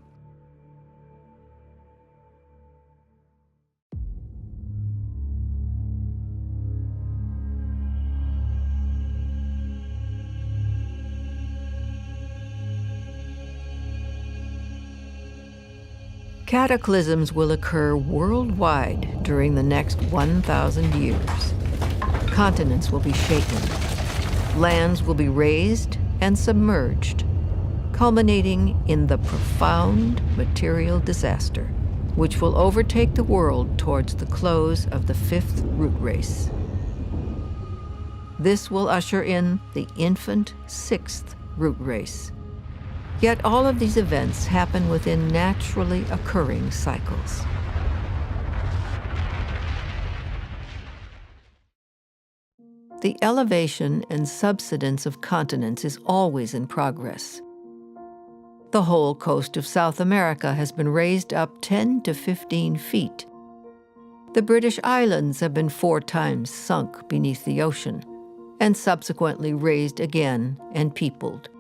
Cataclysms will occur worldwide during the next 1,000 years. Continents will be shaken. Lands will be raised and submerged, culminating in the profound material disaster which will overtake the world towards the close of the fifth root race. This will usher in the infant sixth root race. Yet all of these events happen within naturally occurring cycles. The elevation and subsidence of continents is always in progress. The whole coast of South America has been raised up 10 to 15 feet. The British Islands have been 4 times sunk beneath the ocean, and subsequently raised again and peopled.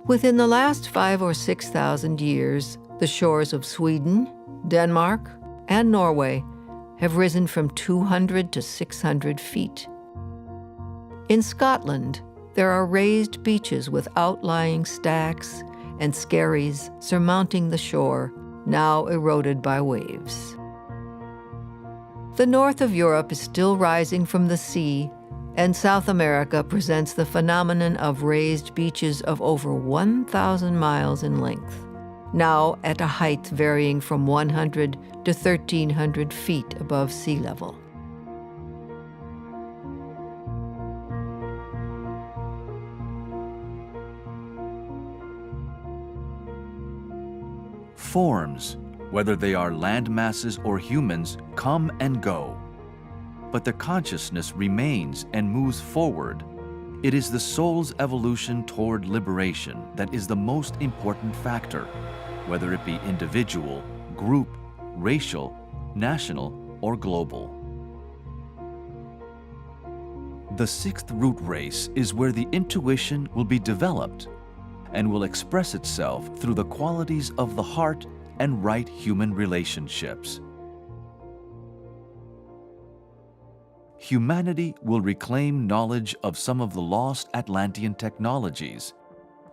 Within the last 5,000 or 6,000 years, the shores of Sweden, Denmark, and Norway have risen from 200 to 600 feet. In Scotland, there are raised beaches with outlying stacks and skerries surmounting the shore, now eroded by waves. The north of Europe is still rising from the sea, and South America presents the phenomenon of raised beaches of over 1,000 miles in length, now at a height varying from 100 to 1,300 feet above sea level. Forms, whether they are land masses or humans, come and go. But the consciousness remains and moves forward. It is the soul's evolution toward liberation that is the most important factor, whether it be individual, group, racial, national, or global. The sixth root race is where the intuition will be developed and will express itself through the qualities of the heart and right human relationships. Humanity will reclaim knowledge of some of the lost Atlantean technologies,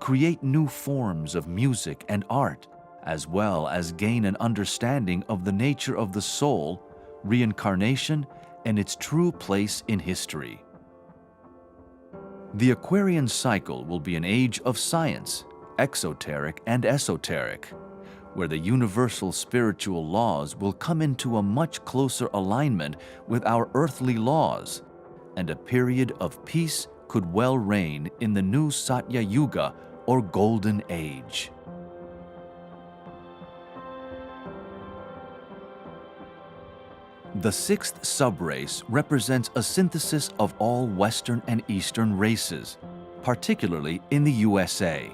create new forms of music and art, as well as gain an understanding of the nature of the soul, reincarnation, and its true place in history. The Aquarian cycle will be an age of science, exoteric and esoteric, where the universal spiritual laws will come into a much closer alignment with our earthly laws, and a period of peace could well reign in the new Satya Yuga, or Golden Age. The sixth subrace represents a synthesis of all Western and Eastern races, particularly in the USA.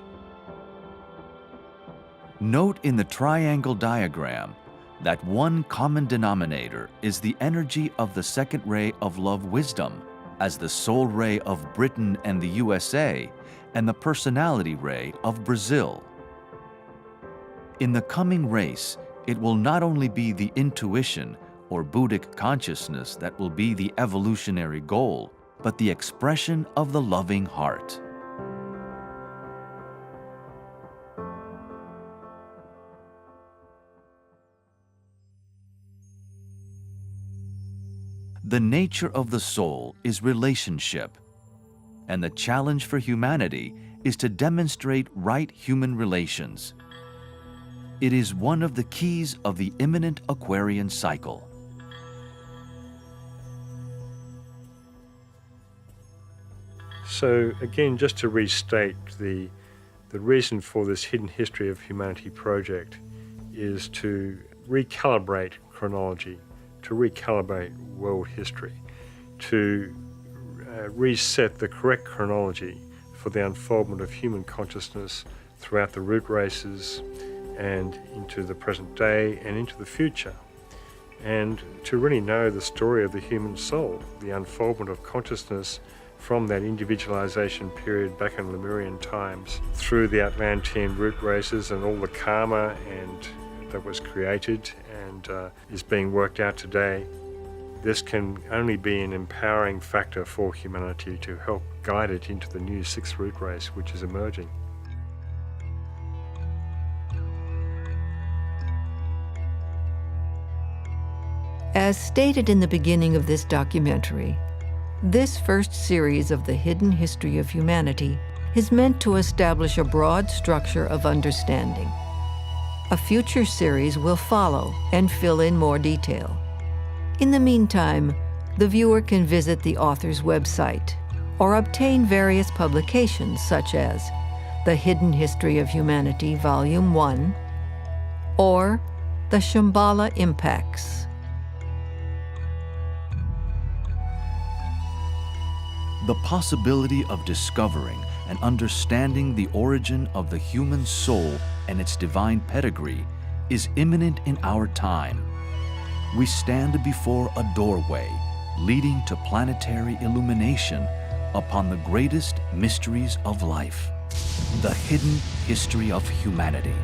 Note in the triangle diagram that one common denominator is the energy of the second ray of love wisdom as the soul ray of Britain and the USA and the personality ray of Brazil. In the coming race, it will not only be the intuition or Buddhic consciousness that will be the evolutionary goal, but the expression of the loving heart. The nature of the soul is relationship, and the challenge for humanity is to demonstrate right human relations. It is one of the keys of the imminent Aquarian cycle. So again, just to restate, the reason for this Hidden History of Humanity project is to recalibrate chronology, to recalibrate world history, to reset the correct chronology for the unfoldment of human consciousness throughout the root races and into the present day and into the future, and to really know the story of the human soul, the unfoldment of consciousness from that individualization period back in Lemurian times through the Atlantean root races and all the karma that was created and is being worked out today. This can only be an empowering factor for humanity to help guide it into the new sixth root race which is emerging. As stated in the beginning of this documentary, this first series of the Hidden History of Humanity is meant to establish a broad structure of understanding. A future series will follow and fill in more detail. In the meantime, the viewer can visit the author's website or obtain various publications such as The Hidden History of Humanity, Volume 1, or The Shambhala Impacts. The possibility of discovering and understanding the origin of the human soul and its divine pedigree is imminent in our time. We stand before a doorway leading to planetary illumination upon the greatest mysteries of life, the hidden history of humanity.